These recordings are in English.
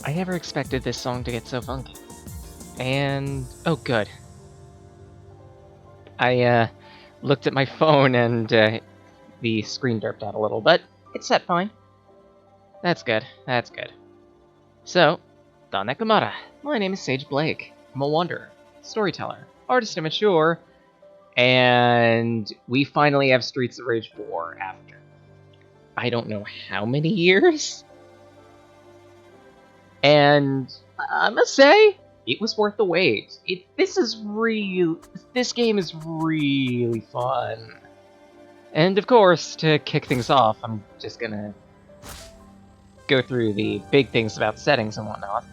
I never expected this song to get so funky. And... oh, good. I, looked at my phone and, the screen derped out a little, but it's set fine. That's good, that's good. So, Dan Nekamata. My name is Sage Blake. I'm a wanderer, storyteller, artist immature, and we finally have Streets of Rage 4 after I don't know how many years? And I must say, it was worth the wait. This game is really fun. And of course, to kick things off, I'm just gonna go through the big things about settings and whatnot.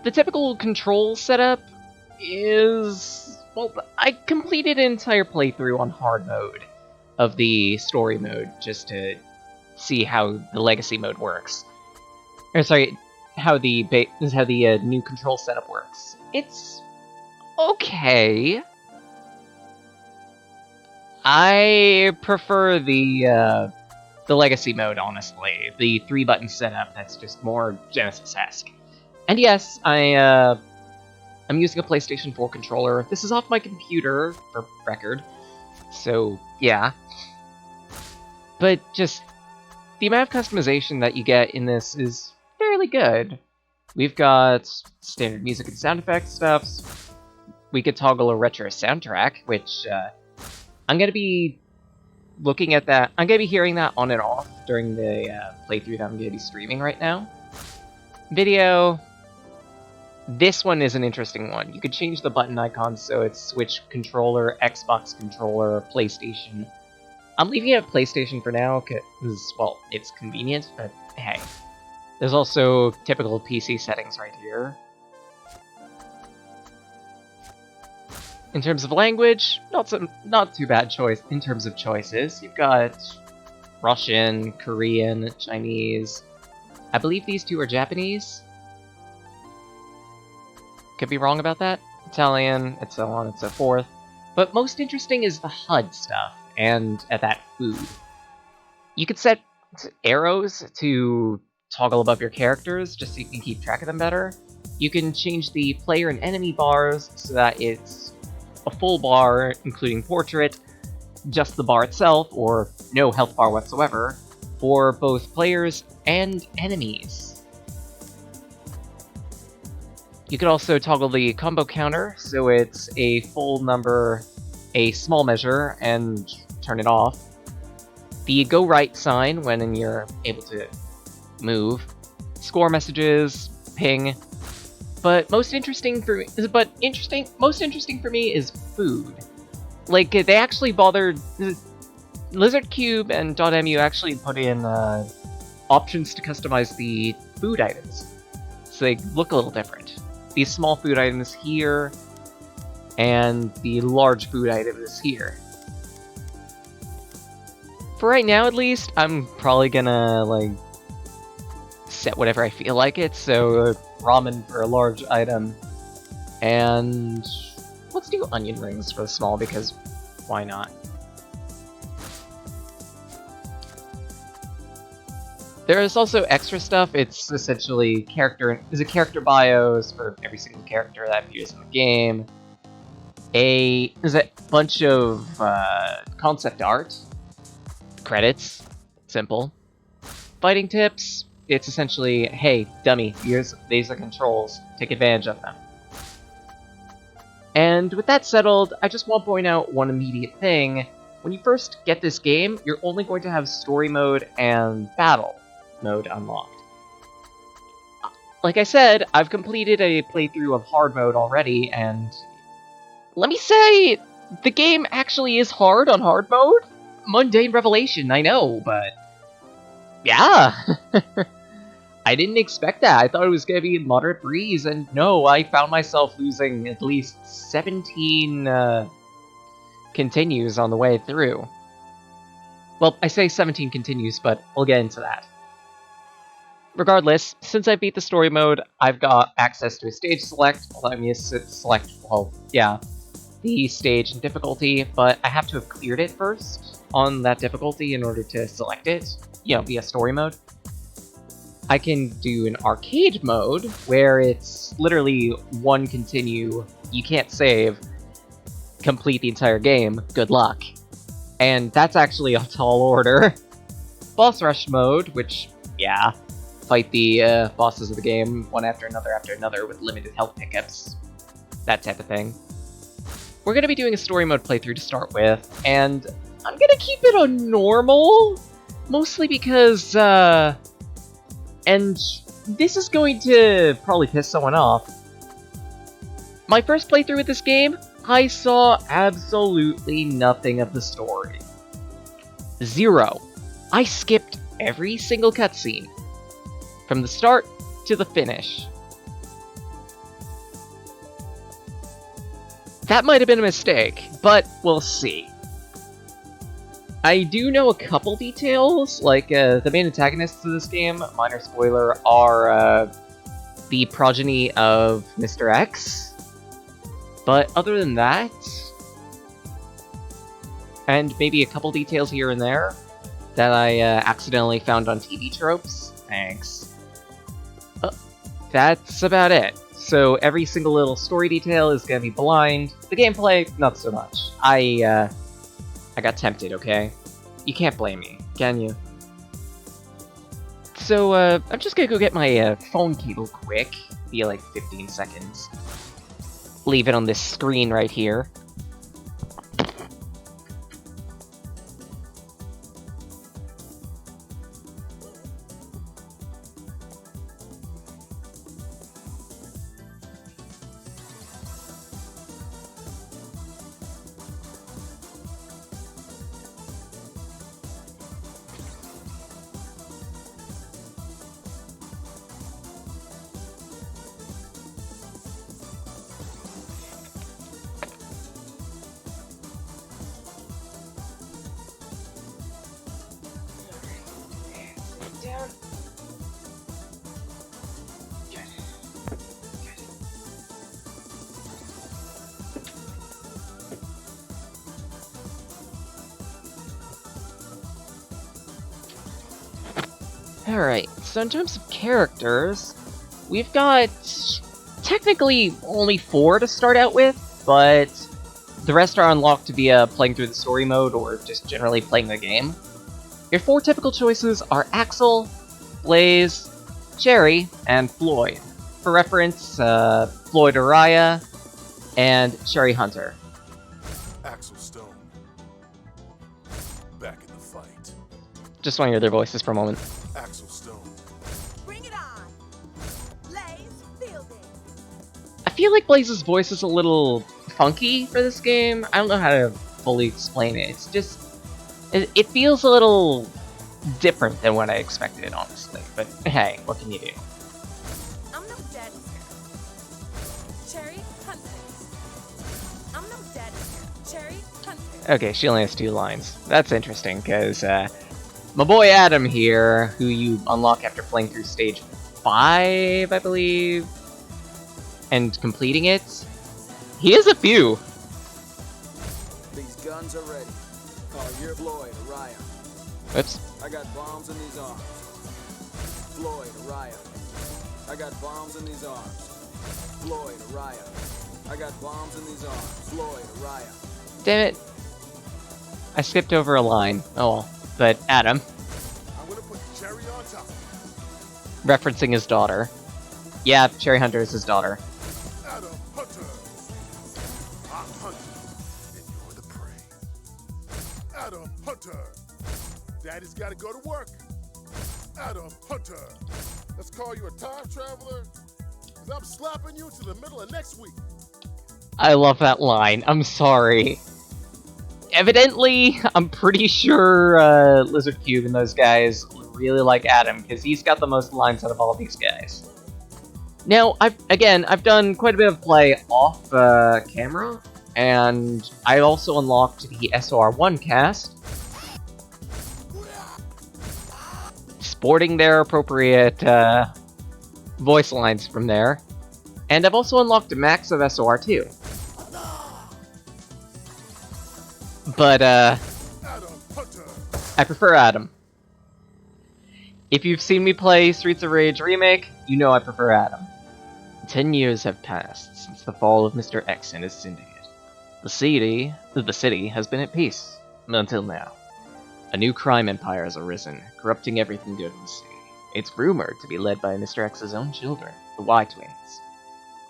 The typical control setup is... well, I completed an entire playthrough on hard mode of the story mode just to see how the legacy mode works. Or sorry, how the new control setup works. It's okay. I prefer the legacy mode, honestly. The 3-button setup that's just more Genesis-esque. And yes, I'm using a PlayStation 4 controller. This is off my computer, for record. So, yeah. But just, the amount of customization that you get in this is fairly good. We've got standard music and sound effects stuff. We could toggle a retro soundtrack, which, I'm gonna be looking at that. I'm gonna be hearing that on and off during the playthrough that I'm gonna be streaming right now. Video. This one is an interesting one. You could change the button icons so it's Switch controller, Xbox controller, PlayStation. I'm leaving it at PlayStation for now because, well, it's convenient, but hey. There's also typical PC settings right here. In terms of language, not too bad choice in terms of choices. You've got Russian, Korean, Chinese. I believe these two are Japanese. Could be wrong about that. Italian, and so on and so forth. But most interesting is the HUD stuff, and that food. You could set arrows to toggle above your characters, just so you can keep track of them better. You can change the player and enemy bars so that it's a full bar, including portrait, just the bar itself, or no health bar whatsoever, for both players and enemies. You could also toggle the combo counter, so it's a full number, a small measure, and turn it off. The go right sign when you're able to move. Score messages, ping. But most interesting for me is food. Like, they actually bothered... Lizard Cube and .mu actually put in options to customize the food items, so they look a little different. These small food items here, and the large food items here. For right now, at least, I'm probably gonna, like, set whatever I feel like it, so ramen for a large item, and let's do onion rings for the small, because why not? There is also extra stuff. It's essentially character bios for every single character that appears in the game. There's a bunch of concept art, credits, simple. Fighting tips. It's essentially, hey, dummy, these are controls. Take advantage of them. And with that settled, I just want to point out one immediate thing. When you first get this game, you're only going to have story mode and battle mode unlocked. Like I said, I've completed a playthrough of hard mode already, and let me say, the game actually is hard on hard mode. Mundane revelation, I know, but yeah. I didn't expect that. I thought it was going to be a moderate breeze, and no, I found myself losing at least 17 continues on the way through. Well, I say 17 continues, but we'll get into that. Regardless, since I beat the story mode, I've got access to a stage select, allowing me to select, well, yeah, the stage and difficulty, but I have to have cleared it first on that difficulty in order to select it, you know, via story mode. I can do an arcade mode, where it's literally one continue, you can't save, complete the entire game, good luck. And that's actually a tall order. Boss rush mode, which, yeah, fight the bosses of the game one after another with limited health pickups. That type of thing. We're gonna be doing a story mode playthrough to start with, and I'm gonna keep it on normal, mostly because, and this is going to probably piss someone off. My first playthrough with this game, I saw absolutely nothing of the story. Zero. I skipped every single cutscene, from the start to the finish. That might have been a mistake, but we'll see. I do know a couple details, like the main antagonists of this game, minor spoiler, are the progeny of Mr. X. But other than that, and maybe a couple details here and there that I accidentally found on TV tropes, thanks. That's about it. So every single little story detail is gonna be blind. The gameplay, not so much. I got tempted, okay? You can't blame me, can you? So, I'm just gonna go get my phone cable quick. Be like 15 seconds. Leave it on this screen right here. Down. Alright, so in terms of characters, we've got technically only 4 to start out with, but the rest are unlocked via playing through the story mode or just generally playing the game. Your 4 typical choices are Axel, Blaze, Cherry, and Floyd. For reference, Floyd Araya and Cherry Hunter. Axel Stone. Back in the fight. Just want to hear their voices for a moment. Axel Stone. Bring it on! Blaze Fielding! I feel like Blaze's voice is a little funky for this game. I don't know how to fully explain it. It's just... It feels a little different than what I expected, honestly. But hey, what can you do? I'm no daddy here. Cherry Hunter. I'm no daddy here. Cherry Hunter. Okay, she only has 2 lines. That's interesting, because my boy Adam here, who you unlock after playing through stage 5, I believe, and completing it, he has a few. These guns are ready. Call your Floyd, Araya. Whoops. I got bombs in these arms. Floyd, Araya. I got bombs in these arms. Floyd, Araya. I got bombs in these arms. Floyd, Araya. Damn it. I skipped over a line. Oh well. But Adam, I'm gonna put the cherry on top. referencing his daughter. Yeah, Cherry Hunter is his daughter. Adam Hunter. I'm hunting, and you're the prey. Adam Hunter. Daddy's gotta go to work. Adam Hunter. Let's call you a time traveler. Cause I'm slapping you to the middle of next week. I love that line. I'm sorry. Evidently, I'm pretty sure Lizard Cube and those guys really like Adam, because he's got the most lines out of all these guys. Now, I've done quite a bit of play off camera, and I also unlocked the SOR1 cast, sporting their appropriate voice lines from there, and I've also unlocked a max of SOR2. But, Adam Hunter. I prefer Adam. If you've seen me play Streets of Rage Remake, you know I prefer Adam. 10 years have passed since the fall of Mr. X and his syndicate. The city has been at peace, until now. A new crime empire has arisen, corrupting everything good in the city. It's rumored to be led by Mr. X's own children, the Y-Twins.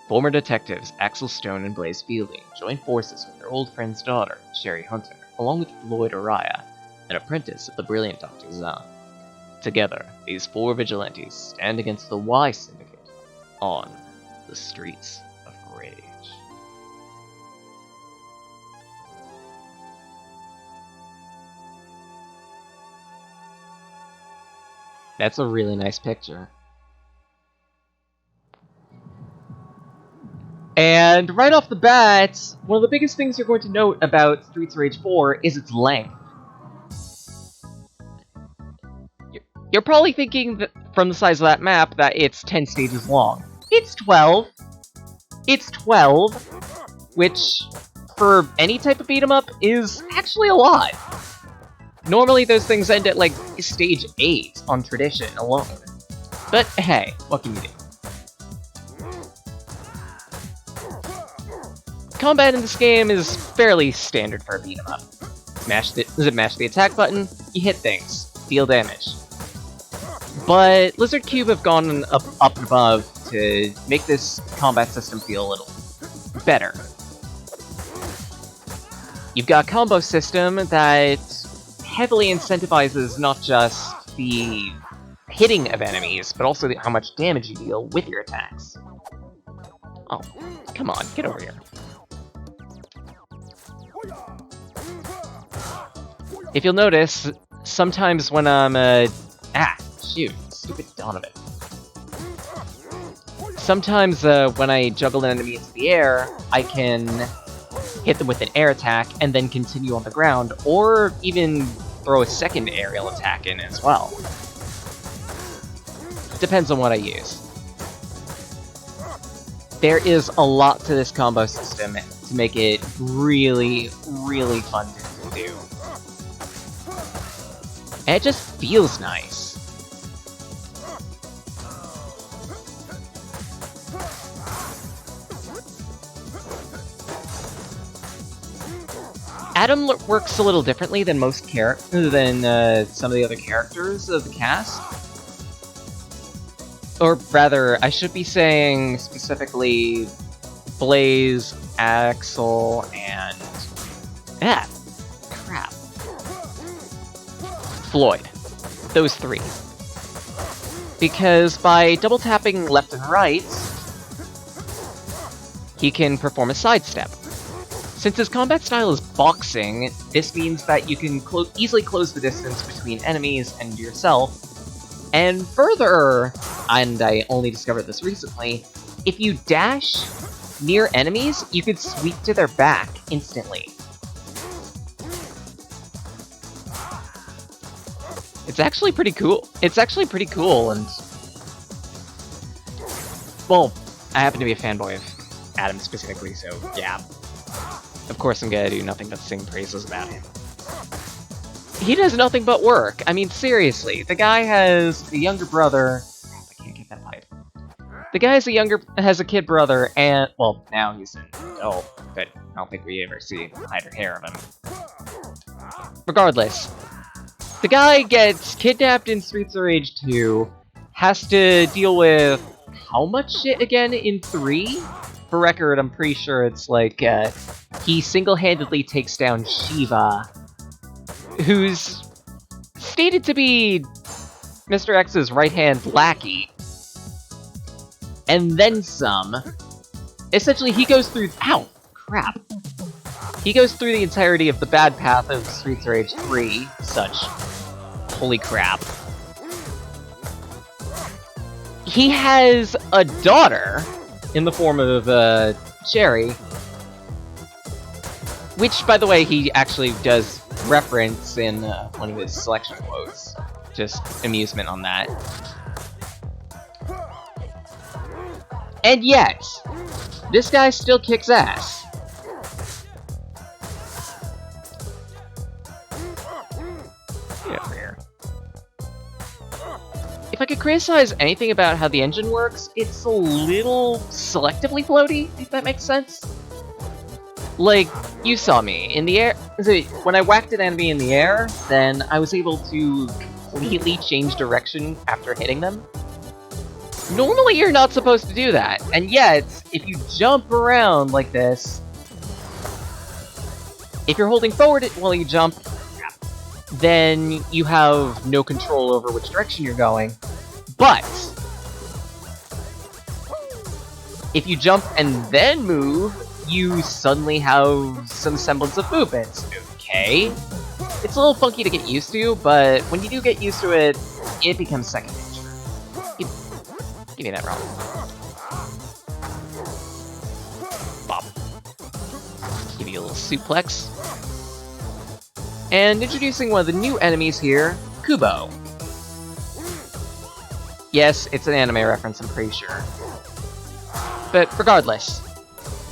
Former detectives Axel Stone and Blaze Fielding join forces with their old friend's daughter, Sherry Hunter, along with Floyd Araya, an apprentice of the brilliant Dr. Zahn. Together, these 4 vigilantes stand against the Y Syndicate on the Streets of Rage. That's a really nice picture. And right off the bat, one of the biggest things you're going to note about Streets of Rage 4 is its length. You're probably thinking that from the size of that map that it's 10 stages long. It's 12. It's 12, which, for any type of beat 'em up, is actually a lot. Normally those things end at, like, stage 8 on Tradition alone. But hey, what can you do? Combat in this game is fairly standard for a beat 'em up. Mash the attack button, you hit things, deal damage. But Lizard Cube have gone up and above to make this combat system feel a little better. You've got a combo system that heavily incentivizes not just the hitting of enemies, but also how much damage you deal with your attacks. Oh, come on, get over here. If you'll notice, sometimes when I'm, shoot, stupid Donovan. Sometimes, when I juggle an enemy into the air, I can hit them with an air attack and then continue on the ground, or even throw a second aerial attack in as well. Depends on what I use. There is a lot to this combo system to make it really, really fun to do. And it just feels nice. Adam works a little differently than some of the other characters of the cast. Or rather, I should be saying specifically Blaze, Axel, and Floyd. Those 3. Because by double tapping left and right, he can perform a sidestep. Since his combat style is boxing, this means that you can easily close the distance between enemies and yourself. And further, and I only discovered this recently, if you dash near enemies, you can sweep to their back instantly. It's actually pretty cool. And well, I happen to be a fanboy of Adam specifically, so yeah. Of course I'm gonna do nothing but sing praises about him. He does nothing but work. I mean, seriously, the guy has a younger brother. I can't get that pipe. The guy has a kid brother, and, well, now he's an adult, but I don't think we ever see hide or hair of him. Regardless, the guy gets kidnapped in Streets of Rage 2, has to deal with how much shit again in 3? For record, I'm pretty sure it's like, he single-handedly takes down Shiva, who's stated to be Mr. X's right-hand lackey. And then some. Essentially, he goes through... Ow! Crap. He goes through the entirety of the bad path of Streets of Rage 3, such... Holy crap. He has a daughter, in the form of, Cherry, which, by the way, he actually does reference in one of his selection quotes. Just amusement on that. And yet, this guy still kicks ass. Get over here. criticize anything about how the engine works, it's a little selectively floaty, if that makes sense. Like, you saw me, in the air, when I whacked an enemy in the air, then I was able to completely change direction after hitting them. Normally you're not supposed to do that, and yet, if you jump around like this, if you're holding forward while you jump, then you have no control over which direction you're going. But if you jump and then move, you suddenly have some semblance of movement. Okay. It's a little funky to get used to, but when you do get used to it, it becomes second nature. Give me that wrong. Bop. Give you a little suplex. And introducing one of the new enemies here, Kubo. Yes, it's an anime reference, I'm pretty sure. But regardless,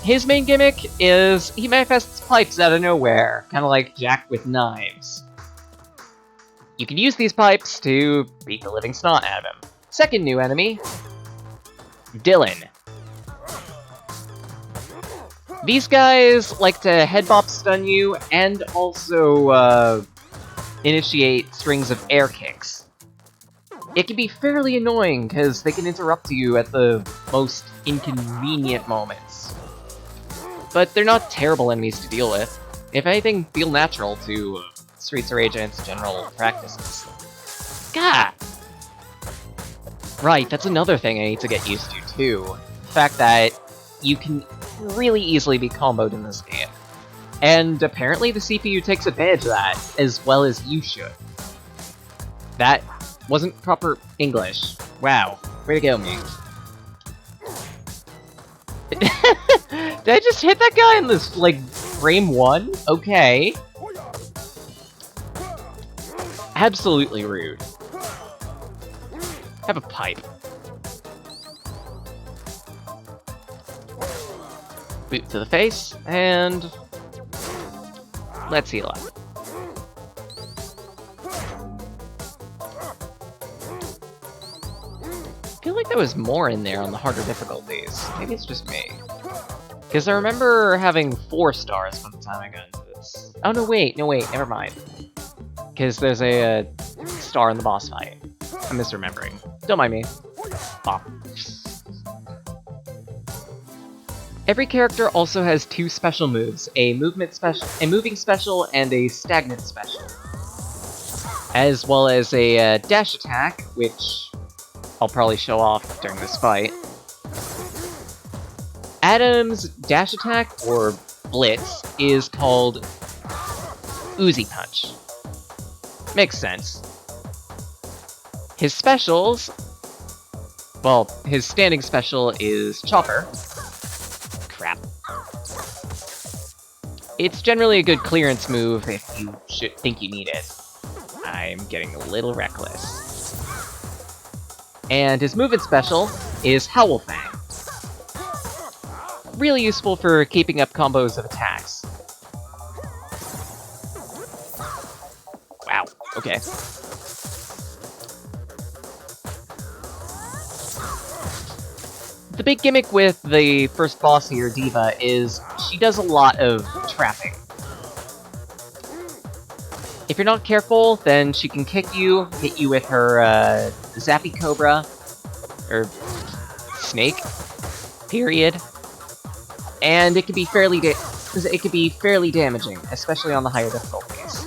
his main gimmick is he manifests pipes out of nowhere, kind of like Jack with knives. You can use these pipes to beat the living snot out of him. Second new enemy, Dylan. These guys like to head bop stun you and also initiate strings of air kicks. It can be fairly annoying because they can interrupt you at the most inconvenient moments. But they're not terrible enemies to deal with. If anything, feel natural to Streets of Rage and its general practices. God! Right, that's another thing I need to get used to too. The fact that you can really easily be comboed in this game. And apparently the CPU takes advantage of that, as well as you should. That wasn't proper English. Wow. Way to go, me. Did I just hit that guy in this, like, frame 1? Okay. Absolutely rude. Have a pipe. Boot to the face, and let's heal up. I feel like there was more in there on the harder difficulties. Maybe it's just me. Because I remember having 4 stars by the time I got into this. Oh, no, wait, never mind. Because there's a star in the boss fight. I'm misremembering. Don't mind me. Bop. Every character also has 2 special moves, a moving special and a stagnant special. As well as a dash attack, which I'll probably show off during this fight. Adam's dash attack, or blitz, is called Uzi Punch. Makes sense. His specials, well, his standing special is Chopper. Crap. It's generally a good clearance move if you should think you need it. I'm getting a little reckless. And his movement special is Howl Fang. Really useful for keeping up combos of attacks. Wow, okay. The big gimmick with the first boss here, D.Va, is she does a lot of trapping. If you're not careful, then she can kick you, hit you with her Zappy Cobra, or snake, period. And it can be fairly damaging, especially on the higher difficulties.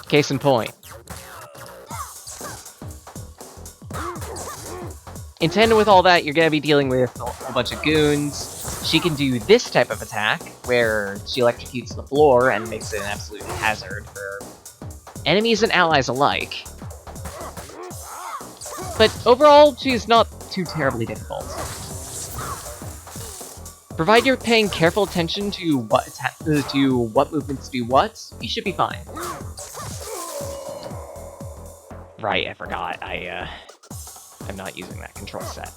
Case in point. In tandem with all that, you're gonna be dealing with a whole bunch of goons. She can do this type of attack, where she electrocutes the floor and makes it an absolute hazard for enemies and allies alike. But overall, she's not too terribly difficult. Provided you're paying careful attention to what movements do what, you should be fine. Right, I forgot. I'm not using that control set.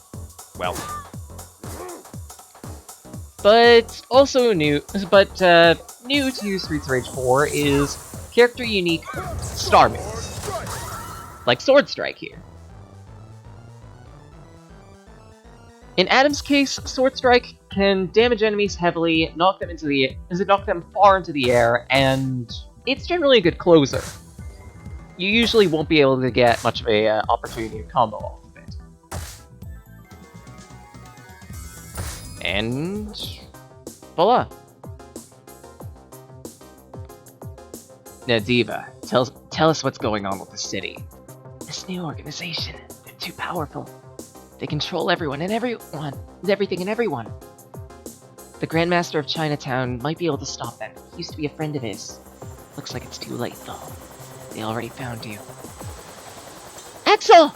Well. But also new to Streets of Rage 4 is character unique star moves. like Sword Strike here. In Adam's case, Sword Strike can damage enemies heavily, knock them far into the air, and it's generally a good closer. You usually won't be able to get much of a opportunity to combo off of it. And voila. Now, Diva, tell us what's going on with the city. This new organization, they're too powerful. They control everyone and everything and everyone. The Grandmaster of Chinatown might be able to stop them. He used to be a friend of his. Looks like it's too late, though. They already found you. Axel!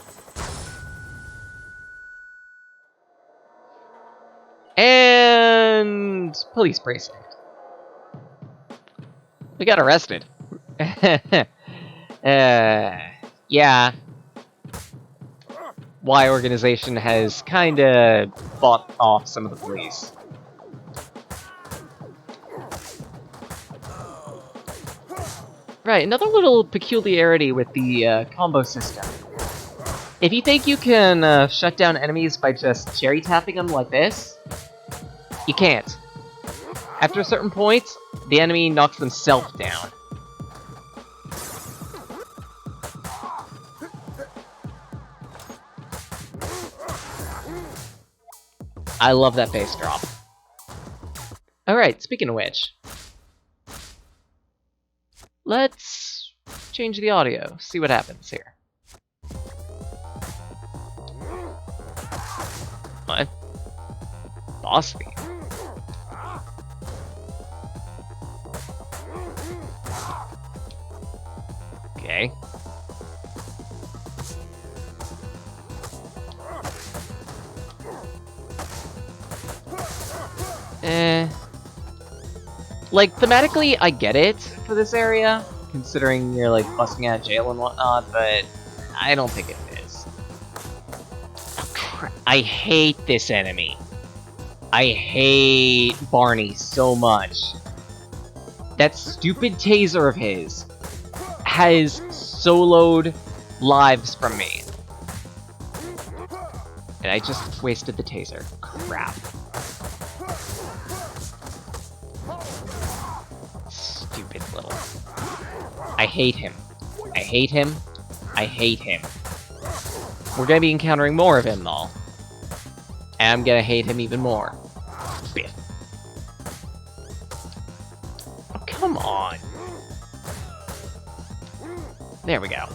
And police precinct. We got arrested. Yeah. Y organization has kinda bought off some of the police. Right, another little peculiarity with the combo system. If you think you can shut down enemies by just cherry tapping them like this, you can't. After a certain point, the enemy knocks themselves down. I love that bass drop. Alright, speaking of which, let's change the audio, see what happens here. What? Boss theme. Okay. Like, thematically, I get it for this area, considering you're, like, busting out jail and whatnot, but I don't think it is. Oh, crap. I hate this enemy. I hate Barney so much. That stupid taser of his has soloed lives from me. And I just wasted the taser. Crap. Stupid little... I hate him. I hate him. I hate him. We're gonna be encountering more of him, though. And I'm gonna hate him even more. Biff. Oh, come on. There we go.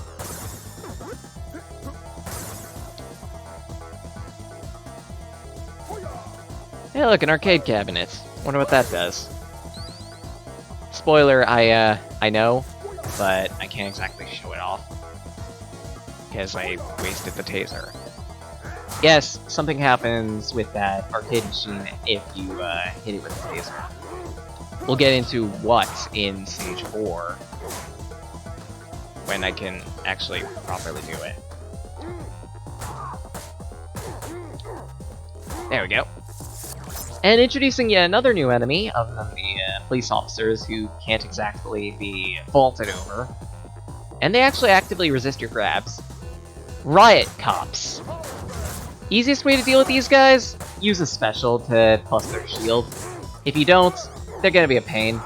Hey, look, an arcade cabinet. Wonder what that does. Spoiler, I know, but I can't exactly show it off. Because I wasted the taser. Yes, something happens with that arcade machine if you hit it with the taser. We'll get into what in Stage 4 when I can actually properly do it. There we go. And introducing yet another new enemy, other than the police officers who can't exactly be faulted over. And they actually actively resist your grabs. Riot Cops. Easiest way to deal with these guys? Use a special to plus their shield. If you don't, they're gonna be a pain.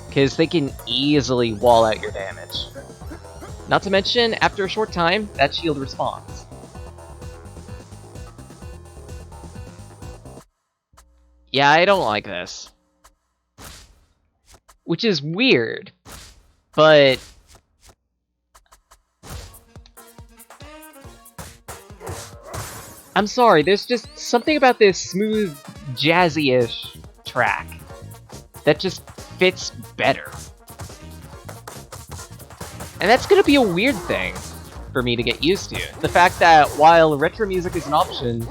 Because they can easily wall out your damage. Not to mention, after a short time, that shield respawns. Yeah, I don't like this. Which is weird, but... I'm sorry, there's just something about this smooth, jazzy-ish track that just fits better. And that's gonna be a weird thing for me to get used to. The fact that while retro music is an option,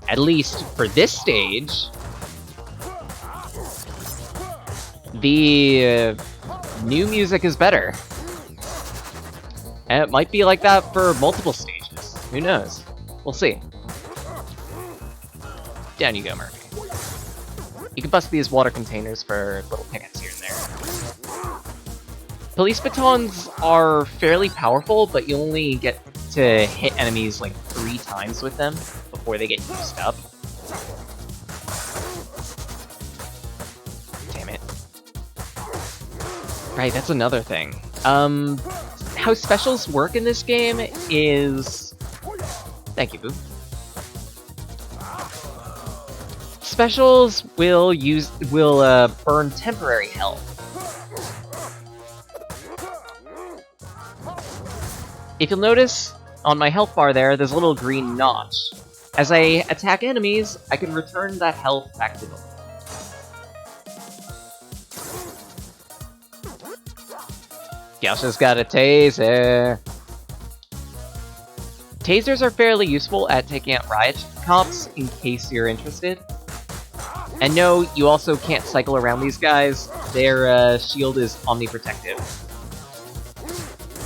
at least for this stage, the new music is better. And it might be like that for multiple stages. Who knows? We'll see. Down you go, Murphy. You can bust these water containers for little tickets here and there. Police batons are fairly powerful, but you only get to hit enemies like 3 times with them before they get used up. Damn it. Right, that's another thing. How specials work in this game is... Thank you, Boo. Specials will burn temporary health. If you'll notice, on my health bar there's a little green notch. As I attack enemies, I can return that health back to normal. Gaucha's got a taser. Tasers are fairly useful at taking out riot cops, in case you're interested. And no, you also can't cycle around these guys. Their shield is omniprotective.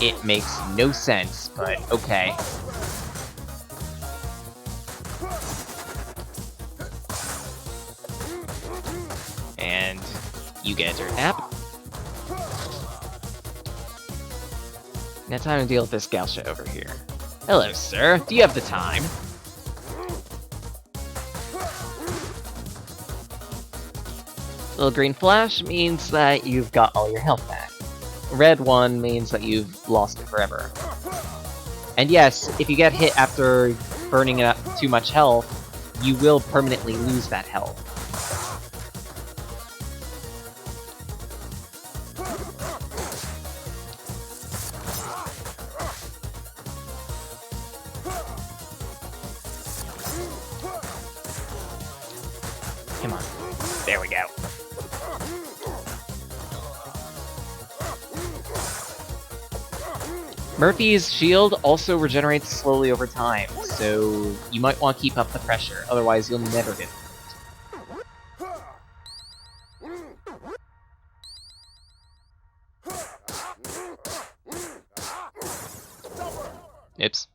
It makes no sense, but okay. And you get a dirt nap. Now time to deal with this Gaucha over here. Hello, sir. Do you have the time? Little green flash means that you've got all your health back. Red one means that you've lost it forever. And yes, if you get hit after burning up too much health, you will permanently lose that health. Come on. There we go. Murphy's shield also regenerates slowly over time, so you might want to keep up the pressure, otherwise you'll never get it. Oops.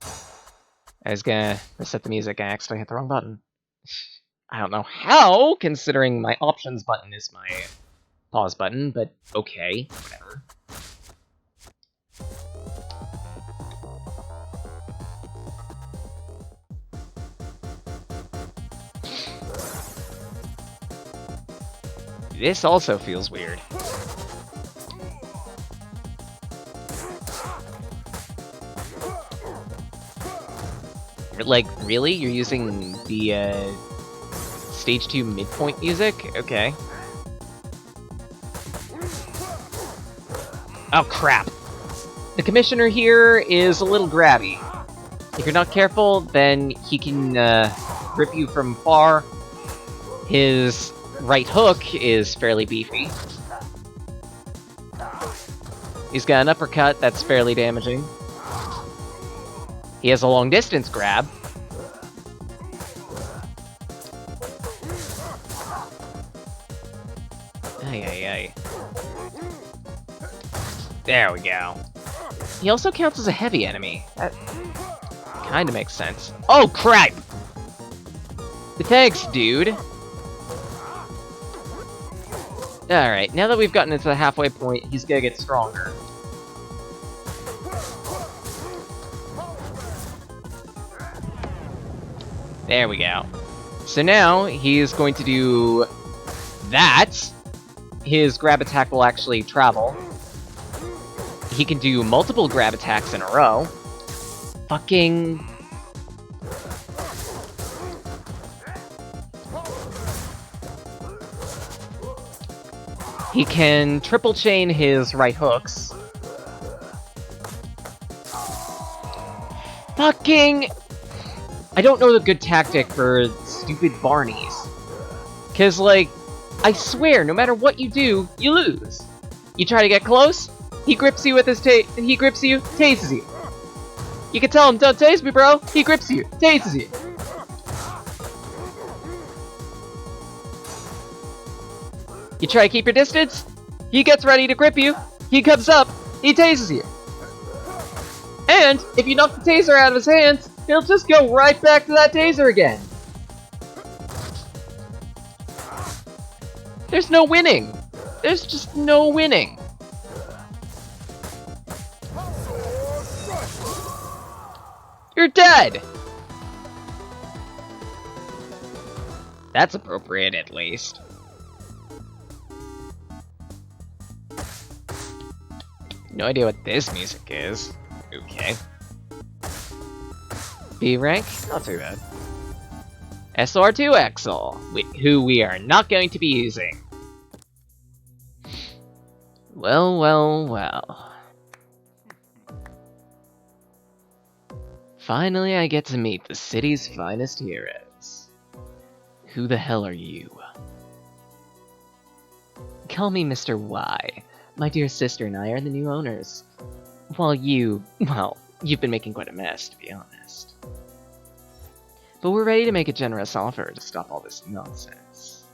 I was gonna reset the music, I accidentally hit the wrong button. I don't know how, considering my options button is my pause button, but okay, whatever. This also feels weird. Like, really? You're using the, Stage 2 midpoint music? Okay. Oh, crap. The Commissioner here is a little grabby. If you're not careful, then he can, grip you from far. His right hook is fairly beefy. He's got an uppercut that's fairly damaging. He has a long distance grab. Ay, ay, ay. There we go. He also counts as a heavy enemy. That kinda makes sense. Oh, crap! Thanks, dude. Alright, now that we've gotten into the halfway point, he's gonna get stronger. There we go. So now, he's going to do that. His grab attack will actually travel. He can do multiple grab attacks in a row. Fucking... He can triple chain his right hooks. Fucking... I don't know the good tactic for stupid Barneys. Cause, like, I swear, no matter what you do, you lose. You try to get close, he grips you with his he grips you, tases you. You can tell him, don't tase me, bro. He grips you, tases you. You try to keep your distance, he gets ready to grip you, he comes up, he tases you. And, if you knock the taser out of his hands, he'll just go right back to that taser again. There's no winning. There's just no winning. You're dead! That's appropriate, at least. No idea what this music is. Okay. B rank? Not too bad. SR2XL, who we are not going to be using. Well, well, well. Finally, I get to meet the city's finest heroes. Who the hell are you? Call me Mr. Y. My dear sister and I are the new owners. While well, you've been making quite a mess, to be honest. But we're ready to make a generous offer to stop all this nonsense.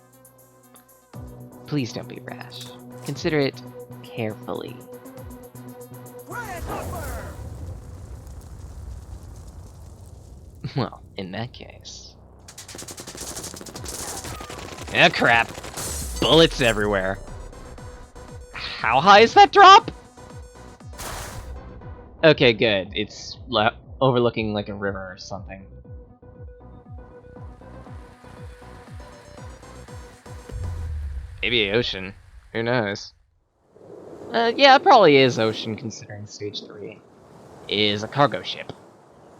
Please don't be rash. Consider it carefully. Well, in that case... Ah, crap! Bullets everywhere. How high is that drop? Okay, good. It's overlooking like a river or something. Maybe an ocean. Who knows? Yeah, it probably is ocean, considering Stage 3 is a cargo ship.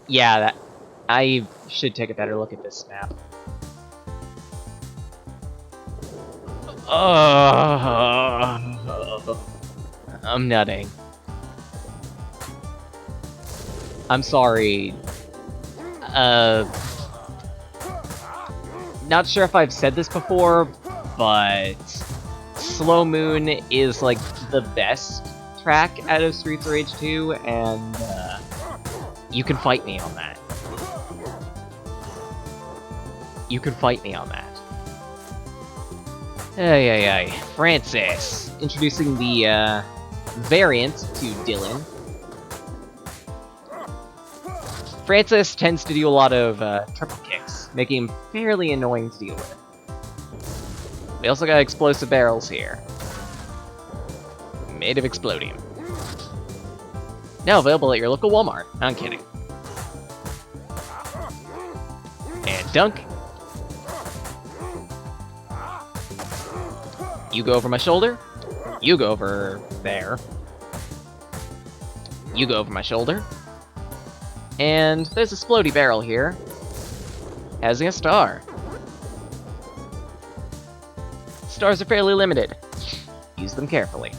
Yeah, that... I should take a better look at this map. I'm nutting. I'm sorry. Not sure if I've said this before, but Slow Moon is like the best track out of Streets of Rage 2, and you can fight me on that. You can fight me on that. Ay. Francis, introducing the variant to Dylan. Francis tends to do a lot of triple kicks, making him fairly annoying to deal with. We also got explosive barrels here. Made of explodium. Now available at your local Walmart. I'm kidding. And dunk. You go over my shoulder. You go over there. You go over my shoulder. And there's a explodey barrel here. Having a star. Stars are fairly limited. Use them carefully.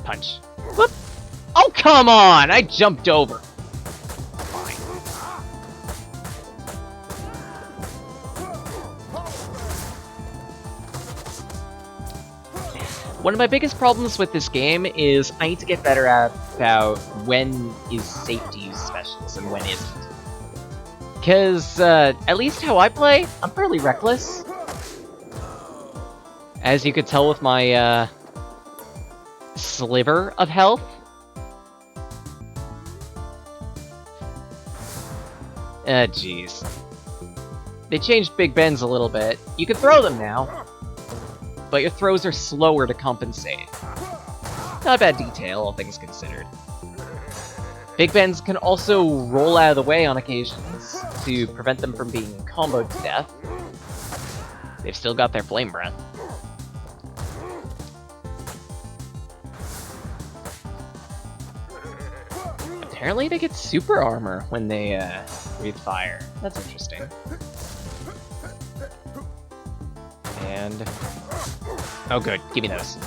Punch. Whoop! Oh, come on! I jumped over. Fine. One of my biggest problems with this game is I need to get better at about when is safe to use specials and when isn't. Because, at least how I play, I'm fairly reckless. As you could tell with my, sliver of health. Jeez. They changed Big Bens a little bit. You can throw them now, but your throws are slower to compensate. Not a bad detail, all things considered. Big Bens can also roll out of the way on occasions to prevent them from being comboed to death. They've still got their flame breath. Apparently they get super armor when they breathe fire. That's interesting. And... oh good, give me those.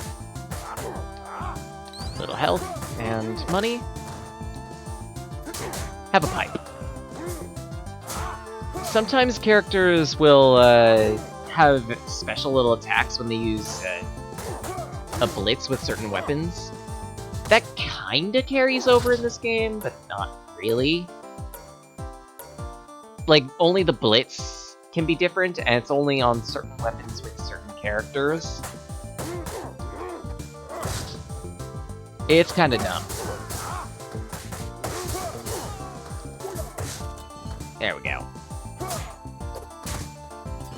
Little health and money. Have a pipe. Sometimes characters will have special little attacks when they use a blitz with certain weapons. That kinda carries over in this game, but not really. Like, only the blitz can be different, and it's only on certain weapons with certain characters. It's kinda dumb. There we go.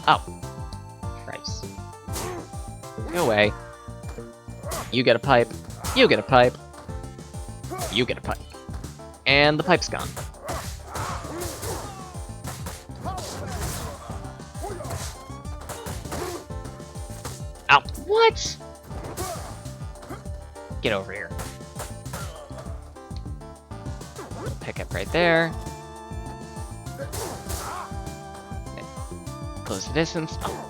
Oh. Christ. Go away. You get a pipe. You get a pipe. You get a pipe. And the pipe's gone. What? Get over here. Pick up right there. Close the distance. Oh.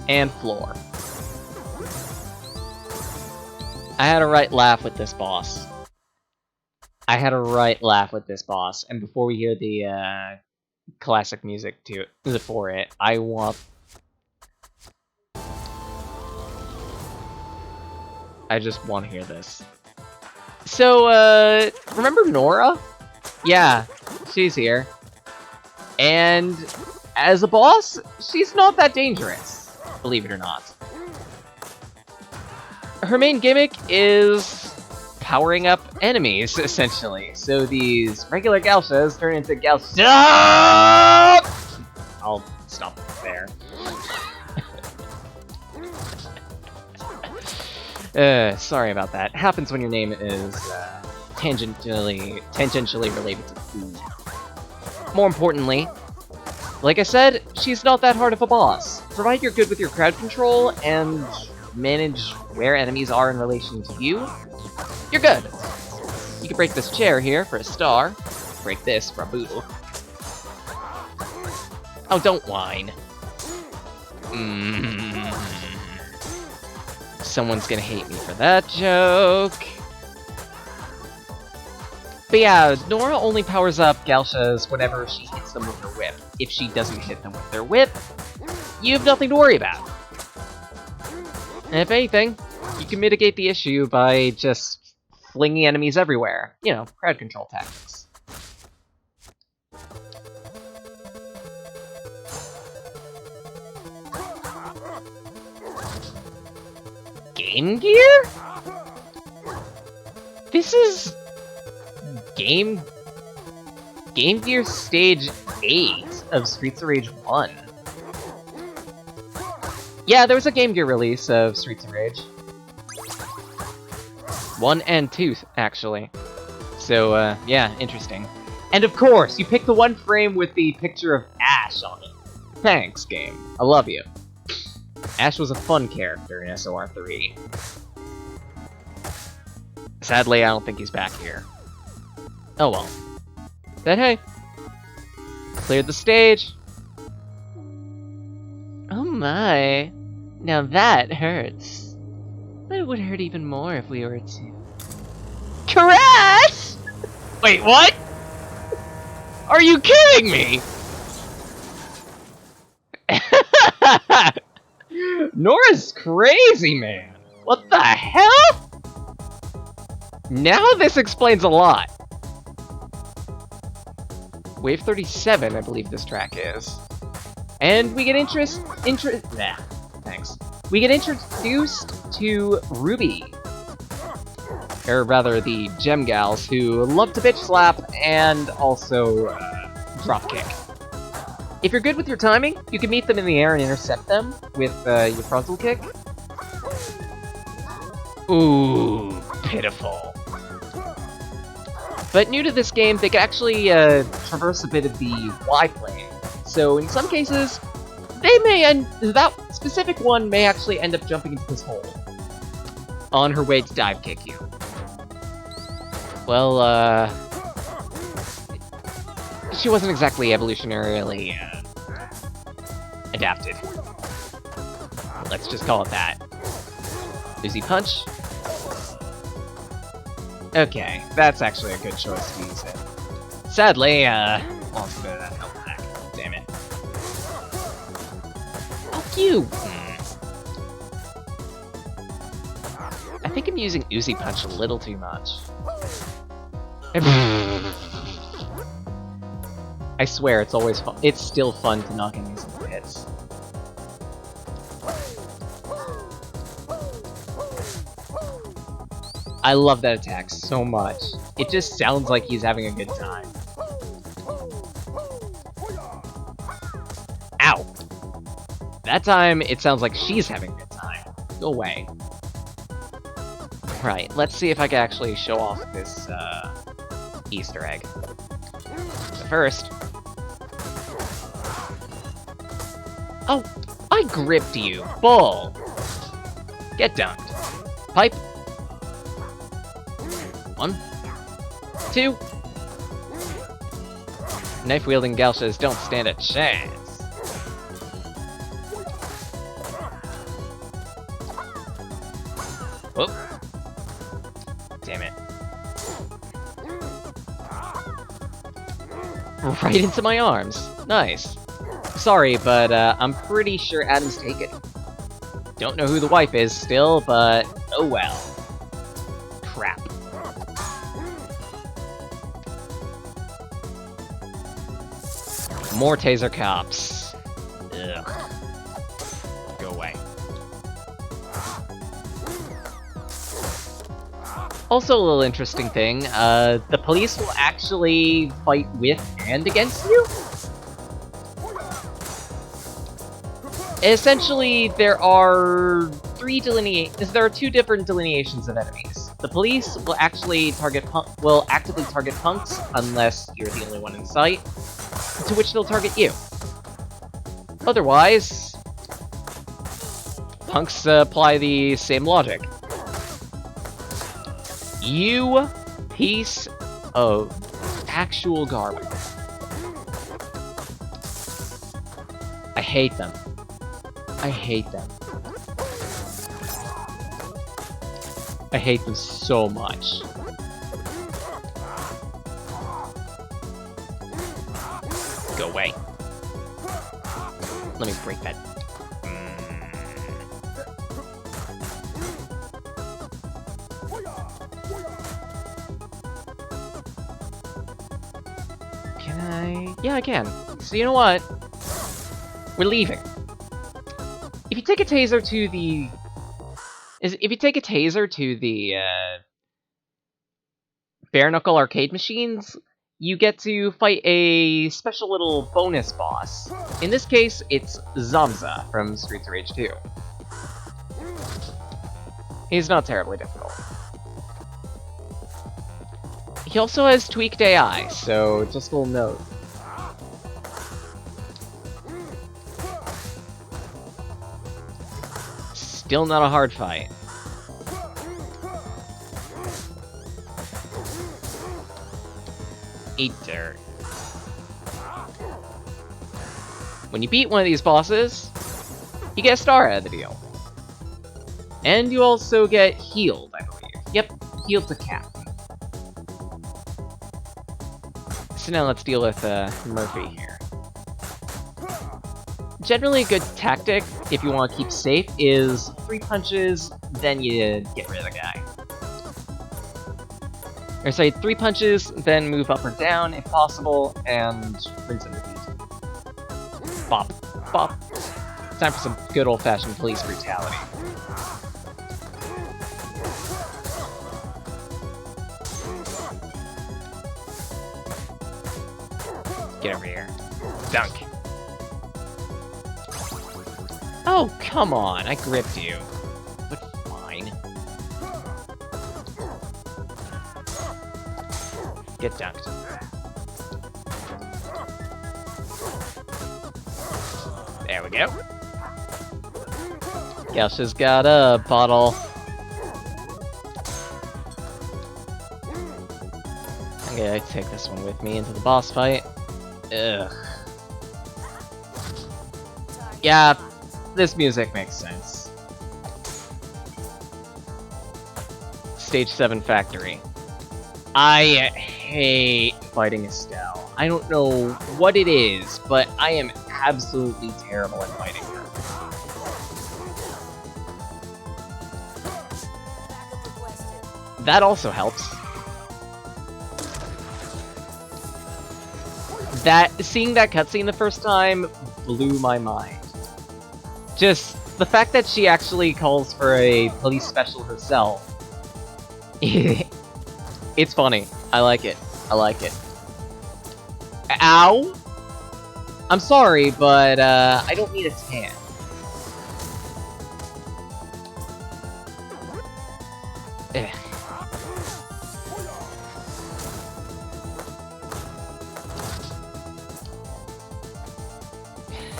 And floor. I had a right laugh with this boss. And before we hear the classic music for it, I just want to hear this. So, remember Nora? Yeah, she's here. And as a boss, she's not that dangerous, believe it or not. Her main gimmick is powering up enemies, essentially. So these regular Galshas turn into Galshas. I'll stop there. Sorry about that. Happens when your name is tangentially related to food. More importantly, like I said, she's not that hard of a boss. Provided you're good with your crowd control and manage where enemies are in relation to you, you're good. You can break this chair here for a star. Break this for a boodle. Oh, don't whine. Someone's gonna hate me for that joke. But yeah, Nora only powers up Galshas whenever she hits them with her whip. If she doesn't hit them with their whip, you have nothing to worry about. And if anything, you can mitigate the issue by just flinging enemies everywhere. You know, crowd control tactics. Game Gear? This is Game Gear Stage 8 of Streets of Rage 1. Yeah, there was a Game Gear release of Streets of Rage. 1 and 2, actually. So, yeah, interesting. And of course, you picked the one frame with the picture of Ash on it. Thanks, game. I love you. Ash was a fun character in SOR 3. Sadly, I don't think he's back here. Oh well. But hey. Cleared the stage. Oh my. Now that hurts. But it would hurt even more if we were to... Crash! Wait, what? Are you kidding me? Nora's crazy, man. What the hell? Now this explains a lot. Wave 37, I believe this track is. And we get We get introduced to Ruby. Or rather, the Gem Gals, who love to bitch slap and also dropkick. If you're good with your timing, you can meet them in the air and intercept them with your frontal kick. Ooh, pitiful. But new to this game, they can actually traverse a bit of the Y plane. So in some cases, they may that specific one may actually end up jumping into this hole on her way to dive kick you. Well, she wasn't exactly evolutionarily adapted. Let's just call it that. Uzi punch. Okay, that's actually a good choice to use it. Sadly, lost a bit of that health back. Damn it. Fuck you! I think I'm using Uzi punch a little too much. I swear, it's always fun. It's still fun to knock enemies in the pits. I love that attack so much. It just sounds like he's having a good time. Ow! That time, it sounds like she's having a good time. Go away. Right, let's see if I can actually show off this, Easter egg. But first... Oh, I gripped you. Bull! Get dunked. Pipe. 1, 2. Knife-wielding Gauchos don't stand a chance. Whoop. Damn it. Right into my arms. Nice. Sorry, but I'm pretty sure Adam's taken. Don't know who the wife is still, but oh well. Crap. More taser cops. Ugh. Go away. Also a little interesting thing, the police will actually fight with and against you? Essentially, there are two different delineations of enemies. The police will actually actively target punks unless you're the only one in sight, to which they'll target you. Otherwise, punks apply the same logic. You piece of actual garbage. I hate them. I hate them. I hate them so much. Go away. Let me break that. Can I? Yeah, I can. So you know what? We're leaving. If you take a taser to the bare knuckle arcade machines, you get to fight a special little bonus boss. In this case, it's Zamza from Streets of Rage 2. He's not terribly difficult. He also has tweaked AI, so just a little note. Still not a hard fight. Eat dirt. When you beat one of these bosses, you get a star out of the deal. And you also get healed, I believe. Yep, healed to cap. So now let's deal with Murphy here. Generally, a good tactic, if you want to keep safe, is 3 punches, then you get rid of the guy. Or say 3 punches, then move up or down if possible, and rinse and repeat. Bop. Bop. Time for some good old-fashioned police brutality. Get over here. Dunk. Oh, come on, I gripped you. But fine. Get dunked. There we go. Gauch's got a bottle. I'm gonna take this one with me into the boss fight. Ugh. Yeah, this music makes sense. Stage 7 Factory. I hate fighting Estelle. I don't know what it is, but I am absolutely terrible at fighting her. That also helps. Seeing that cutscene the first time blew my mind. Just the fact that she actually calls for a police special herself. It's funny. I like it. I like it. Ow! I'm sorry, but I don't need a tan. Ugh.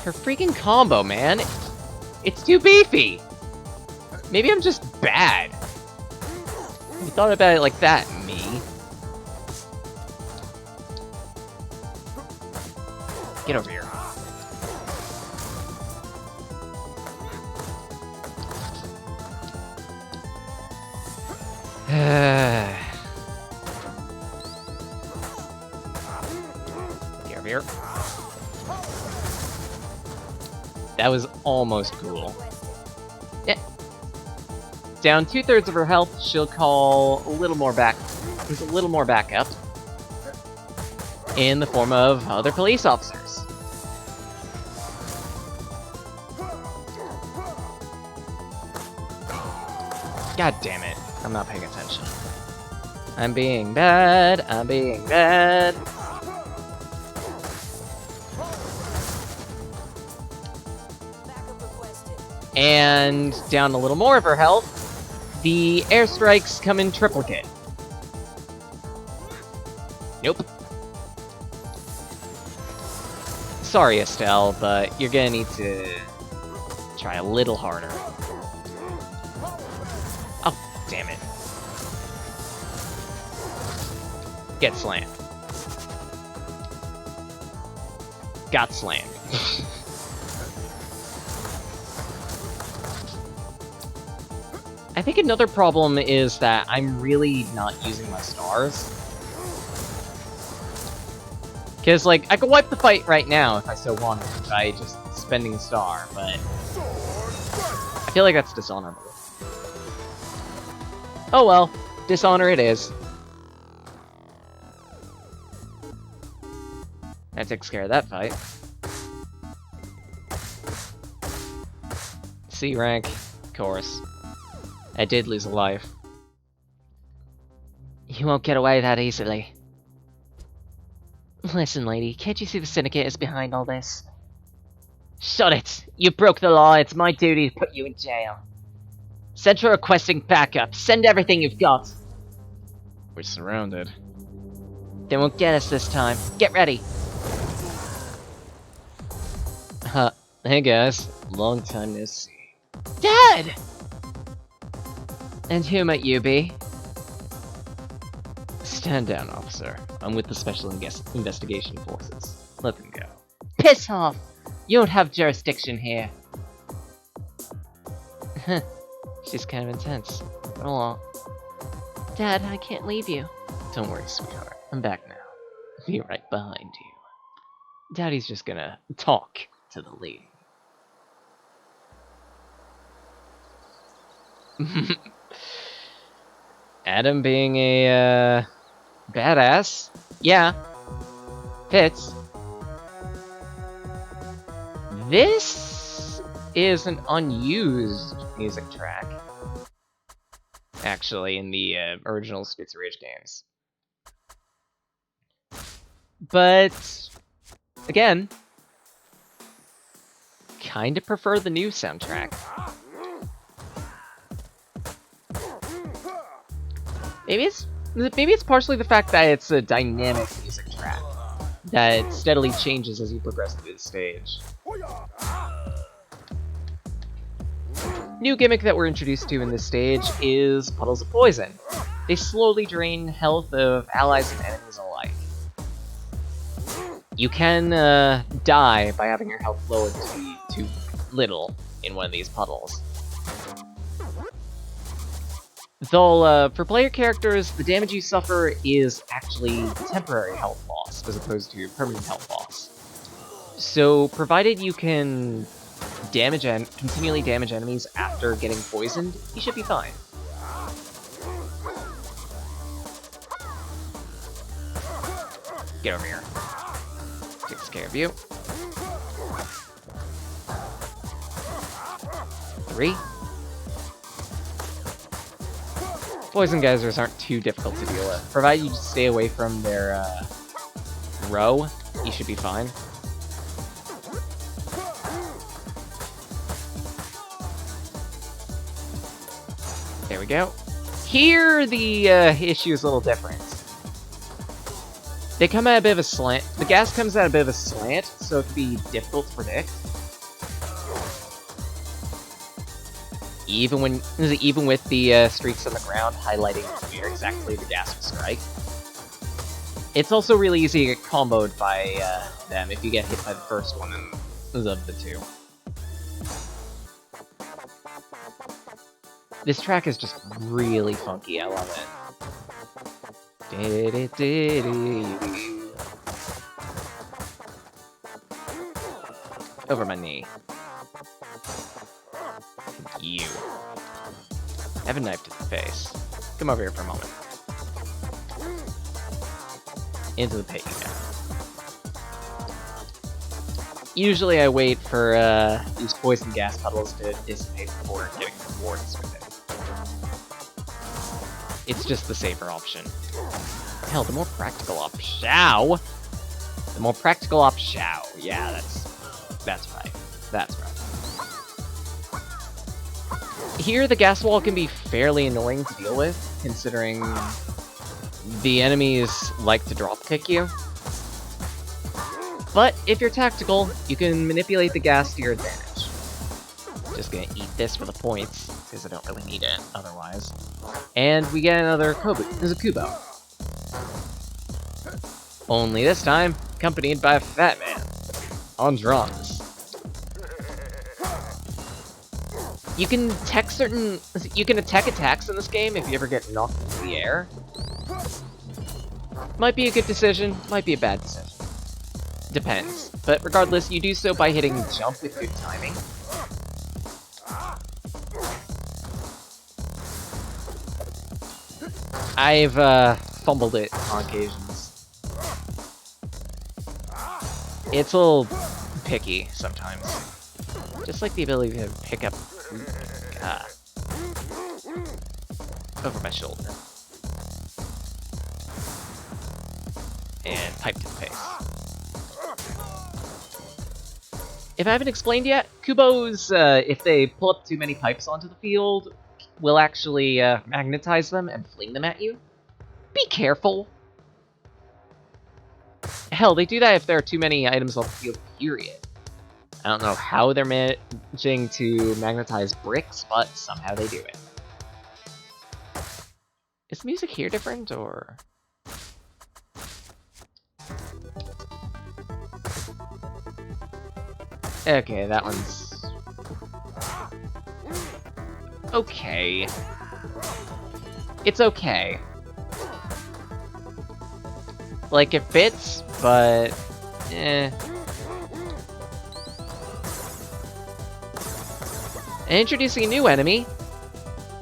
Her freaking combo, man. It's too beefy! Maybe I'm just bad. You thought about it like that, me. Get over here. Get over here. That was almost cool. Yeah. Down 2/3 of her health, she'll call a little more back. There's a little more backup. In the form of other police officers. God damn it. I'm not paying attention. I'm being bad. I'm being bad. And down a little more of her health, the airstrikes come in triplicate. Nope. Sorry, Estelle, but you're gonna need to try a little harder. Oh, damn it. Get slammed. Got slammed. I think another problem is that I'm really not using my stars. Because, like, I could wipe the fight right now if I so wanted by just spending a star, but I feel like that's dishonorable. Oh well, dishonor it is. That takes care of that fight. C rank, of course. I did lose a life. You won't get away that easily. Listen, lady, can't you see the Syndicate is behind all this? Shut it! You broke the law, it's my duty to put you in jail. Central requesting backup. Send everything you've got. We're surrounded. They won't get us this time. Get ready. Hey guys. Long time no see. Dad! And who might you be? Stand down, officer. I'm with the Special Investigation Forces. Let them go. Piss off! You don't have jurisdiction here. She's kind of intense. Oh, Dad, I can't leave you. Don't worry, sweetheart. I'm back now. I'll be right behind you. Daddy's just gonna talk to the lady. Adam being a badass, yeah, fits. This is an unused music track, actually, in the original Spitz Ridge games. But again, kind of prefer the new soundtrack. Maybe it's partially the fact that it's a dynamic music track that steadily changes as you progress through the stage. New gimmick that we're introduced to in this stage is Puddles of Poison. They slowly drain health of allies and enemies alike. You can die by having your health lowered to little in one of these puddles. Though, for player characters, the damage you suffer is actually temporary health loss, as opposed to permanent health loss. So, provided you can continually damage enemies after getting poisoned, you should be fine. Get over here. Takes care of you. 3. Poison geysers aren't too difficult to deal with. Provided you just stay away from their row, you should be fine. There we go. Here, the issue is a little different. They come at a bit of a slant. The gas comes at a bit of a slant, so it can be difficult to predict. Even with the streaks on the ground highlighting where exactly the gas will strike. It's also really easy to get comboed by them if you get hit by the first one of the two. This track is just really funky, I love it. Over my knee. You. Have a knife to the face. Come over here for a moment. Into the pit you go. Usually I wait for these poison gas puddles to dissipate before getting rewards with it. It's just the safer option. Hell, the more practical option. The more practical option. Yeah, that's right. That's right. Here, the gas wall can be fairly annoying to deal with, considering the enemies like to drop kick you. But if you're tactical, you can manipulate the gas to your advantage. Just gonna eat this for the points, because I don't really need it otherwise. And we get another There's a Kubo. Only this time, accompanied by a fat man. On drums. You can attack attacks in this game if you ever get knocked into the air. Might be a good decision, might be a bad decision. Depends. But regardless, you do so by hitting jump with good timing. I've fumbled it on occasions. It's a little picky sometimes. Just like the ability to pick up over my shoulder. And pipe to the face. If I haven't explained yet, Kubos, if they pull up too many pipes onto the field, will actually magnetize them and fling them at you. Be careful. Hell, they do that if there are too many items on the field, period. I don't know how they're managing to magnetize bricks, but somehow they do it. Is the music here different, or...? Okay, that one's... okay. It's okay. Like, it fits, but... eh. And introducing a new enemy,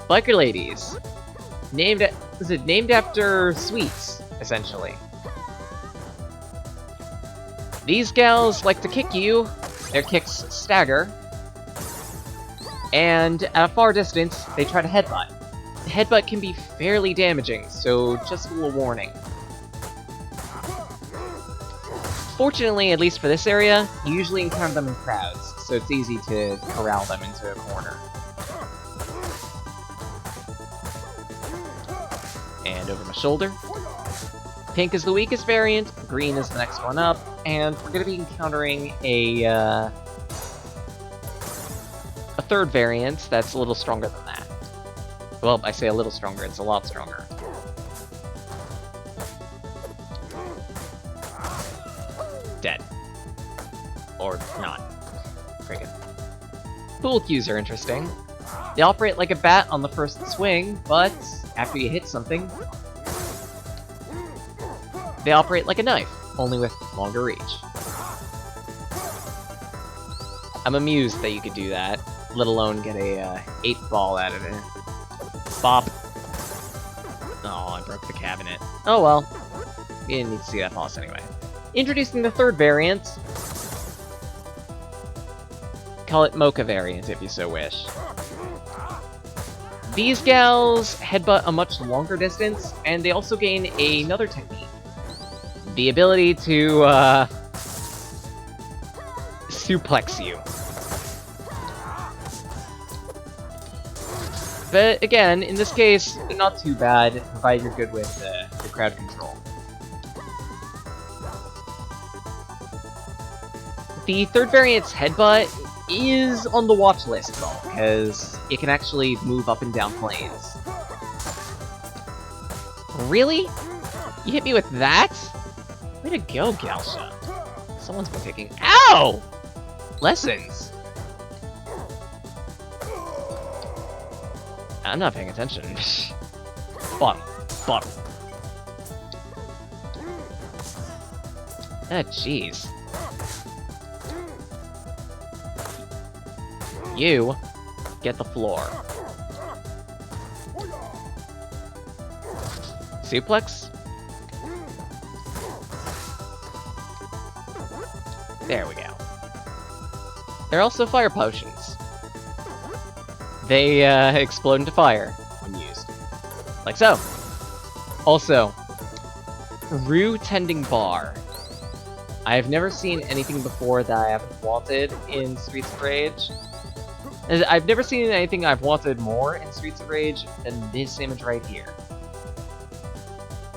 Biker Ladies. Named after sweets, essentially. These gals like to kick you. Their kicks stagger. And at a far distance, they try to headbutt. The headbutt can be fairly damaging, so just a little warning. Fortunately, at least for this area, you usually encounter them in crowds, so it's easy to corral them into a corner. And over my shoulder. Pink is the weakest variant, green is the next one up, and we're going to be encountering a third variant that's a little stronger than that. Well, I say a little stronger, it's a lot stronger. Dead. Or not. Friggin'. Pool cues are interesting. They operate like a bat on the first swing, but after you hit something, they operate like a knife, only with longer reach. I'm amused that you could do that, let alone get a 8-ball out of it. Bop. Oh, I broke the cabinet. Oh well. You didn't need to see that boss anyway. Introducing the third variant. Call it Mocha variant if you so wish. These gals headbutt a much longer distance, and they also gain another technique. The ability to, suplex you. But again, in this case, not too bad, provided you're good with the crowd control. The third variant's headbutt is on the watch list, though, because it can actually move up and down planes. Really? You hit me with that? Way to go, Galsha. Someone's been taking— Ow! Lessons. I'm not paying attention. Bottom. Bottom. Ah, jeez. You get the floor. Suplex? There we go. There are also fire potions. They explode into fire when used. Like so. Also, Rue Tending Bar. I have never seen anything before that I haven't wanted in Streets of Rage. I've never seen anything I've wanted more in Streets of Rage than this image right here.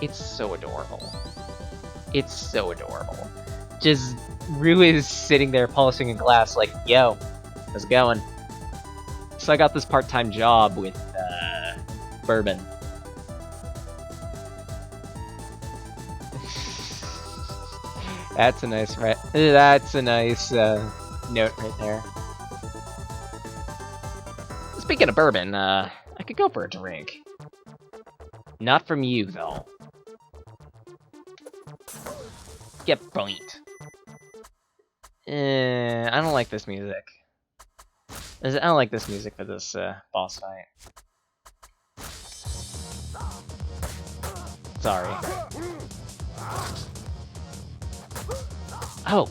It's so adorable. It's so adorable. Just, Rue is sitting there polishing a glass like, yo, how's it going? So I got this part-time job with, Bourbon. That's a nice, that's a nice, note right there. Speaking of bourbon, I could go for a drink. Not from you, though. Get point. I don't like this music. I don't like this music for this, boss fight. Sorry. Oh!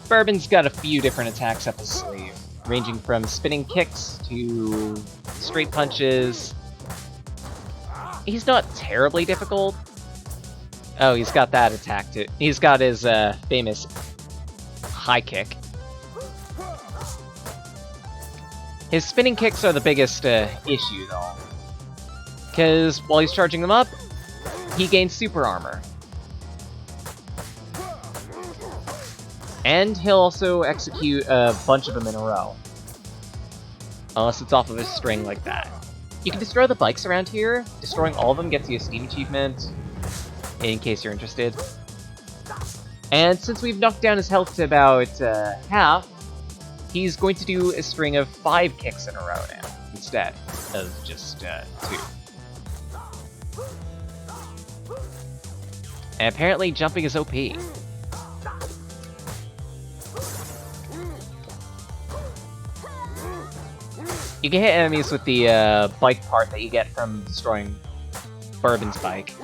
Bourbon's got a few different attacks up his sleeve, ranging from spinning kicks to straight punches. He's not terribly difficult. Oh, he's got that attack too. He's got his famous high kick. His spinning kicks are the biggest issue, though. Because while he's charging them up, he gains super armor. And he'll also execute a bunch of them in a row. Unless it's off of his string like that. You can destroy the bikes around here. Destroying all of them gets you a Steam achievement, in case you're interested. And since we've knocked down his health to about half, he's going to do a string of 5 kicks in a row now, instead of just 2. And apparently jumping is OP. You can hit enemies with the bike part that you get from destroying Bourbon's bike.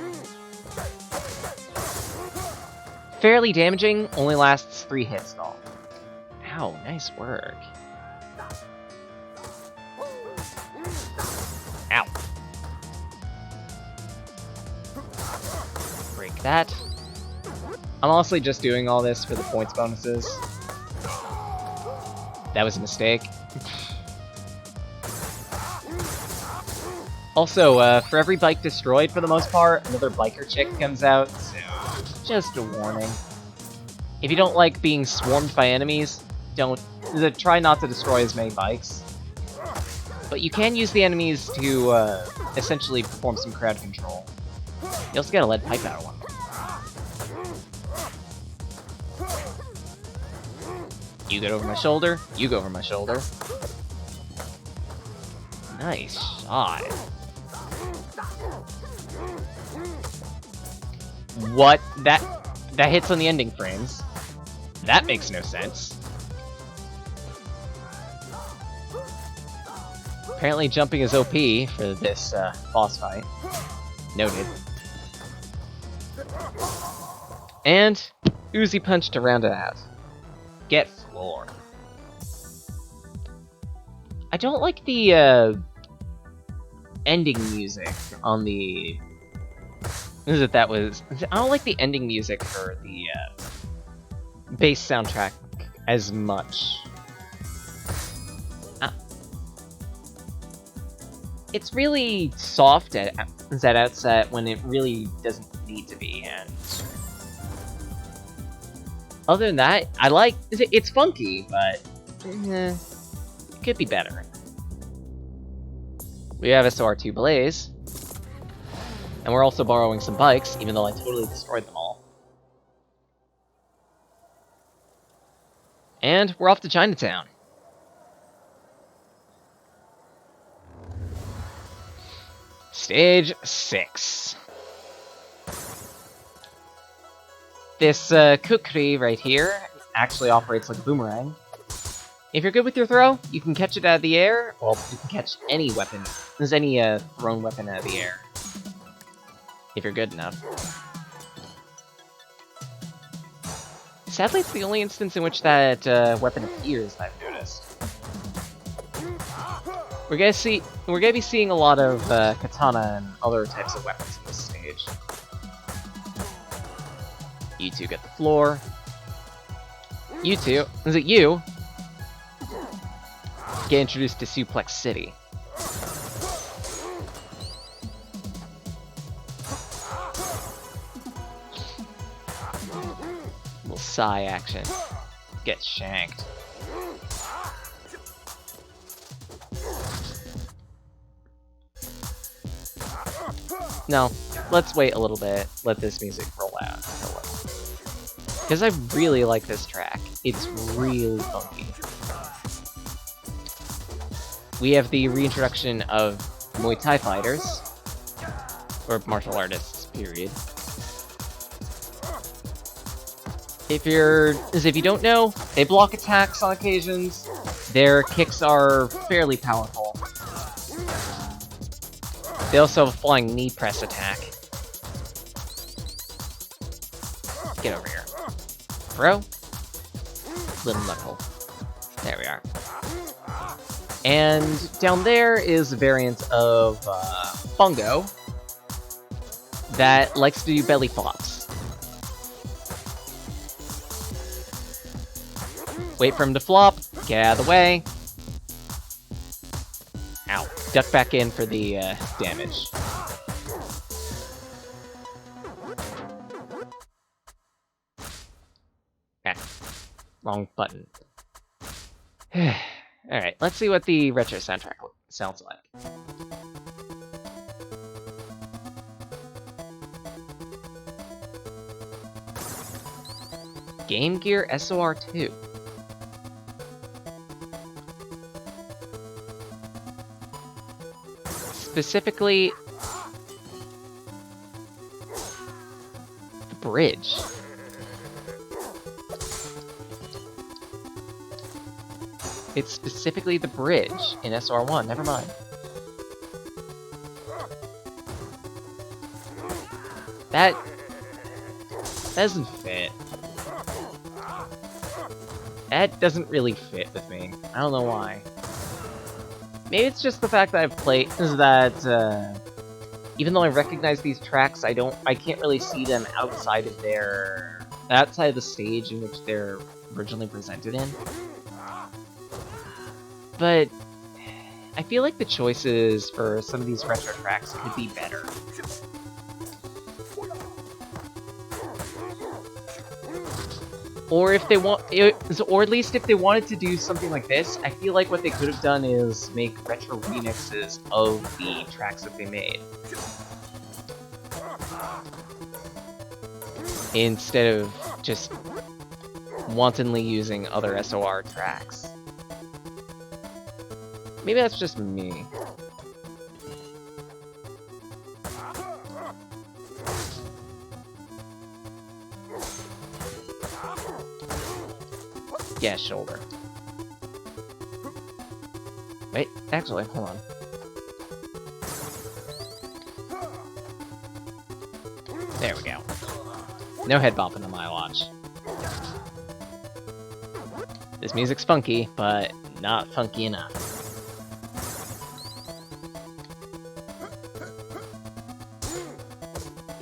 Fairly damaging, only lasts 3 hits though. Ow, nice work. Ow. Break that. I'm honestly just doing all this for the points bonuses. That was a mistake. Also, for every bike destroyed for the most part, another biker chick comes out, so just a warning. If you don't like being swarmed by enemies, try not to destroy as many bikes. But you can use the enemies to essentially perform some crowd control. You also get a lead pipe out of one. You get over my shoulder, you go over my shoulder. Nice shot. What? That hits on the ending frames. That makes no sense. Apparently jumping is OP for this boss fight. Noted. And Uzi Punch to round it out. Get floored. I don't like the ending music on the... I don't like the ending music for the bass soundtrack as much. It's really soft at that outset when it really doesn't need to be, and Other than that, I like... It's funky, but... it could be better. We have SOR2 Blaze. And we're also borrowing some bikes, even though I totally destroyed them all. And we're off to Chinatown. Stage 6. This kukri right here actually operates like a boomerang. If you're good with your throw, you can catch it out of the air. Well, you can catch any weapon. There's any thrown weapon out of the air. If you're good enough. Sadly, it's the only instance in which that weapon appears that I've noticed. We're gonna be seeing a lot of katana and other types of weapons in this stage. You two get the floor. You two, is it you? Get introduced to Suplex City. Little Psy action. Get shanked. No, let's wait a little bit. Let this music roll out. Because I really like this track. It's really funky. We have the reintroduction of Muay Thai fighters. Or martial artists, period. If you don't know, they block attacks on occasions. Their kicks are fairly powerful. They also have a flying knee press attack. Get over here. Bro. Little knuckle. There we are. And down there is a variant of Fungo that likes to do belly flops. Wait for him to flop, get out of the way. Ow. Duck back in for the damage. Okay. Wrong button. Alright, let's see what the retro soundtrack sounds like. Game Gear SOR2. Specifically, the bridge. It's specifically the bridge in SR1, never mind. That doesn't fit. That doesn't really fit with me. I don't know why. Maybe it's just the fact that I've played is that even though I recognize these tracks, I can't really see them outside of the stage in which they're originally presented in. But I feel like the choices for some of these retro tracks could be better. Or if they want, or at least if they wanted to do something like this, I feel like what they could have done is make retro remixes of the tracks that they made. Instead of just wantonly using other SOR tracks. Maybe that's just me. Yeah, shoulder. Wait, actually, hold on. There we go. No head bopping on my watch. This music's funky, but not funky enough.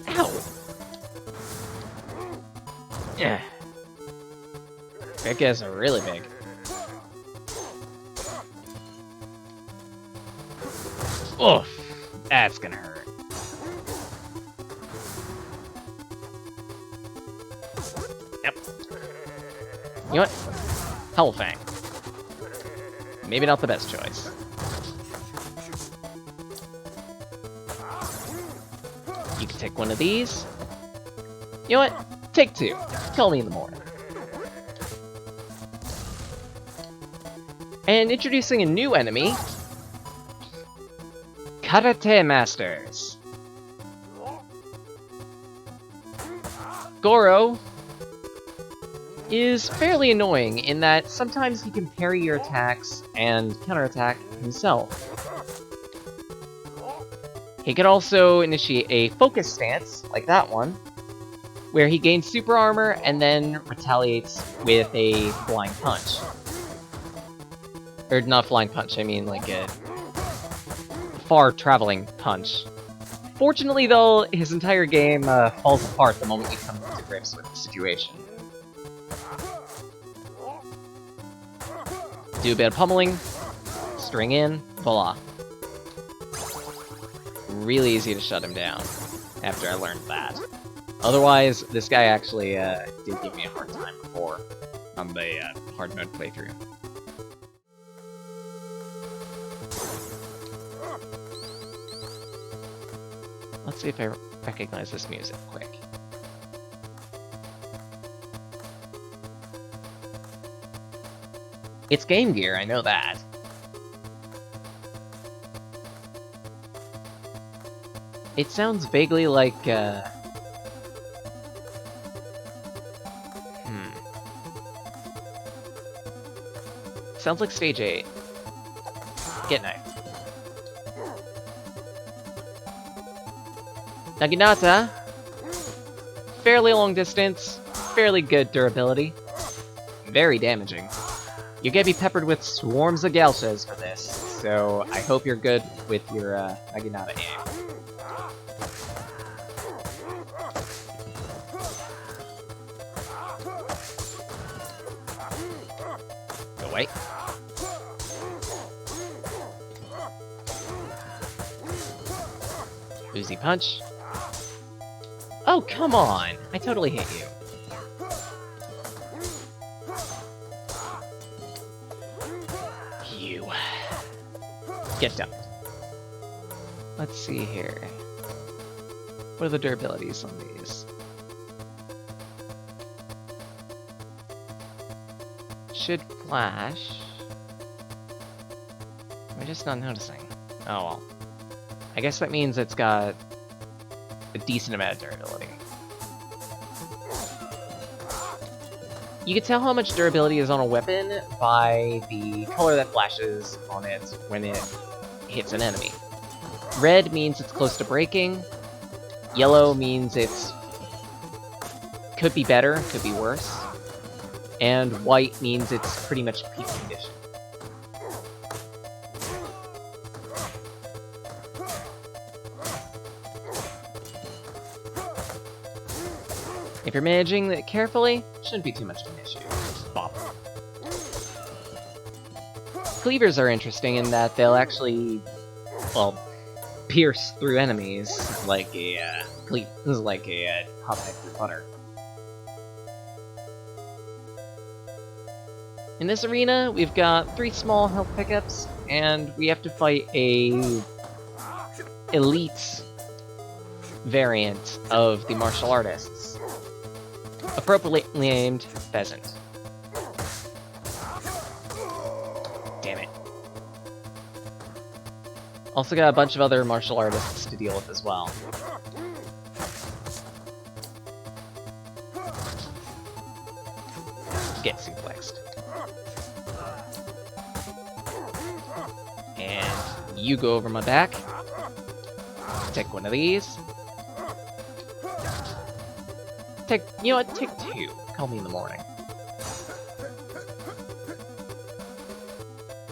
Ow! Yeah. Big guys are really big. Oof! That's gonna hurt. Yep. You know what? Hellfang. Maybe not the best choice. You can take one of these. You know what? Take two. Call me in the morning. And introducing a new enemy. Karate Masters. Goro is fairly annoying in that sometimes he can parry your attacks and counterattack himself. He could also initiate a focus stance, like that one, where he gains super armor and then retaliates with a flying punch. Or not flying punch, I mean like a far-traveling punch. Fortunately though, his entire game falls apart the moment you come to grips with the situation. Do a bit of pummeling, string in, voila. Really easy to shut him down, after I learned that. Otherwise, this guy actually did give me a hard time before, on the hard mode playthrough. Let's see if I recognize this music quick. It's Game Gear, I know that. It sounds vaguely like, Sounds like Stage 8. Get knifed. Naginata. Fairly long distance, fairly good durability. Very damaging. You're gonna be peppered with swarms of Galshas for this, so I hope you're good with your Naginata aim. Go away. Uzi punch. Oh, come on! I totally hit you. You. Get dumped. Let's see here. What are the durabilities on these? Should flash. Am I just not noticing? Oh well. I guess that means it's got a decent amount of durability. You can tell how much durability is on a weapon by the color that flashes on it when it hits an enemy. Red means it's close to breaking. Yellow means it's could be better, could be worse. And white means it's pretty much peak condition. If you're managing it carefully, shouldn't be too much of an issue. Just bop them. Cleavers are interesting in that they'll actually, well, pierce through enemies like a hot knife through butter. In this arena, we've got 3 small health pickups, and we have to fight a elite variant of the martial artists. Appropriately named Pheasant. Damn it. Also got a bunch of other martial artists to deal with as well. Get suplexed. And you go over my back. Take one of these. You know what? Take 2. Call me in the morning.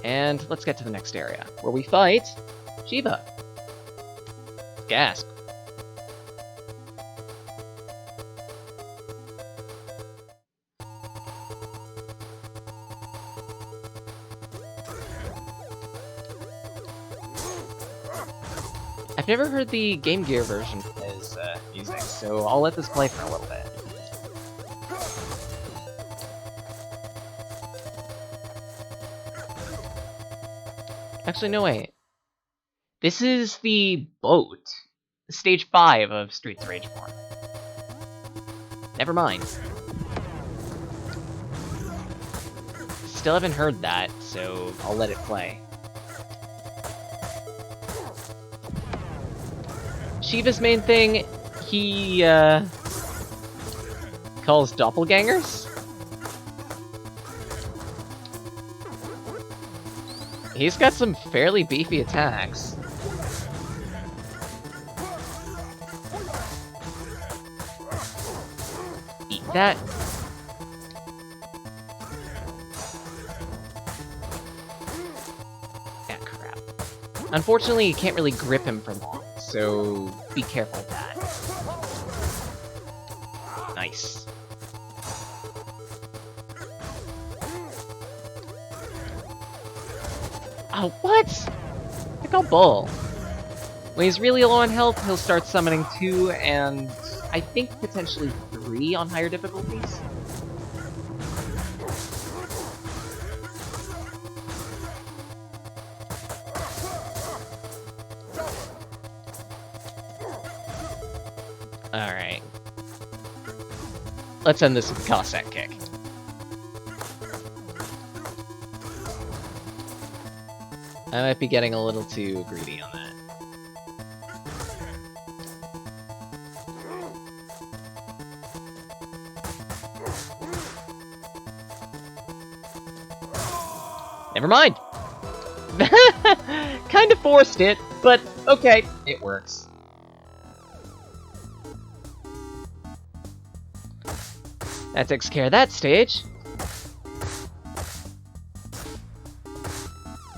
And let's get to the next area, where we fight Shiva. Gasp. I've never heard the Game Gear version of his music, so I'll let this play for a little bit. Actually, no, wait. This is the boat. Stage 5 of Streets Rage 4. Never mind. Still haven't heard that, so I'll let it play. Shiva's main thing, he, calls doppelgangers? He's got some fairly beefy attacks. Eat that. Ah, crap. Unfortunately, you can't really grip him for long, so be careful of that. Nice. Oh, what? Like a bull. When he's really low on health, he'll start summoning 2 and I think potentially 3 on higher difficulties. Alright. Let's end this with a Cossack kick. I might be getting a little too greedy on that. Never mind! Kinda forced it, but okay, it works. That takes care of that stage.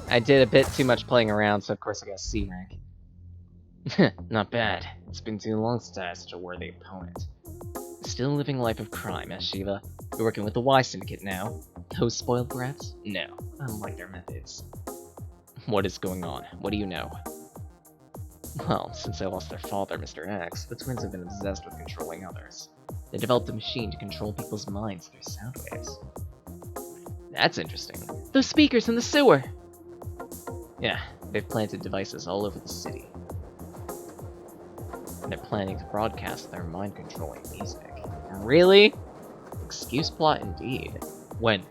I did a bit too much playing around, so of course I got C rank. Not bad. It's been too long since I had such a worthy opponent. Still living a life of crime, as Shiva. You're working with the Y Syndicate now. Those spoiled brats? No, I don't like their methods. What is going on? What do you know? Well, since I lost their father, Mr. X, the twins have been obsessed with controlling others. They developed a machine to control people's minds through sound waves. That's interesting. Those speakers in the sewer! Yeah, they've planted devices all over the city. And they're planning to broadcast their mind-controlling music. Really? Excuse plot indeed. When?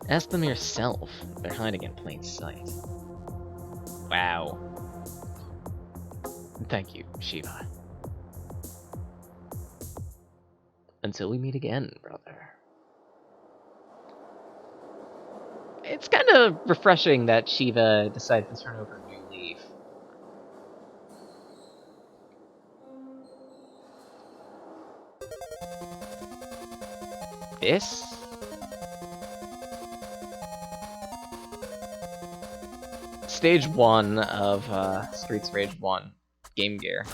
Ask them yourself. They're hiding in plain sight. Wow. Thank you, Shiva. Until we meet again, brother. It's kind of refreshing that Shiva decided to turn over a new leaf. This? Stage 1 of Streets Rage 1 Game Gear.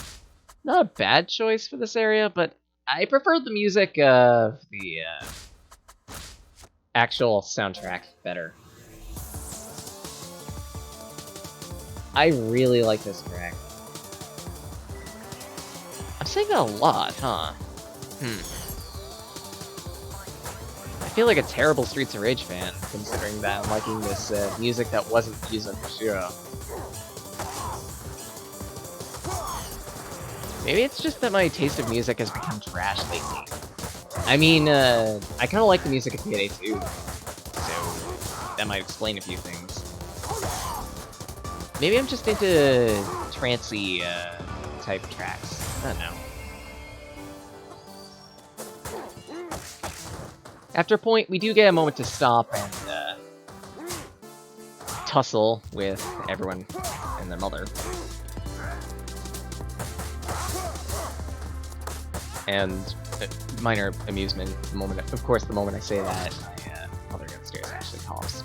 Not a bad choice for this area, but I prefer the music of the actual soundtrack better. I really like this track. I'm saying that a lot, huh? I feel like a terrible Streets of Rage fan, considering that I'm liking this music that wasn't used on Shiro. Maybe it's just that my taste of music has become trash lately. I mean, I kind of like the music of Payday 2, so that might explain a few things. Maybe I'm just into trancey type tracks. I don't know. After a point, we do get a moment to stop and tussle with everyone and their mother. And minor amusement, the moment, of course, the moment I say that, my mother downstairs actually coughs.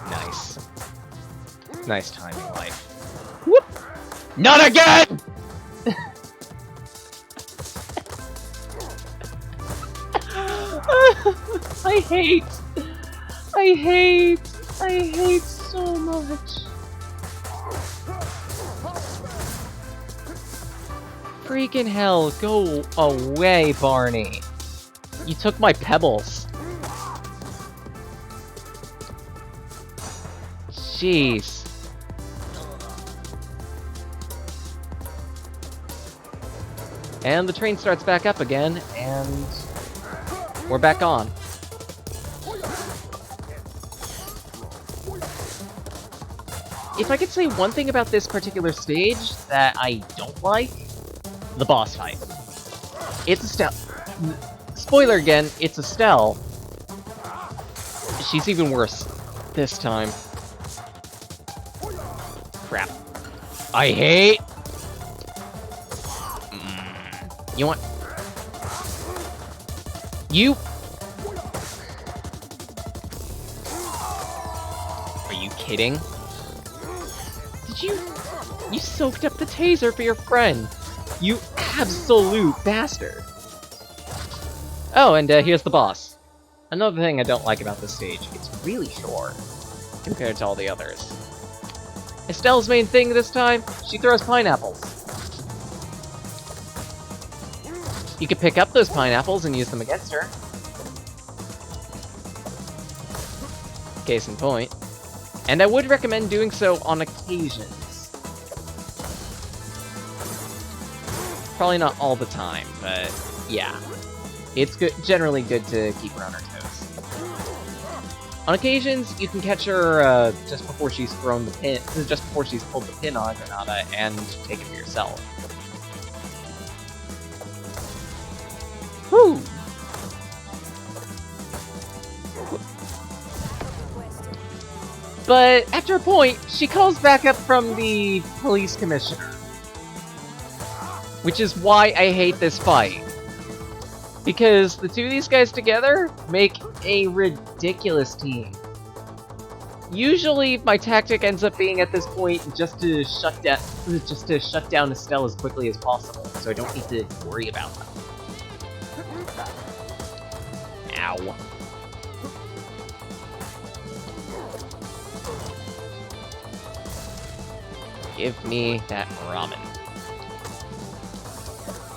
Nice. Nice timing, life. Whoop! Not again! I hate so much. Freaking hell, go away, Barney. You took my pebbles. Jeez. And the train starts back up again, and we're back on. If I could say one thing about this particular stage that I don't like, the boss fight. It's Estelle. Spoiler again, it's Estelle. She's even worse this time. Crap. I hate... You want... You... Are you kidding? Did you... You soaked up the taser for your friend! You absolute bastard! Oh, and here's the boss. Another thing I don't like about this stage, it's really short compared to all the others. Estelle's main thing this time, she throws pineapples. You can pick up those pineapples and use them against her. Case in point. And I would recommend doing so on occasions. Probably not all the time, but yeah. It's good, generally good to keep her on her toes. On occasions, you can catch her just before she's thrown the pin, just before she's pulled the pin on Granada, and take it for yourself. Whew! But after a point, she calls back up from the police commissioner. Which is why I hate this fight. Because the two of these guys together make a ridiculous team. Usually, my tactic ends up being at this point just to shut down Estelle as quickly as possible, so I don't need to worry about them. Ow. Give me that ramen.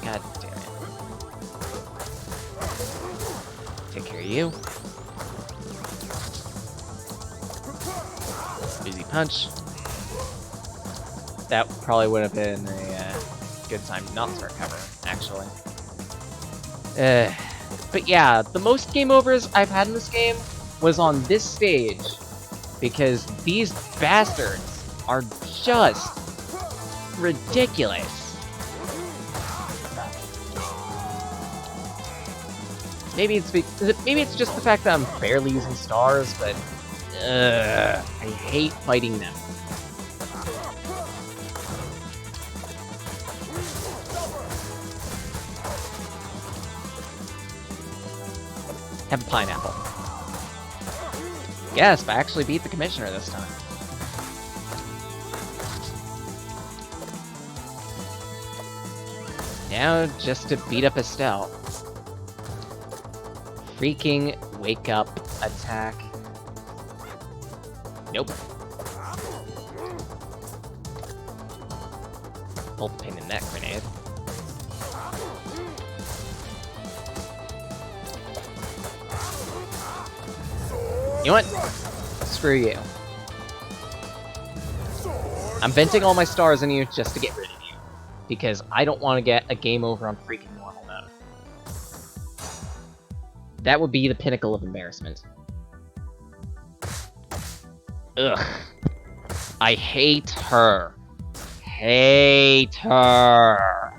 God damn it. Take care of you. Easy punch. That probably would have been a good time not to recover, actually. But yeah, the most game overs I've had in this game was on this stage, because these bastards are just ridiculous. Maybe it's just the fact that I'm barely using stars, but I hate fighting them. Have a pineapple. Yes, I actually beat the commissioner this time. Now, just to beat up Estelle. Freaking wake up attack. Nope. Bolt pin in that grenade. You know what? Screw you. I'm venting all my stars on you just to get rid of you. Because I don't want to get a game over on freaking normal mode. That would be the pinnacle of embarrassment. Ugh. I hate her. Hate her.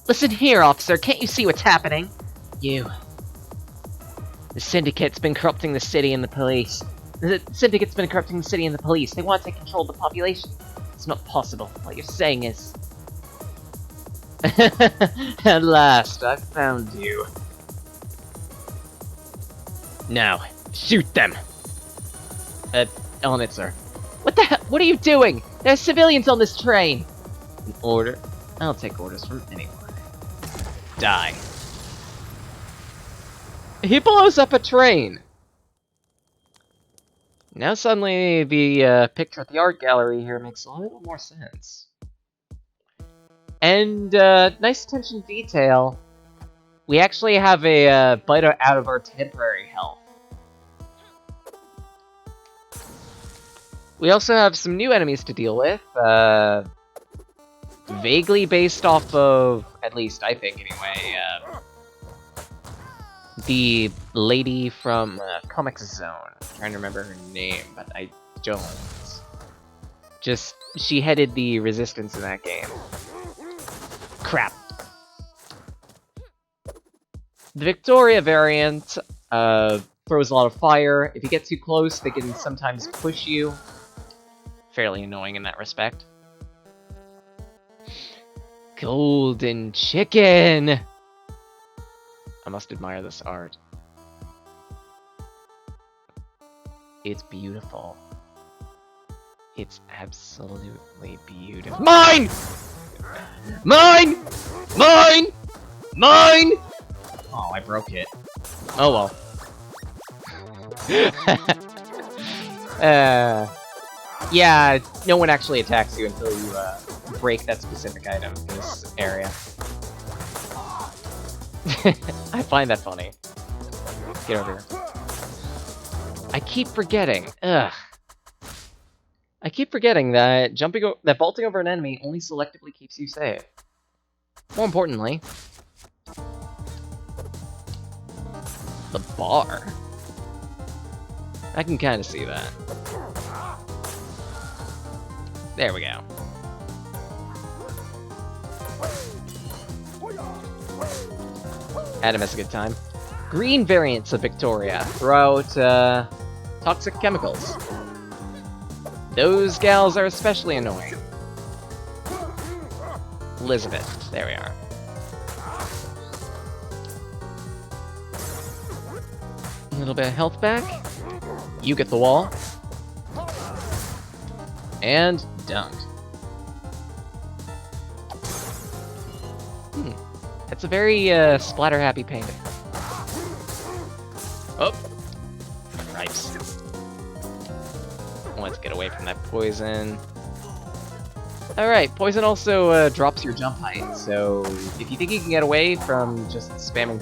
Listen here, officer. Can't you see what's happening? You. The Syndicate's been corrupting the city and the police. The Syndicate's been corrupting the city and the police. They want to take control of the population. It's not possible. What you're saying is... At last, I found you. Now, shoot them! Elnitzer. What the hell? What are you doing? There are civilians on this train! An order? I'll take orders from anyone. Die. He blows up a train! Now suddenly the picture at the art gallery here makes a little more sense. And nice attention to detail. We actually have a bite out of our temporary health. We also have some new enemies to deal with, vaguely based off of, at least I think anyway, the lady from Comic Zone. I'm trying to remember her name, but I don't. Just, she headed the resistance in that game. Crap. The Victoria variant throws a lot of fire. If you get too close, they can sometimes push you. Fairly annoying in that respect. Golden chicken! I must admire this art. It's beautiful. It's absolutely beautiful. Mine! Mine! Mine! Mine! Oh, I broke it. Oh well. Yeah, no one actually attacks you until you break that specific item in this area. I find that funny. Get over here. I keep forgetting. Ugh. I keep forgetting that vaulting over an enemy only selectively keeps you safe. More importantly, the bar. I can kind of see that. There we go. Adam has a good time. Green variants of Victoria throw out toxic chemicals. Those gals are especially annoying. Elizabeth, there we are. A little bit of health back. You get the wall. And dunked. That's a very splatter-happy painting. Oh! Nice. Let's get away from that poison. Alright, poison also drops your jump height, so if you think you can get away from just spamming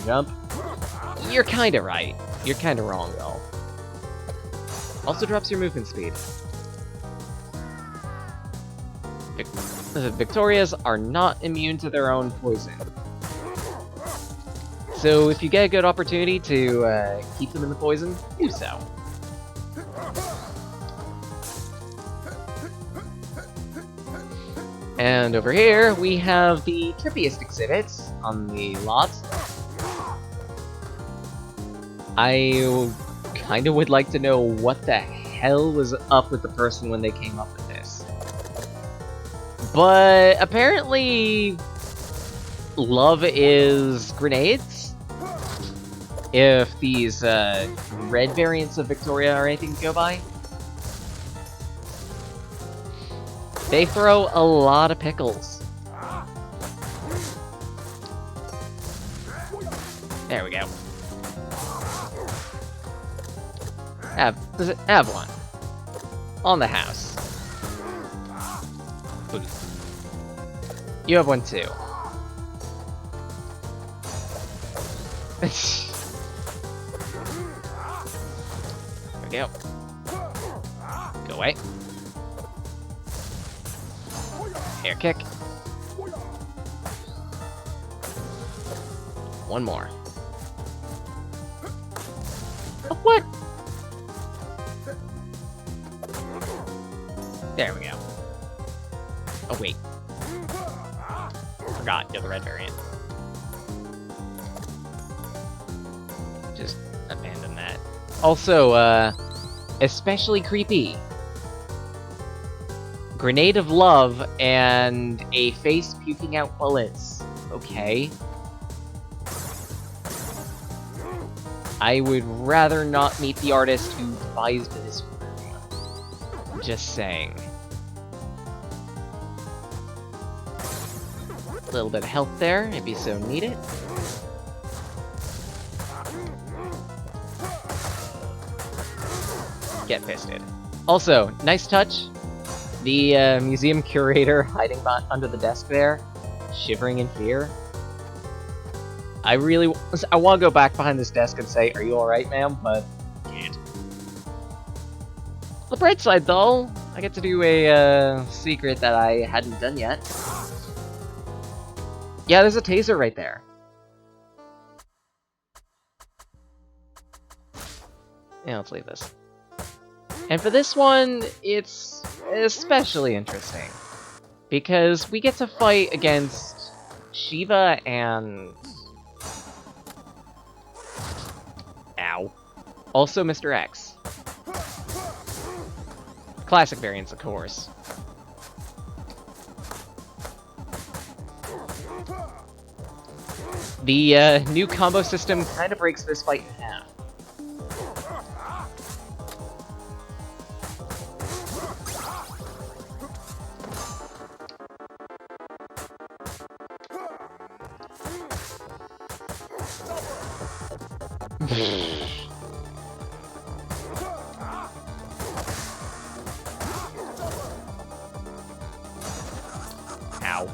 jump, you're kinda right. You're kinda wrong, though. Also drops your movement speed. The Victorias are not immune to their own poison. So if you get a good opportunity to keep them in the poison, do so. And over here, we have the trippiest exhibits on the lot. I kinda would like to know what the hell was up with the person when they came up with this. But apparently, love is grenades. If these red variants of Victoria are anything to go by. They throw a lot of pickles. There we go. Have one. On the house. You have one too. There we go. Go away. Air kick. One more. Oh, what? There we go. Oh, wait. Forgot, you're the red variant. Just abandon that. Also, especially creepy. Grenade of love and a face puking out bullets. Okay. I would rather not meet the artist who devised this room. Just saying. A little bit of health there, if you so need it. Get fisted. Also, nice touch. The museum curator hiding under the desk there, shivering in fear. I want to go back behind this desk and say, "Are you all right, ma'am?" But can't. The bright side, though, I get to do a secret that I hadn't done yet. Yeah, there's a taser right there. Yeah, let's leave this. And for this one, it's especially interesting. Because we get to fight against Shiva and... Ow. Also Mr. X. Classic variants, of course. The new combo system kind of breaks this fight in half. Ow.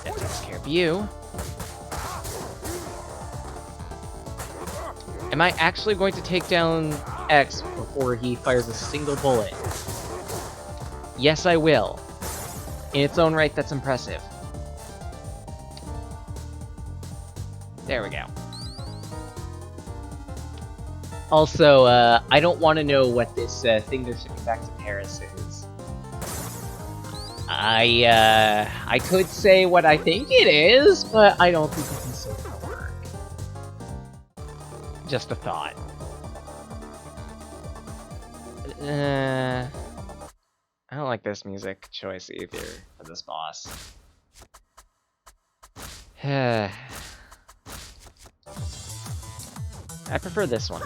That takes care of you. Am I actually going to take down X before he fires a single bullet? Yes, I will. In its own right, that's impressive. There we go. Also, I don't want to know what this thing they're shipping back to Paris is. I could say what I think it is, but I don't think it can so work. Just a thought. I don't like this music choice either for this boss. I prefer this one.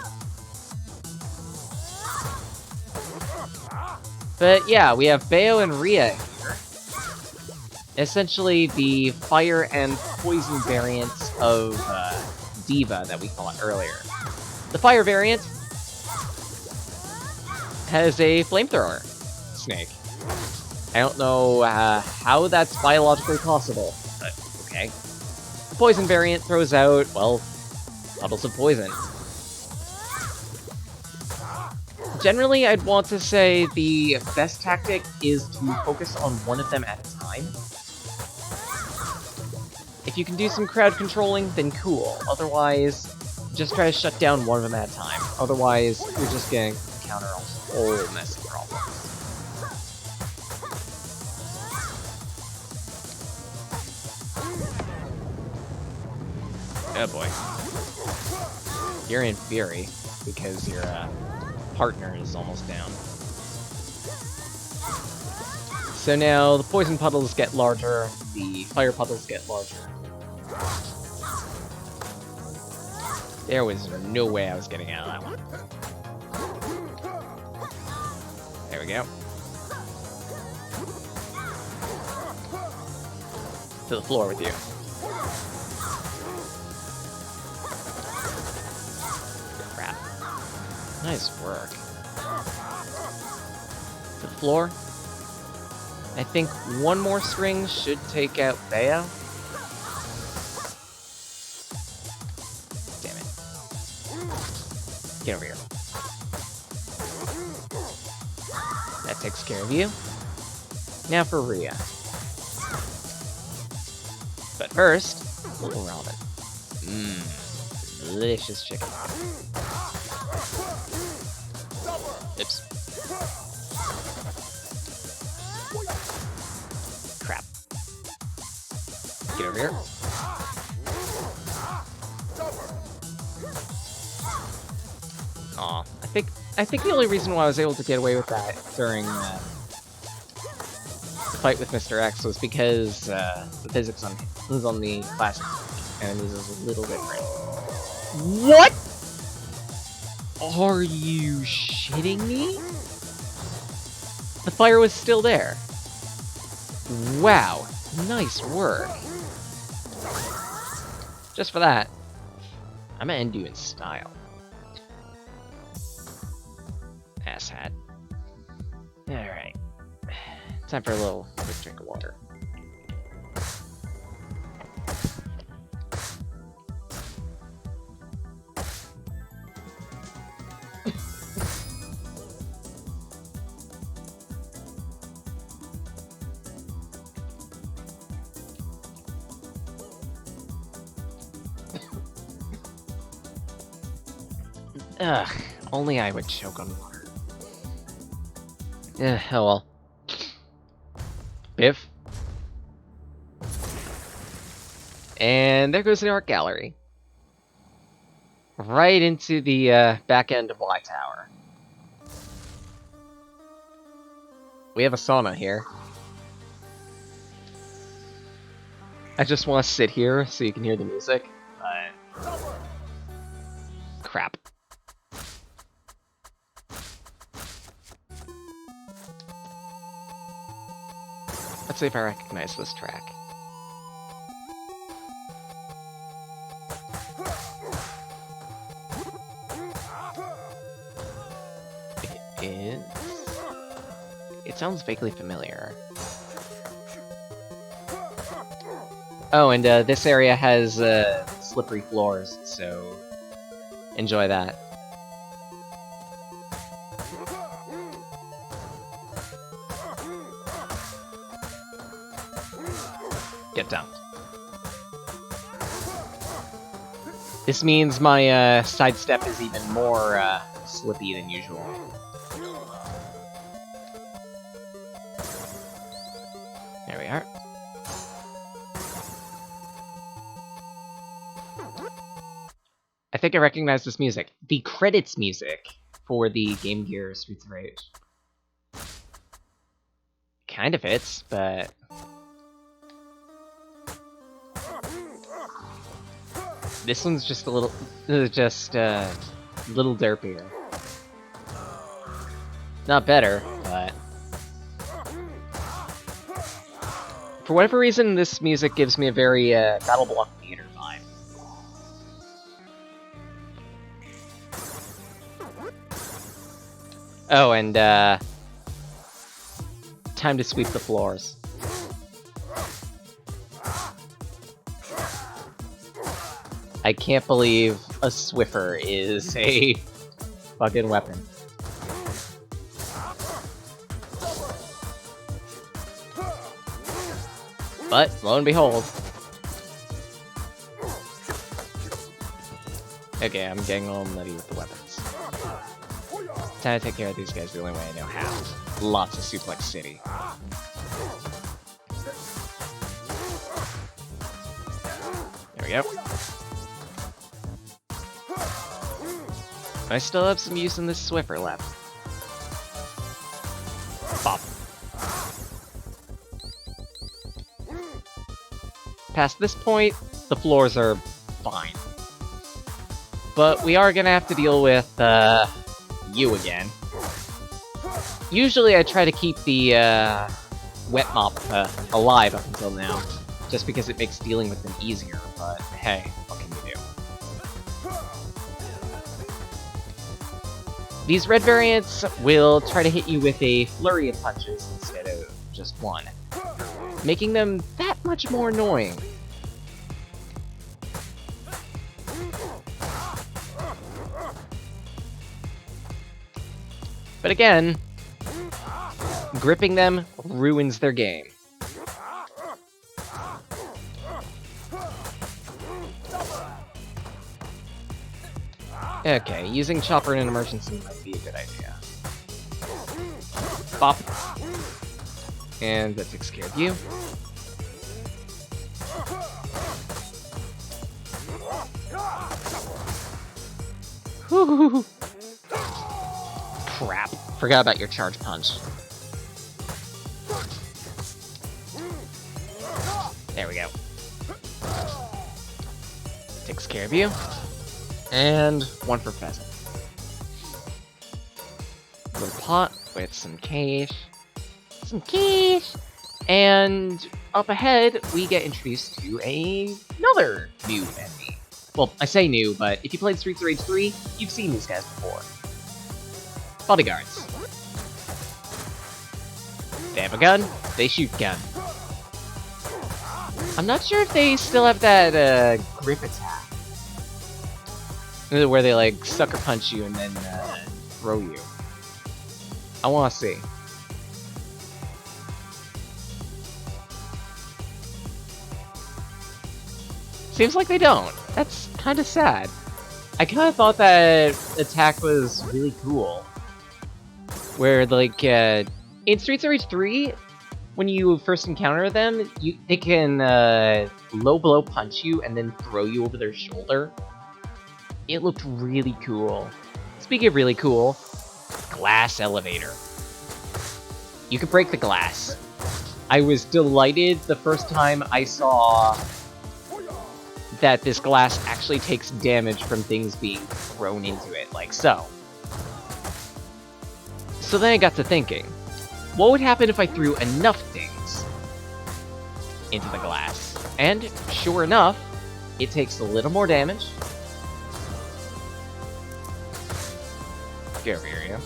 But yeah, we have Bayo and Rhea here. Essentially the fire and poison variants of Diva that we fought earlier. The fire variant has a flamethrower snake. I don't know how that's biologically possible, but okay. The poison variant throws out, well, puddles of poison. Generally, I'd want to say the best tactic is to focus on one of them at a time. If you can do some crowd controlling, then cool. Otherwise, just try to shut down one of them at a time. Otherwise, you're just going to encounter a whole mess of problems. Oh boy. You're in fury, because your partner is almost down. So now the poison puddles get larger, the fire puddles get larger. There was no way I was getting out of that one. There we go. To the floor with you. Crap. Nice work. To the floor. I think one more string should take out Bayo. Damn it. Get over here. That takes care of you. Now for Rhea. But first, little ramen. Mmm, delicious chicken. Oops. Crap. Get over here. Aw, I think the only reason why I was able to get away with that during the fight with Mr. X was because the physics on the classic enemies is a little different. What? Are you shitting me? The fire was still there. Wow, nice work. Just for that, I'm gonna end you in style. Asshat. Alright. Time for a little quick drink of water. Ugh, only I would choke on water. Oh well. Biff. And there goes the art gallery. Right into the back end of Y Tower. We have a sauna here. I just want to sit here so you can hear the music, but... crap. Let's see if I recognize this track. It is... It sounds vaguely familiar. Oh, and this area has slippery floors, so enjoy that. Get dumped. This means my sidestep is even more slippy than usual. There we are. I think I recognize this music. The credits music for the Game Gear Streets of Rage. Kind of fits, but... This one's just a little... little derpier. Not better, but... For whatever reason, this music gives me a very Battle Block Theater vibe. Oh, and time to sweep the floors. I can't believe a Swiffer is a fucking weapon. But, lo and behold... Okay, I'm getting all nutty with the weapons. Time to take care of these guys the only way I know how. Lots of Suplex City. There we go. I still have some use in this Swiffer left. Bop. Past this point, the floors are fine. But we are gonna have to deal with, you again. Usually I try to keep the, wet mop, alive up until now, just because it makes dealing with them easier, but hey, what can you do? These red variants will try to hit you with a flurry of punches instead of just one, making them that much more annoying. But again, gripping them ruins their game. Okay, using Chopper in an emergency might be a good idea. Bop. And that takes care of you. Whew. Crap. Forgot about your charge punch. There we go. Takes care of you. And one for Pheasant. A little pot with some cash. Some cash! And up ahead, we get introduced to another new enemy. Well, I say new, but if you played Streets of Rage 3, you've seen these guys before. Bodyguards. They have a gun, they shoot gun. I'm not sure if they still have that, grip attack. Where they, like, sucker punch you and then, throw you. I wanna see. Seems like they don't. That's kinda sad. I kind of thought that attack was really cool. Where, like, in Streets of Rage 3, when you first encounter them, they can low blow punch you and then throw you over their shoulder. It looked really cool. Speaking of really cool, glass elevator. You can break the glass. I was delighted the first time I saw that this glass actually takes damage from things being thrown into it, like so. So then I got to thinking, what would happen if I threw enough things into the glass? And sure enough, it takes a little more damage. Get over here, you.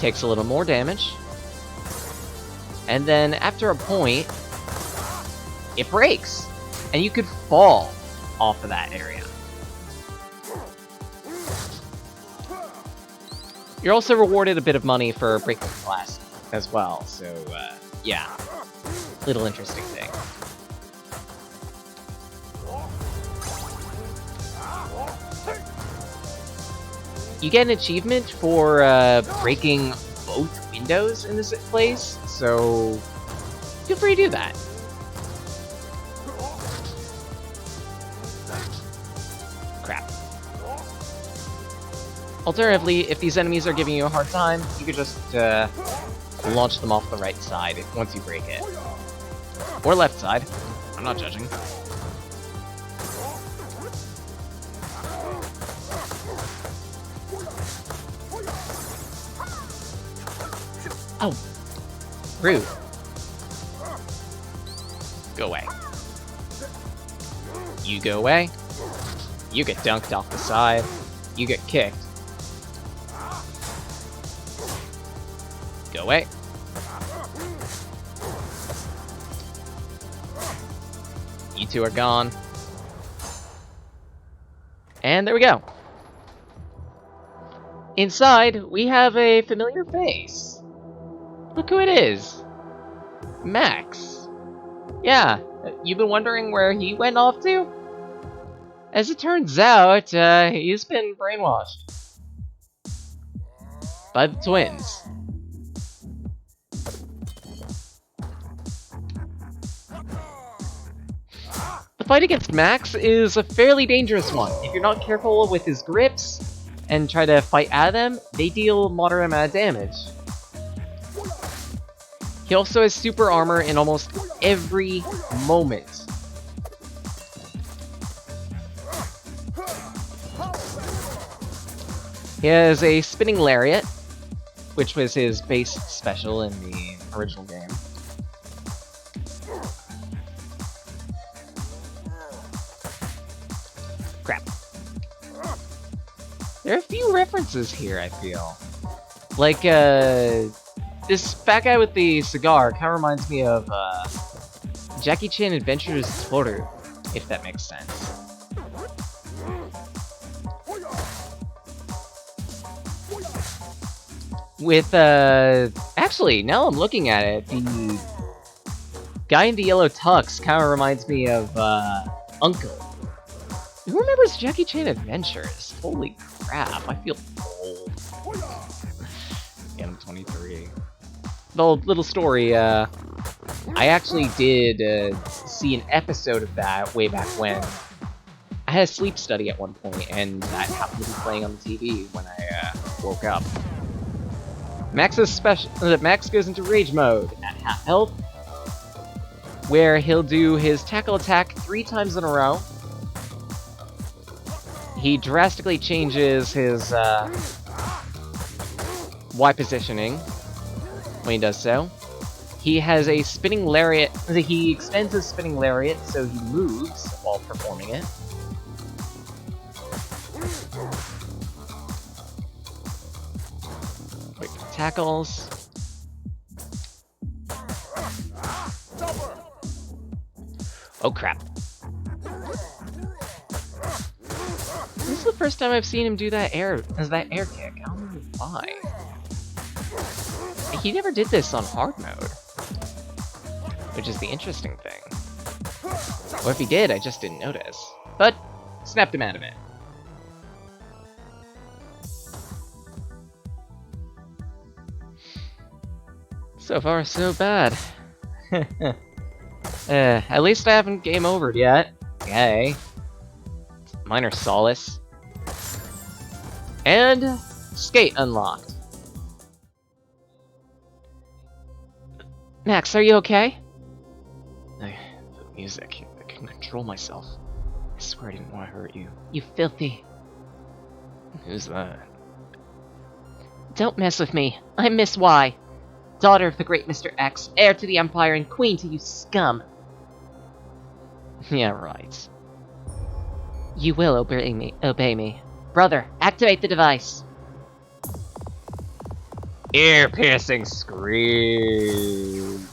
Takes a little more damage. And then after a point, it breaks. And you could fall off of that area. You're also rewarded a bit of money for breaking the glass as well, so, yeah. Little interesting thing. You get an achievement for, breaking both windows in this place, so feel free to do that. Crap. Alternatively, if these enemies are giving you a hard time, you could just launch them off the right side once you break it. Or left side. I'm not judging. Oh. Rude. Go away. You go away. You get dunked off the side. You get kicked. Go away. You two are gone. And there we go. Inside, we have a familiar face. Look who it is. Max. Yeah, you've been wondering where he went off to? As it turns out, he's been brainwashed. By the twins. The fight against Max is a fairly dangerous one. If you're not careful with his grips and try to fight at them, they deal moderate amount of damage. He also has super armor in almost every moment. He has a spinning lariat, which was his base special in the original game. Crap. There are a few references here, I feel. Like, this fat guy with the cigar kind of reminds me of, Jackie Chan Adventures Toru, if that makes sense. With, actually, now I'm looking at it, the guy in the yellow tux kind of reminds me of, Uncle. Who remembers Jackie Chan Adventures? Holy crap, I feel old. Yeah, I'm 23. The little story, I actually did, see an episode of that way back when. I had a sleep study at one point, and that happened to be playing on the TV when I, woke up. Max's Max goes into rage mode at half health, where he'll do his tackle attack 3 times in a row. He drastically changes his Y positioning when he does so. He has a spinning lariat. He extends his spinning lariat so he moves while performing it. Quick tackles. Oh crap. This is the first time I've seen him do that air kick. I don't know why. He never did this on hard mode, which is the interesting thing. Or if he did, I just didn't notice. But, snapped him out of it. So far, so bad. At least I haven't game overed yet. Yay. Minor solace. And skate unlocked. Max, are you okay? The music. I couldn't control myself. I swear I didn't want to hurt you. You filthy. Who's that? Don't mess with me. I'm Miss Y. Daughter of the great Mr. X, heir to the Empire and queen to you scum. Yeah, right. You will obey me. Brother, activate the device. Ear-piercing scream.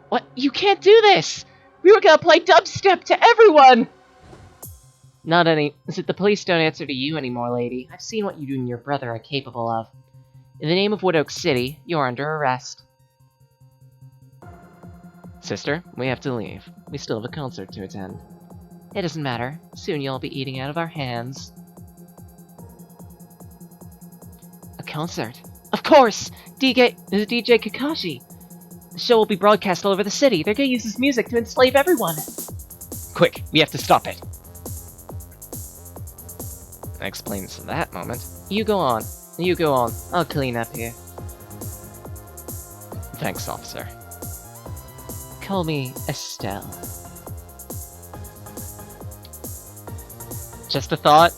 What? You can't do this! We were gonna play dubstep to everyone! Not any. Is it the police don't answer to you anymore, lady? I've seen what you and your brother are capable of. In the name of Wood Oak City, you're under arrest. Sister, we have to leave. We still have a concert to attend. It doesn't matter. Soon you'll be eating out of our hands. A concert? Of course! DJ Kakashi! The show will be broadcast all over the city. They're gonna use this music to enslave everyone! Quick, we have to stop it! That explains that moment. You go on. You go on. I'll clean up here. Thanks, officer. Call me Estelle. Just a thought.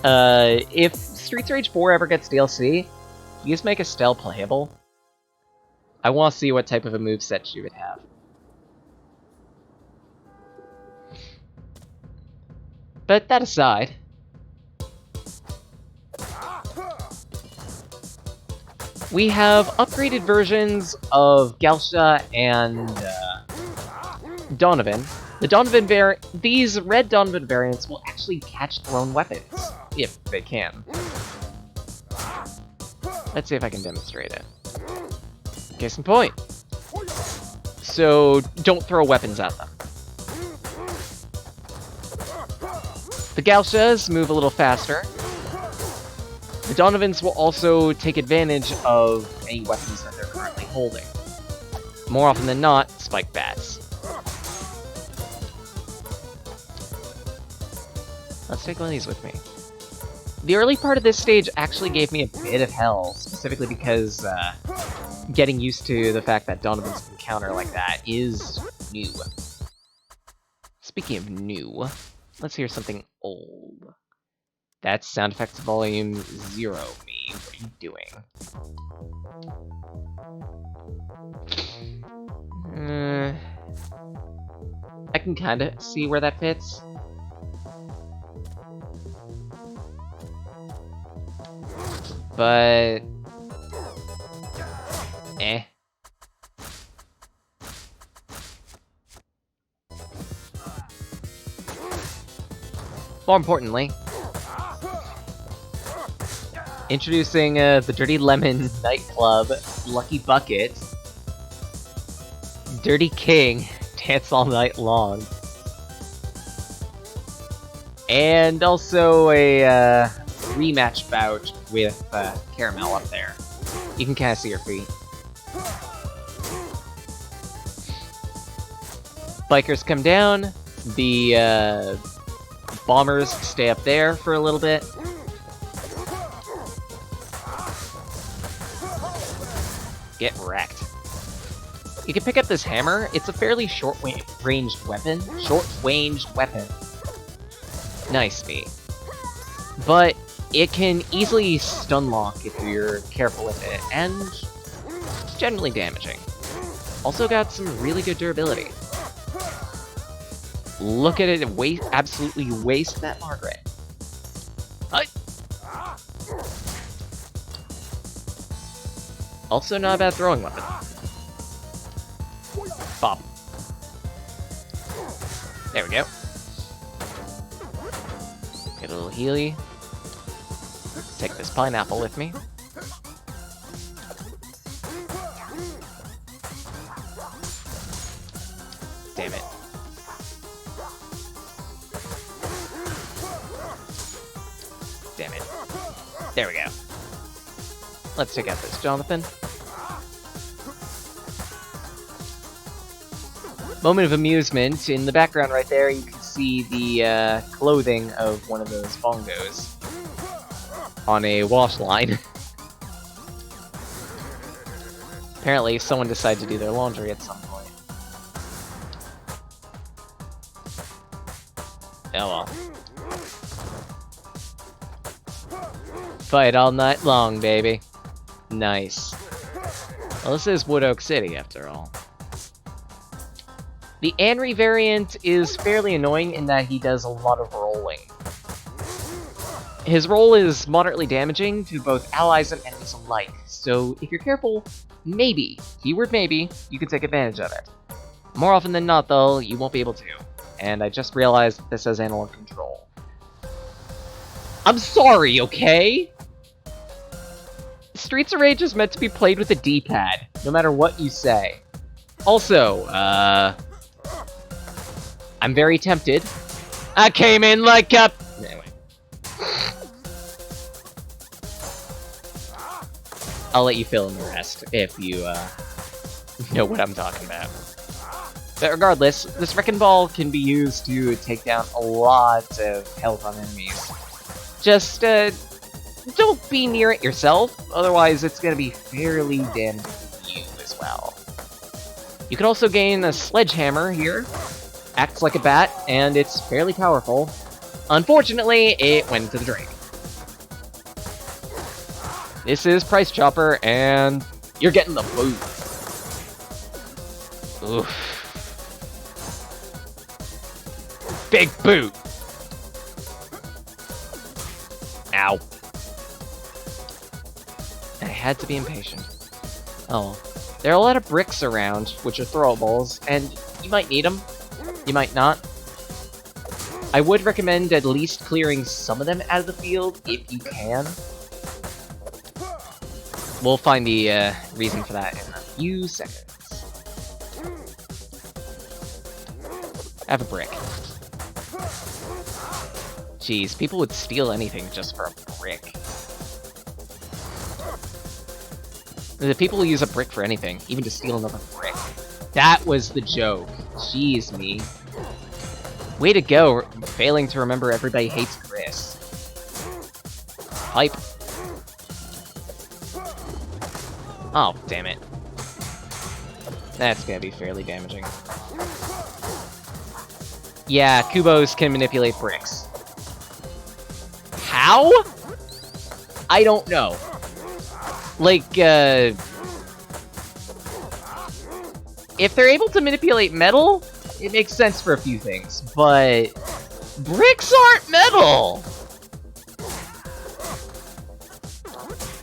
If Streets Rage 4 ever gets DLC, you just make Estelle playable. I want to see what type of a moveset she would have. But that aside, we have upgraded versions of Gelsha and Donovan. The Donovan these red Donovan variants will actually catch thrown weapons, if they can. Let's see if I can demonstrate it. Case in point. So, don't throw weapons at them. The Galshas move a little faster. The Donovans will also take advantage of any weapons that they're currently holding. More often than not, spike bats. Let's take one of these with me. The early part of this stage actually gave me a bit of hell, specifically because getting used to the fact that Donovans can counter like that is new. Speaking of new, let's hear something old. That's sound effects volume 0, me. What are you doing? I can kinda see where that fits. But... eh. More importantly, introducing the Dirty Lemon nightclub, Lucky Bucket, Dirty King, Dance All Night Long, and also a rematch bout with Caramel up there. You can kind of see her feet. Bikers come down, the bombers stay up there for a little bit. Get wrecked. You can pick up this hammer. It's a fairly short-ranged weapon. Nice, me. But it can easily stun lock if you're careful with it, and it's generally damaging. Also got some really good durability. Look at it, absolutely waste that Margaret. Also not a bad throwing weapon. Bop. There we go. Get a little healy. Take this pineapple with me. Damn it. Damn it. There we go. Let's take out this Jonathan. Moment of amusement. In the background right there, you can see the clothing of one of those bongos on a wash line. Apparently, someone decided to do their laundry at some point. Oh well. Fight all night long, baby. Nice. Well, this is Wood Oak City, after all. The Anri variant is fairly annoying in that he does a lot of rolling. His roll is moderately damaging to both allies and enemies alike, so if you're careful, maybe, keyword maybe, you can take advantage of it. More often than not, though, you won't be able to. And I just realized that this has analog control. I'm sorry, okay? Streets of Rage is meant to be played with a D-pad, no matter what you say. Also, I'm very tempted. I came in like a... Anyway. I'll let you fill in the rest, if you, know what I'm talking about. But regardless, this Wrecking Ball can be used to take down a lot of health on enemies. Just, don't be near it yourself, otherwise it's gonna be fairly damaging to you as well. You can also gain a Sledgehammer here. Acts like a bat, and it's fairly powerful. Unfortunately, it went to the drain. This is Price Chopper, and you're getting the boot. Oof. Big boot! Ow. I had to be impatient. Oh. There are a lot of bricks around, which are throwables, and you might need them. You might not. I would recommend at least clearing some of them out of the field, if you can. We'll find the reason for that in a few seconds. I have a brick. Jeez, people would steal anything just for a brick. The people who use a brick for anything, even to steal another brick. That was the joke. Jeez me. Way to go, failing to remember everybody hates Chris. Hype. Oh, damn it. That's gonna be fairly damaging. Yeah, Kubos can manipulate bricks. How? I don't know. Like, if they're able to manipulate metal, it makes sense for a few things, but bricks aren't metal!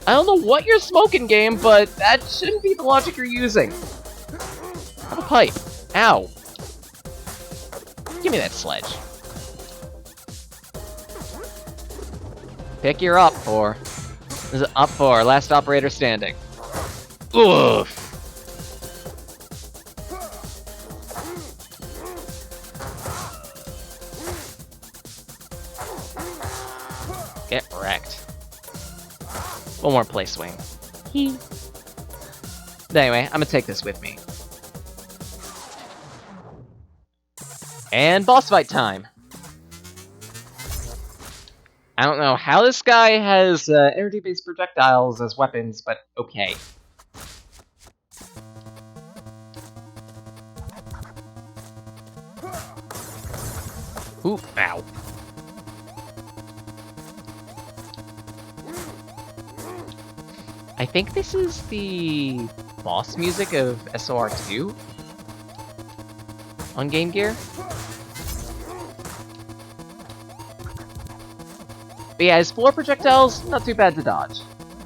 I don't know what you're smoking, game, but that shouldn't be the logic you're using. Have a pipe. Ow. Give me that sledge. Pick your up for. This is up for last operator standing. Oof. Get wrecked. One more play swing. Anyway, I'm gonna take this with me. And boss fight time. I don't know how this guy has energy-based projectiles as weapons, but okay. Ooh, ow. I think this is the boss music of SOR2 on Game Gear. But yeah, his floor projectiles, not too bad to dodge.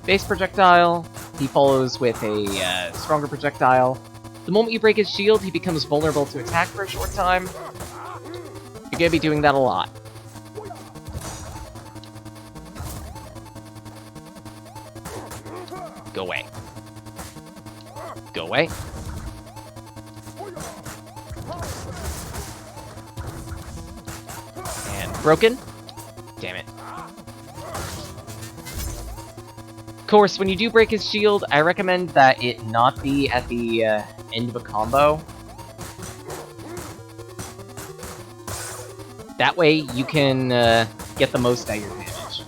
Base projectile, he follows with a stronger projectile. The moment you break his shield, he becomes vulnerable to attack for a short time. You're gonna be doing that a lot. Go away. Go away. Broken? Damn it. Of course, when you do break his shield, I recommend that it not be at the end of a combo. That way, you can get the most out of your damage.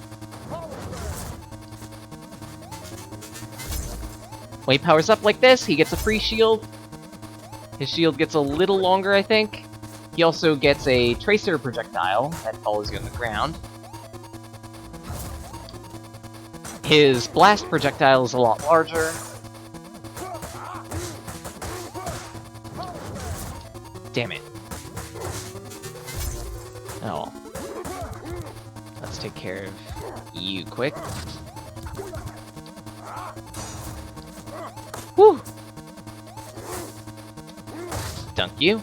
When he powers up like this, he gets a free shield. His shield gets a little longer, I think. He also gets a tracer projectile that follows you on the ground. His blast projectile is a lot larger. Damn it. Oh. Let's take care of you quick. Woo! Dunk you.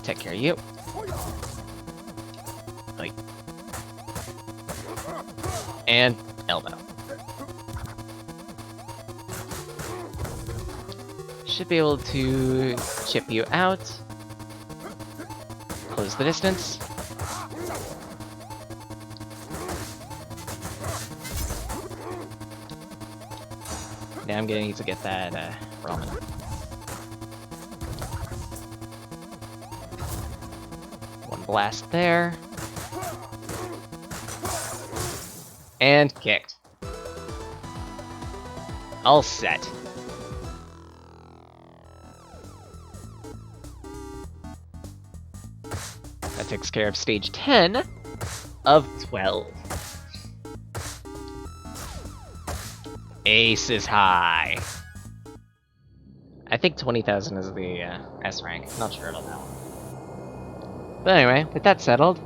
Take care of you. Like. And elbow. Should be able to chip you out. Close the distance. Now I'm gonna need to get that ramen. One blast there. And kicked. All set. That takes care of stage 10 of 12. Ace is high. I think 20,000 is the S rank. Not sure about that one. But anyway, with that settled,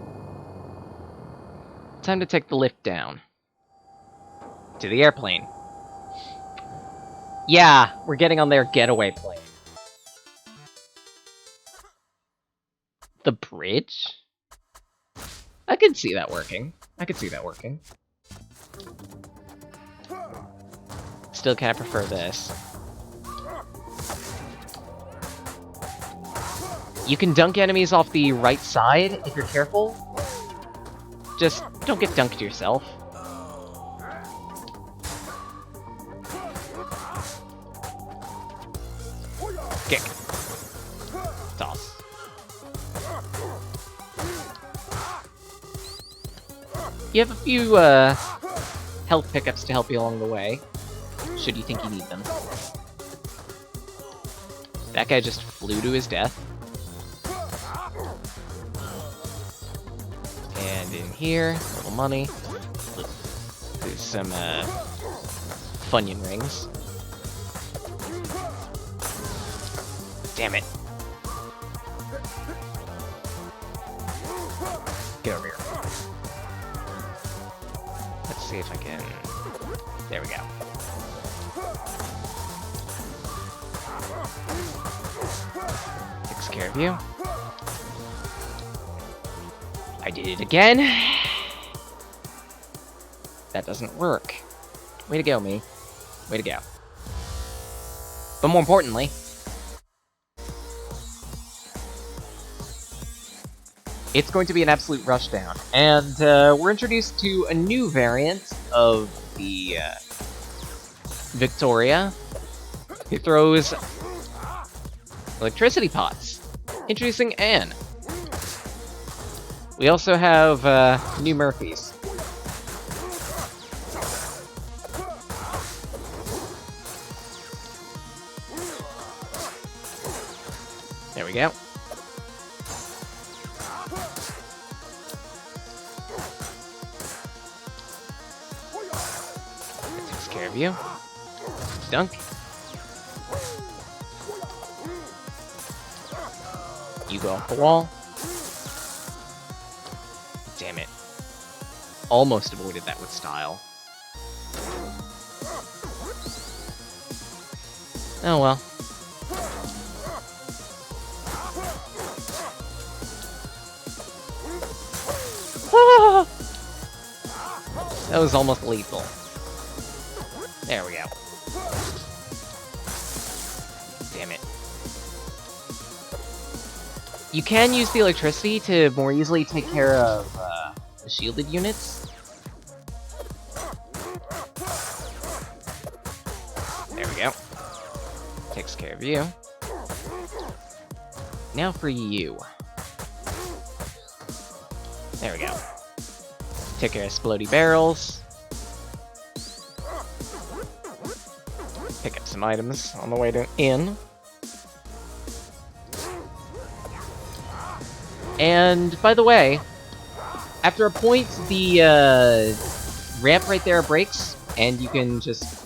time to take the lift down. To the airplane. Yeah, we're getting on their getaway plane. The bridge? I could see that working. Still kind of prefer this. You can dunk enemies off the right side if you're careful. Just don't get dunked yourself. Kick. Toss. You have a few health pickups to help you along the way, should you think you need them. That guy just flew to his death. And in here, a little money. There's some Funyun rings. Damn it. Get over here. Let's see if I can... There we go. Takes care of you. I did it again. That doesn't work. Way to go, me. Way to go. But more importantly... it's going to be an absolute rushdown, and we're introduced to a new variant of the Victoria, who throws electricity pots. Introducing Anne. We also have new Murphys. There we go. Care of you. Dunk. You go off the wall. Damn it. Almost avoided that with style. Oh well. That was almost lethal. There we go. Damn it. You can use the electricity to more easily take care of the shielded units. There we go. Takes care of you. Now for you. There we go. Take care of explodey barrels. Pick up some items on the way to in. And by the way, after a point, the ramp right there breaks, and you can just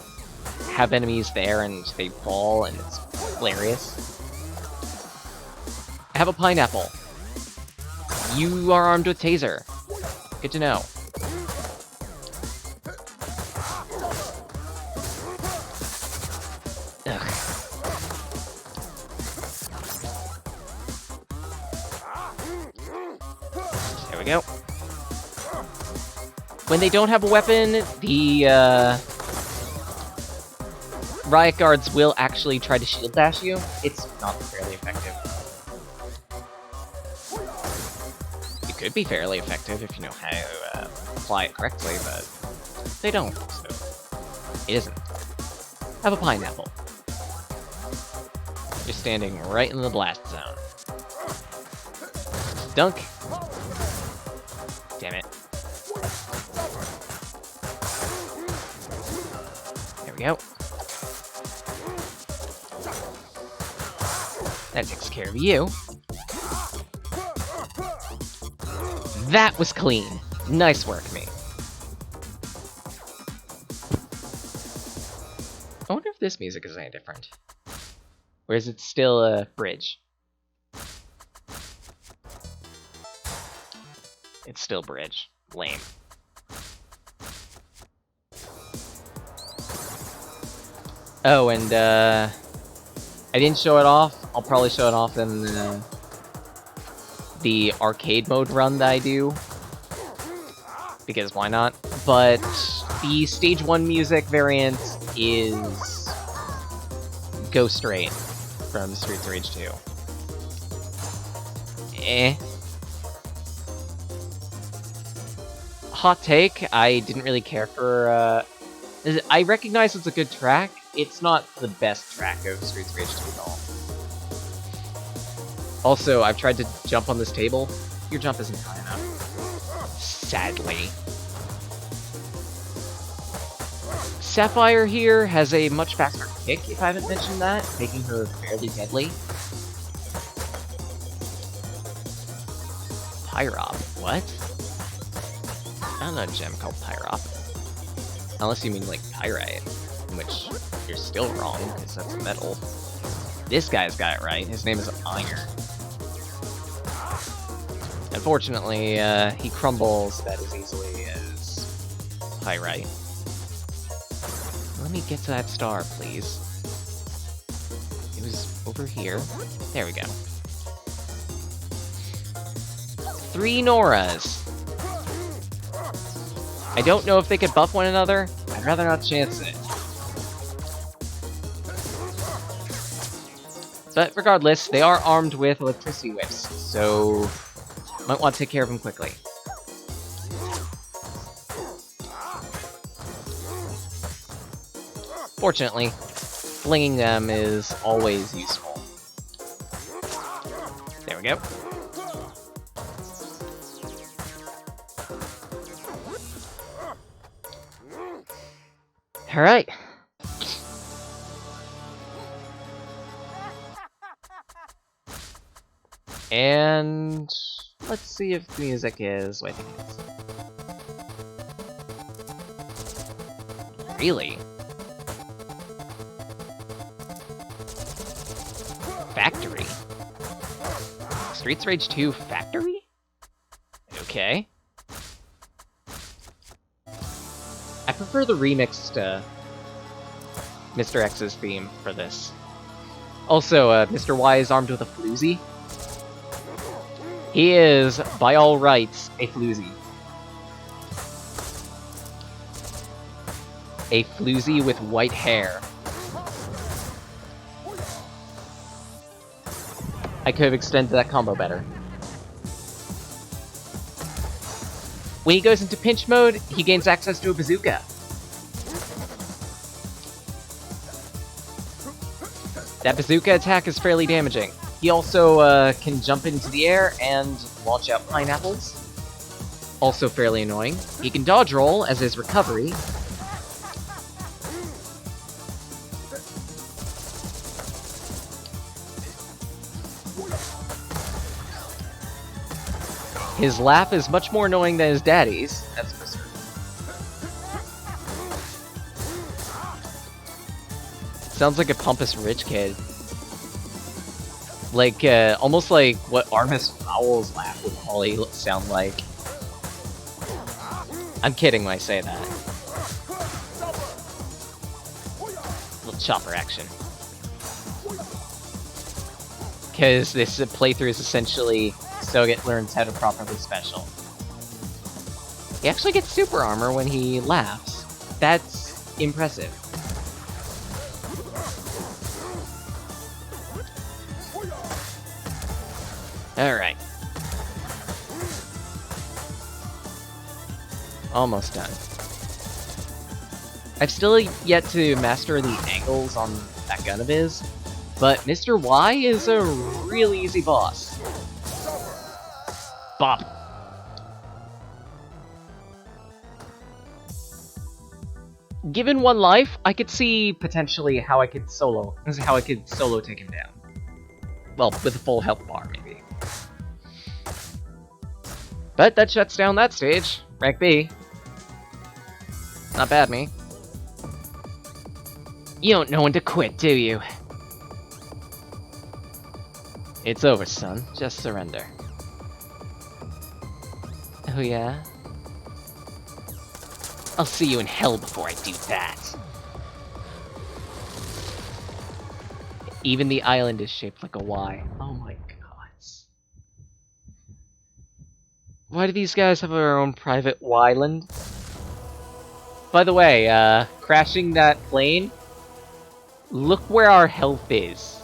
have enemies there and they fall, and it's hilarious. I have a pineapple. You are armed with taser. Good to know. Ugh. There we go. When they don't have a weapon, the riot guards will actually try to shield dash you. It's not fairly effective. It could be fairly effective if you know how to apply it correctly, but they don't, so it isn't. Have a pineapple. You're standing right in the blast zone. Dunk. Damn it. There we go. That takes care of you. That was clean. Nice work, me. I wonder if this music is any different. Or is it still a bridge? It's still bridge. Lame. Oh, and I didn't show it off. I'll probably show it off in the arcade mode run that I do. Because why not? But the Stage 1 music variant is Go Straight from Streets of Rage 2. Hot take, I didn't really care for, I recognize it's a good track. It's not the best track of Streets of Rage 2 at all. Also, I've tried to jump on this table. Your jump isn't high enough. Sadly. Sapphire here has a much faster kick, if I haven't mentioned that, making her fairly deadly. Pyrop, what? I don't know a gem called Pyrop. Unless you mean, like, Pyrite, which you're still wrong, because that's metal. This guy's got it right. His name is Iron. Unfortunately, he crumbles about as easily as Pyrite. Let me get to that star, please. It was over here. There we go. 3 Noras. I don't know if they could buff one another. I'd rather not chance it. But regardless, they are armed with electricity whips, so might want to take care of them quickly. Fortunately, flinging them is always useful. There we go. Alright. And let's see if the music is what I think it is. Really? Factory? Streets of Rage 2 Factory? Okay. I prefer the remixed Mr. X's theme for this. Also, Mr. Y is armed with a floozy. He is, by all rights, a floozy. A floozy with white hair. I could have extended that combo better. When he goes into pinch mode, he gains access to a bazooka. That bazooka attack is fairly damaging. He also can jump into the air and launch out pineapples. Also fairly annoying. He can dodge roll as his recovery. His laugh is much more annoying than his daddy's, that's for certain. Sounds like a pompous rich kid. Like, almost like what Artemis Foul's laugh would probably sound like. I'm kidding when I say that. Little chopper action. Because this playthrough is essentially Soget learns how to properly special. He actually gets super armor when he laughs. That's impressive. Alright. Almost done. I've still yet to master the angles on that gun of his, but Mr. Y is a real easy boss. Bop. Given one life, I could see potentially how I could solo take him down. Well, with a full health bar, maybe. But that shuts down that stage. Rank B. Not bad, me. You don't know when to quit, do you? It's over, son. Just surrender. Oh yeah? I'll see you in hell before I do that. Even the island is shaped like a Y. Oh my god. Why do these guys have their own private Y-land? By the way, crashing that plane, look where our health is.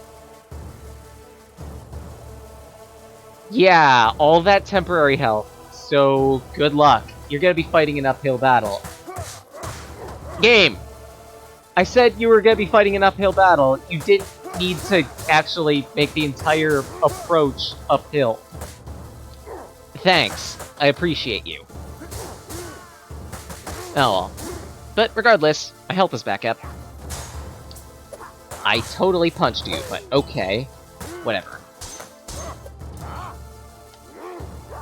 Yeah, all that temporary health. So, good luck. You're gonna be fighting an uphill battle. Game! I said you were gonna be fighting an uphill battle. You didn't need to actually make the entire approach uphill. Thanks. I appreciate you. Oh well. But regardless, my health is back up. I totally punched you, but okay. Whatever.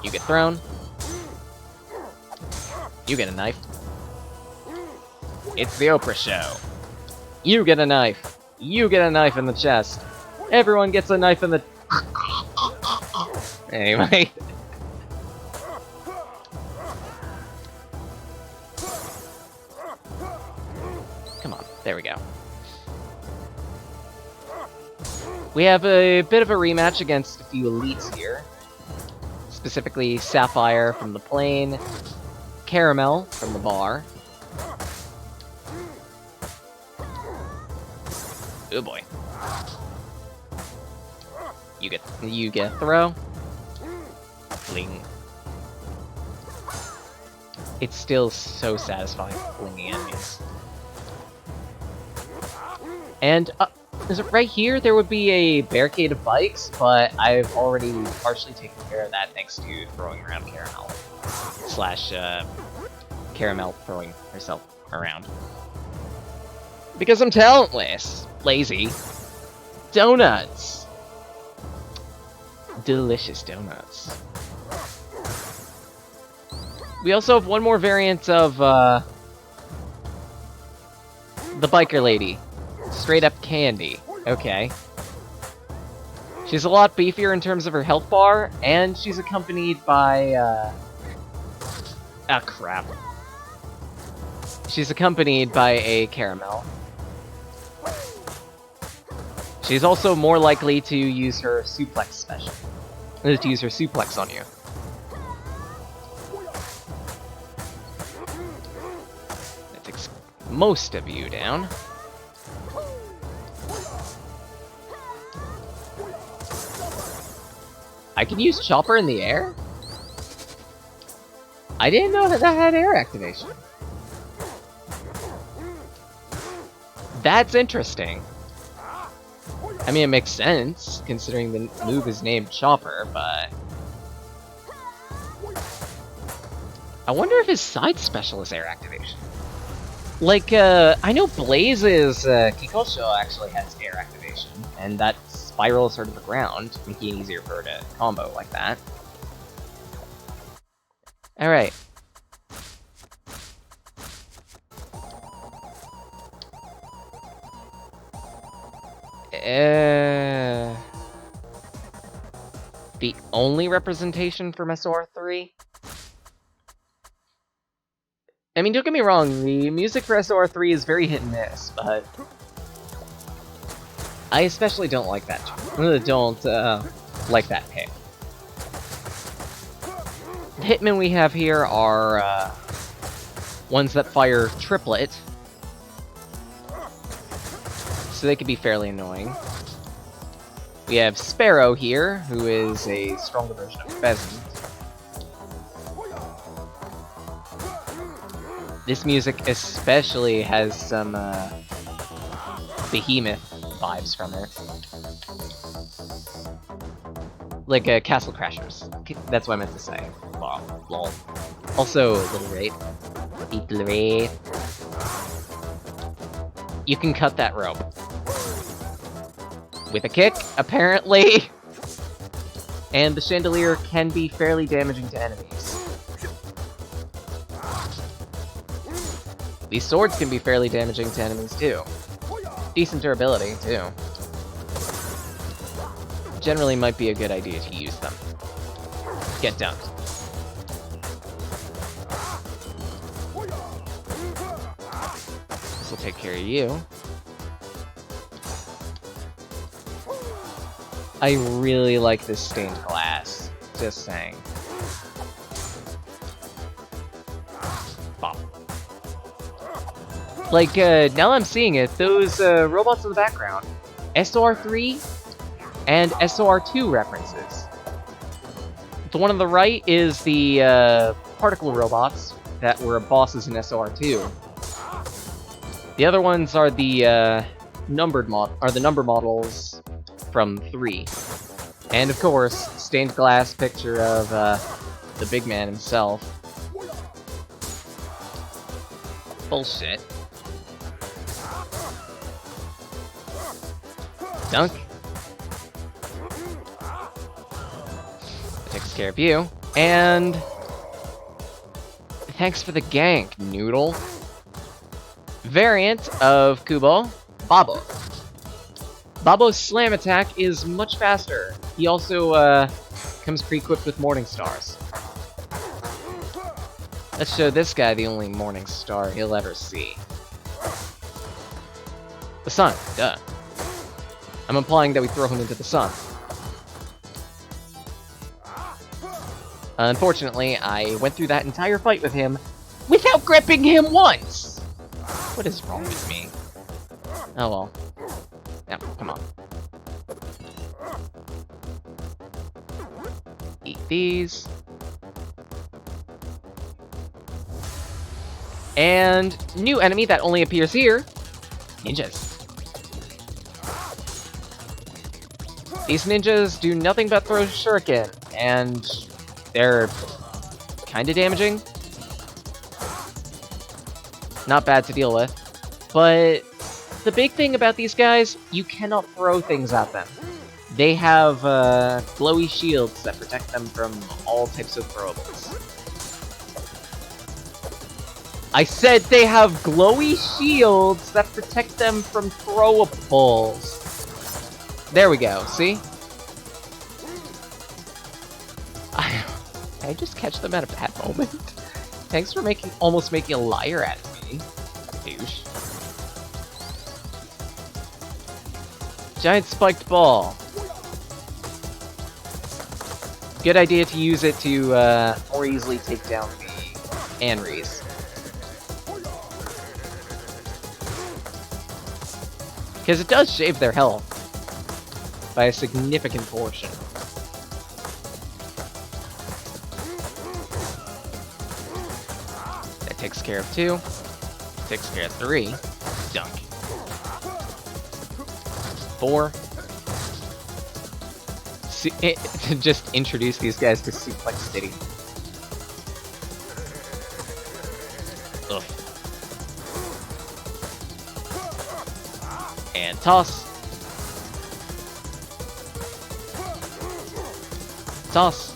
You get thrown. You get a knife. It's the Oprah show. You get a knife. You get a knife in the chest. Everyone gets a knife in the... Anyway. Come on, there we go. We have a bit of a rematch against a few elites here. Specifically, Sapphire from the plane, Caramel from the bar. Oh boy. You get a throw. Fling. It's still so satisfying flinging enemies. And is it right here? There would be a barricade of bikes, but I've already partially taken care of that thanks to throwing around Caramel. Slash, Caramel throwing herself around. Because I'm talentless. Lazy. Donuts. Delicious donuts. We also have one more variant of, the biker lady. Straight up candy. Okay. She's a lot beefier in terms of her health bar, and she's accompanied by, ah, crap. She's accompanied by a Caramel. She's also more likely to use her suplex special. To use her suplex on you. That takes most of you down. I can use Chopper in the air? I didn't know that had air activation. That's interesting. I mean, it makes sense, considering the move is named Chopper, but... I wonder if his side special is air activation. Like, I know Blaze's Kikosho actually has air activation, and that spirals her to the ground, making it easier for her to combo like that. Alright. The only representation from SOR3? I mean, don't get me wrong, the music for SOR3 is very hit and miss, but I especially don't like that. Like that pick. The hitmen we have here are ones that fire triplet, so they can be fairly annoying. We have Sparrow here, who is a stronger version of Pheasant. This music especially has some Behemoth vibes from it. Like Castle Crashers. That's what I meant to say. Wow, lol. Also, Little Wraith. Little Wraith. You can cut that rope. With a kick, apparently. And the chandelier can be fairly damaging to enemies. These swords can be fairly damaging to enemies too. Decent durability too. Generally might be a good idea to use them. Get dunked. This will take care of you. I really like this stained glass. Just saying. Bop. Like, now I'm seeing it, those robots in the background, SOR3 and SOR2 references. The one on the right is the particle robots that were bosses in SOR2. The other ones are the number models from 3. And of course, stained glass picture of the big man himself. Bullshit. Dunk. That takes care of you. And thanks for the gank, Noodle. Variant of Kubo, Babo. Babo's slam attack is much faster. He also comes pre-equipped with Morning Stars. Let's show this guy the only Morning Star he'll ever see. The sun, duh. I'm implying that we throw him into the sun. Unfortunately, I went through that entire fight with him without gripping him once! What is wrong with me? Oh well. Yeah, come on. Eat these. And new enemy that only appears here, ninjas. These ninjas do nothing but throw shuriken, and they're kinda damaging. Not bad to deal with. But the big thing about these guys, you cannot throw things at them. They have glowy shields that protect them from all types of throwables. I said they have glowy shields that protect them from throwables. There we go, see? I just catch them at a bad moment. Thanks for almost making a liar out of me, douche. Giant spiked ball. Good idea to use it to more easily take down the Anries. Because it does shave their health by a significant portion. Takes care of 2. Takes care of 3. Dunk. 4. To just introduce these guys to Suplex City. Ugh. And toss. Toss.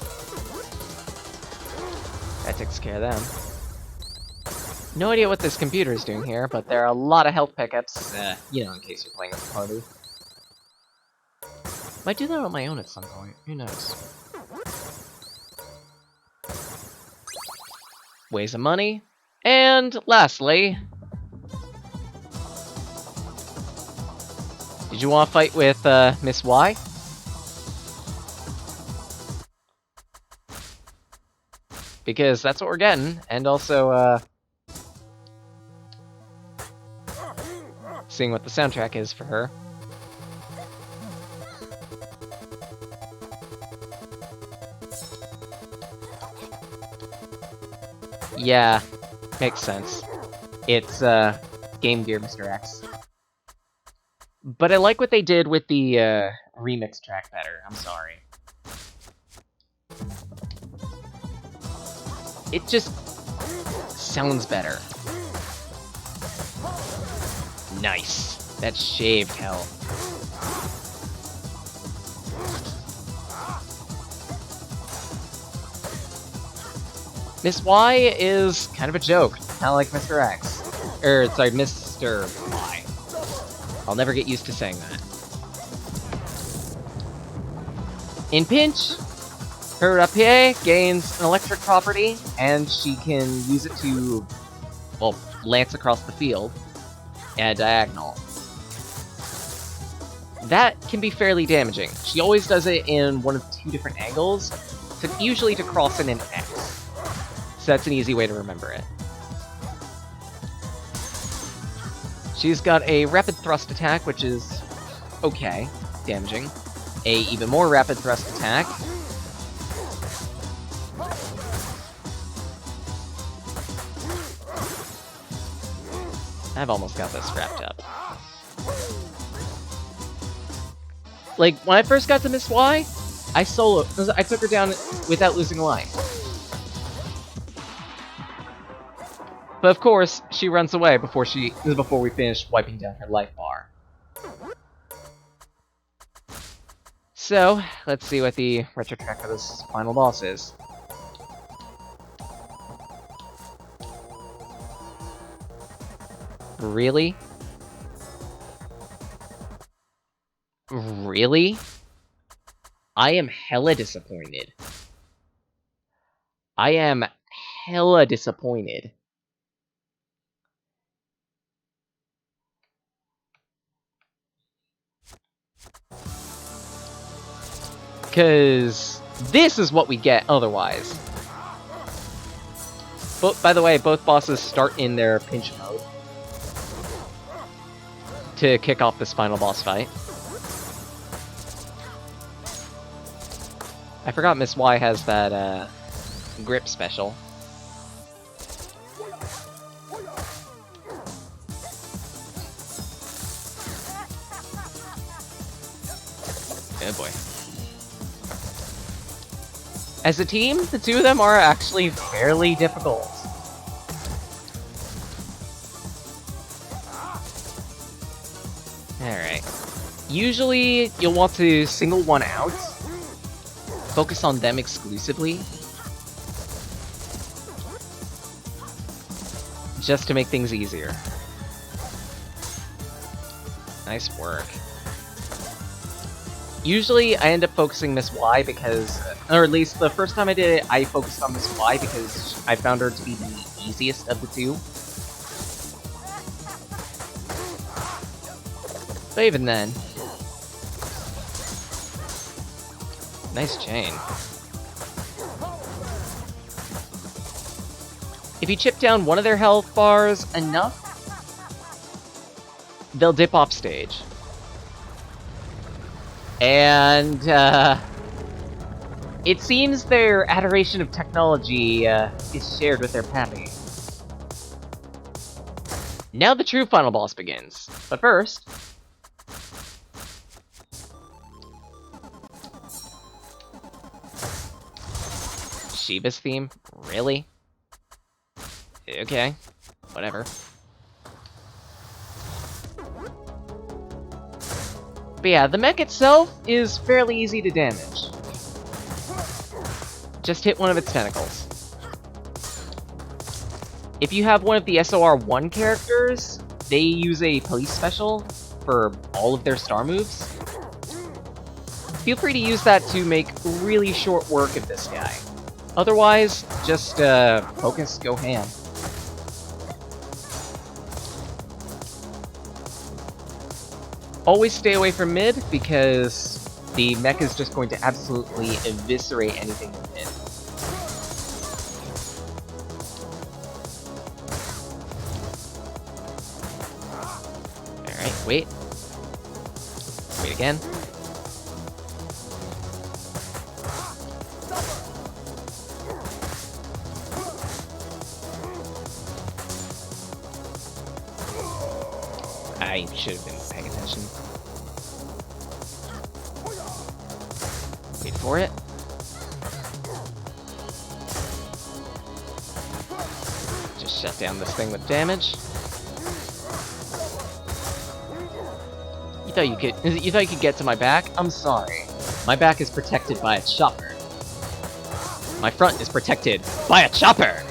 That takes care of them. No idea what this computer is doing here, but there are a lot of health pickups, you know, in case you're playing with a party. Might do that on my own at some point, who knows. Ways of money. And lastly... Did you want to fight with, Miss Y? Because that's what we're getting, and also, seeing what the soundtrack is for her. Yeah, makes sense. It's, Game Gear Mr. X. But I like what they did with the, remix track better, I'm sorry. It just sounds better. Nice. That's shaved hell. Miss Y is kind of a joke, kind of like Mr. X. Sorry, Mr. Y. I'll never get used to saying that. In pinch, her rapier gains an electric property, and she can use it to, well, lance across the field at a diagonal. That can be fairly damaging. She always does it in one of 2 different angles, usually to cross in an X. So that's an easy way to remember it. She's got a rapid thrust attack, which is okay, damaging. A even more rapid thrust attack. I've almost got this wrapped up. Like, when I first got to Miss Y, I took her down without losing a life. But of course, she runs away before we finish wiping down her life bar. So, let's see what the retro track for this final boss is. Really? Really? I am hella disappointed. I am hella disappointed. Because this is what we get otherwise. But by the way, both bosses start in their pinch mode to kick off this final boss fight. I forgot Miss Y has that grip special. Oh boy. As a team, the 2 of them are actually fairly difficult. Alright. Usually, you'll want to single one out. Focus on them exclusively. Just to make things easier. Nice work. Usually, I end up focusing Miss Y because, or at least the first time I did it, I focused on Miss Y because I found her to be the easiest of the 2. But even then... Nice chain. If you chip down one of their health bars enough, they'll dip off stage. And, it seems their adoration of technology, is shared with their pappy. Now the true final boss begins. But first... Shiba's theme? Really? Okay. Whatever. But yeah, the mech itself is fairly easy to damage. Just hit one of its tentacles. If you have one of the SOR1 characters, they use a police special for all of their star moves. Feel free to use that to make really short work of this guy. Otherwise, just focus, go ham. Always stay away from mid, because the mech is just going to absolutely eviscerate anything in mid. Alright, wait. Wait again. I should have been paying attention. Wait for it. Just shut down this thing with damage. You thought you could get to my back? I'm sorry. My back is protected by a chopper. My front is protected by a chopper!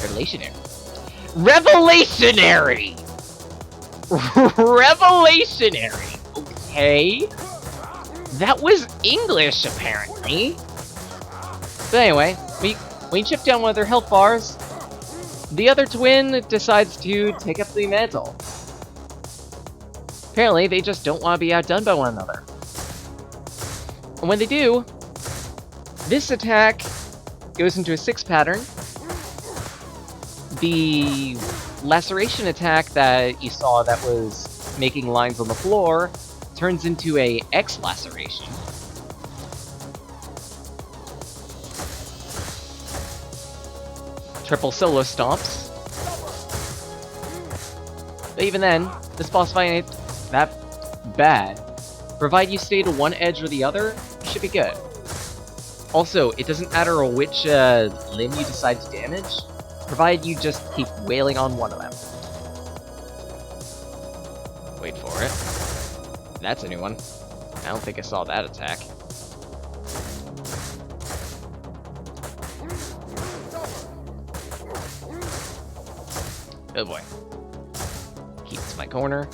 Revelationary. Revelationary! Revelationary! Okay. That was English, apparently. But anyway, we chip down one of their health bars. The other twin decides to take up the mantle. Apparently, they just don't want to be outdone by one another. And when they do, this attack goes into a 6 pattern. The laceration attack that you saw that was making lines on the floor turns into a X laceration. Triple solo stomps. But even then, this boss fight ain't that bad. Provided you stay to one edge or the other, you should be good. Also, it doesn't matter which limb you decide to damage, provided you just keep wailing on one of them. Wait for it. That's a new one. I don't think I saw that attack. Oh boy. Keep to my corner.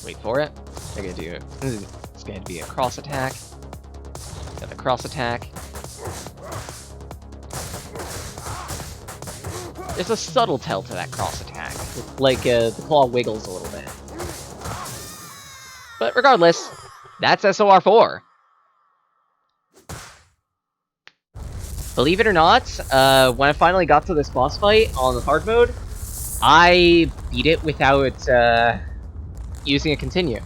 Wait for it. I'm gonna do it. It's going to be a cross attack. Got the cross attack. There's a subtle tell to that cross attack. Like, the claw wiggles a little bit. But regardless, that's SOR4. Believe it or not, when I finally got to this boss fight on the hard mode, I beat it without using a continue.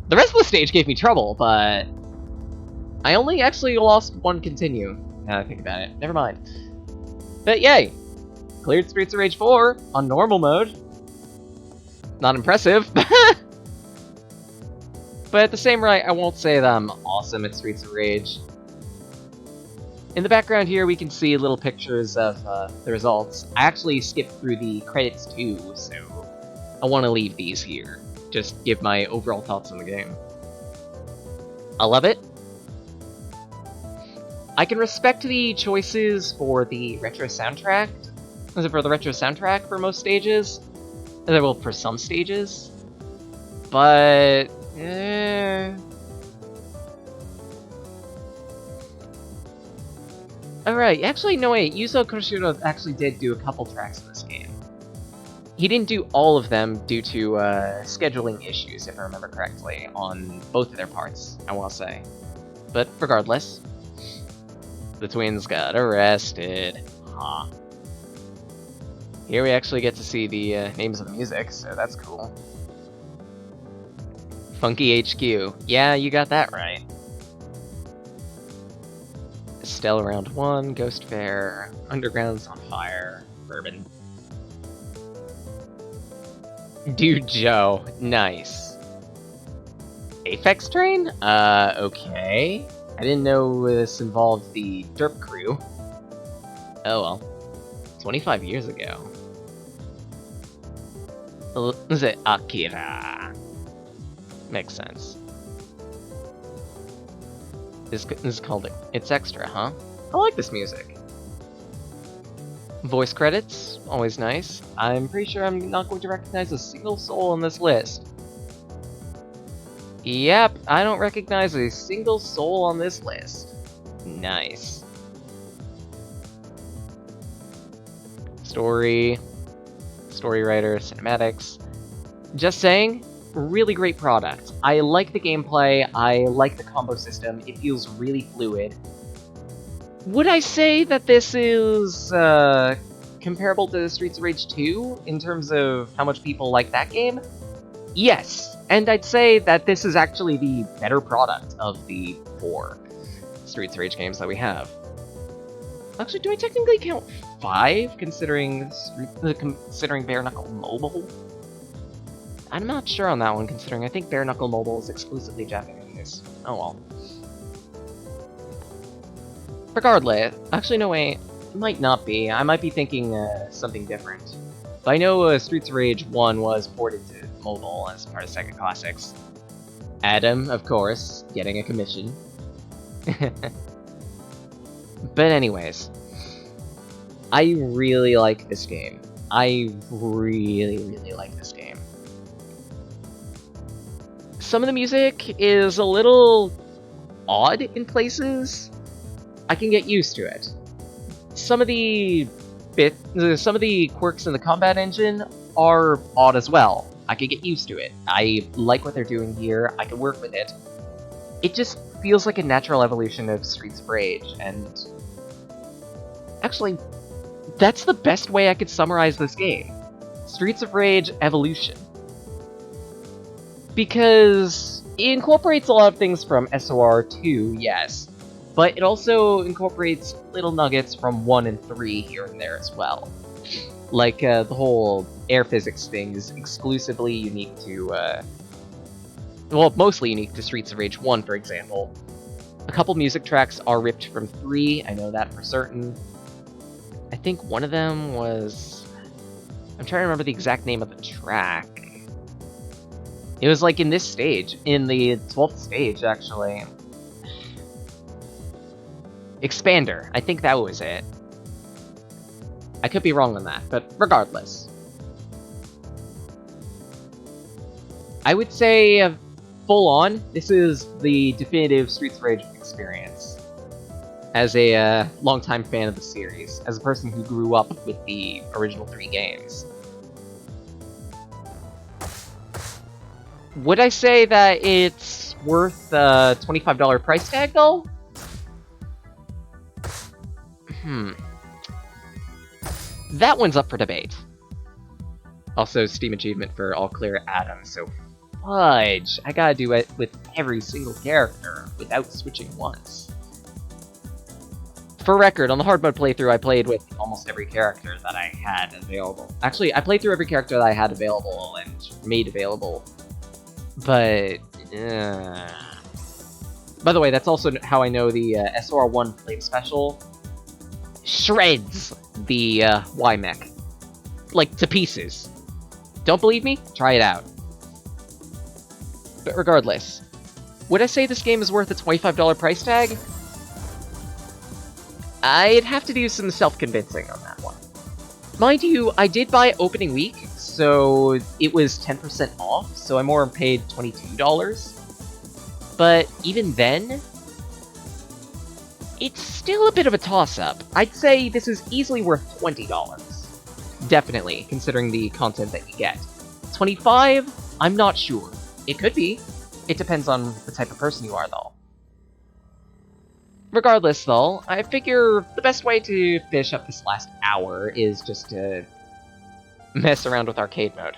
The rest of the stage gave me trouble, but I only actually lost one continue, now that I think about it. Never mind. But yay! Cleared Streets of Rage 4 on normal mode. Not impressive. But at the same rate, I won't say that I'm awesome at Streets of Rage. In the background here, we can see little pictures of the results. I actually skipped through the credits too, so I want to leave these here. Just give my overall thoughts on the game. I love it. I can respect the choices for the retro soundtrack. For most stages. Well, for some stages. But... Alright, actually, no wait, Yuzo Koshiro actually did do a couple tracks in this game. He didn't do all of them due to scheduling issues, if I remember correctly, on both of their parts, I want to say. But regardless, the twins got arrested. Huh. Here we actually get to see the names of the music, so that's cool. Funky HQ. Yeah, you got that right. Stella Round 1, Ghost Fair, Underground's on Fire, Bourbon. Dude Joe, nice. Aphex Train? Okay. I didn't know this involved the Derp crew. Oh well. 25 years ago. Is it Akira? Makes sense. This is called it. It's Extra, huh? I like this music. Voice credits, always nice. I'm pretty sure I'm not going to recognize a single soul on this list. Yep, I don't recognize a single soul on this list. Nice. Story writer, cinematics. Just saying, really great product. I like the gameplay, I like the combo system, it feels really fluid. Would I say that this is comparable to Streets of Rage 2 in terms of how much people like that game? Yes, and I'd say that this is actually the better product of the 4 Streets of Rage games that we have. Actually, do I technically count 5 considering Bare Knuckle Mobile? I'm not sure on that one, considering I think Bare Knuckle Mobile is exclusively Japanese. Oh well. Regardless, actually no wait, it might not be. I might be thinking something different. But I know Streets of Rage 1 was ported to mobile as part of Sega Classics. Adam, of course, getting a commission. But anyways, I really like this game. I really like this game. Some of the music is a little odd in places. I can get used to it. Some of the quirks in the combat engine are odd as well. I could get used to it. I like what they're doing here. I can work with it. It just feels like a natural evolution of Streets of Rage, and actually, that's the best way I could summarize this game. Streets of Rage Evolution. Because it incorporates a lot of things from SOR 2, yes, but it also incorporates little nuggets from 1 and 3 here and there as well. Like, the whole air physics thing is exclusively unique to, well, mostly unique to Streets of Rage 1, for example. A couple music tracks are ripped from 3, I know that for certain. I think one of them was... I'm trying to remember the exact name of the track. It was like in this stage, in the 12th stage, actually. Expander, I think that was it. I could be wrong on that, but regardless. I would say, full on, this is the definitive Streets of Rage experience. As a longtime fan of the series, as a person who grew up with the original 3 games. Would I say that it's worth the $25 price tag, though? That one's up for debate. Also, Steam achievement for all clear Adam, so fudge! I gotta do it with every single character, without switching once. For record, on the hard mode playthrough, I played with almost every character that I had available. Actually, I played through every character that I had available and made available. But, by the way, that's also how I know the SOR1 Flame Special shreds the Y-Mech. Like, to pieces. Don't believe me? Try it out. But regardless, would I say this game is worth a $25 price tag? I'd have to do some self-convincing on that one. Mind you, I did buy opening week, so it was 10% off, so I more paid $22. But even then, it's still a bit of a toss-up. I'd say this is easily worth $20. Definitely, considering the content that you get. $25? I'm not sure. It could be. It depends on the type of person you are, though. Regardless, though, I figure the best way to finish up this last hour is just to mess around with arcade mode.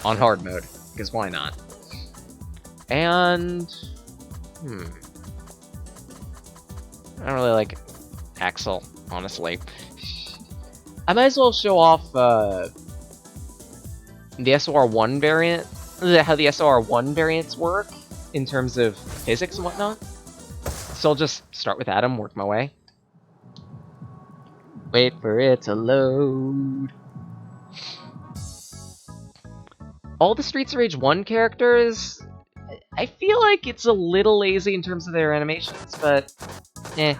On hard mode, because why not? I don't really like Axel, honestly. I might as well show off the SOR1 variant, how the SOR1 variants work in terms of physics and whatnot. So I'll just start with Adam, work my way. Wait for it to load. All the Streets of Rage 1 characters, I feel like it's a little lazy in terms of their animations, but eh.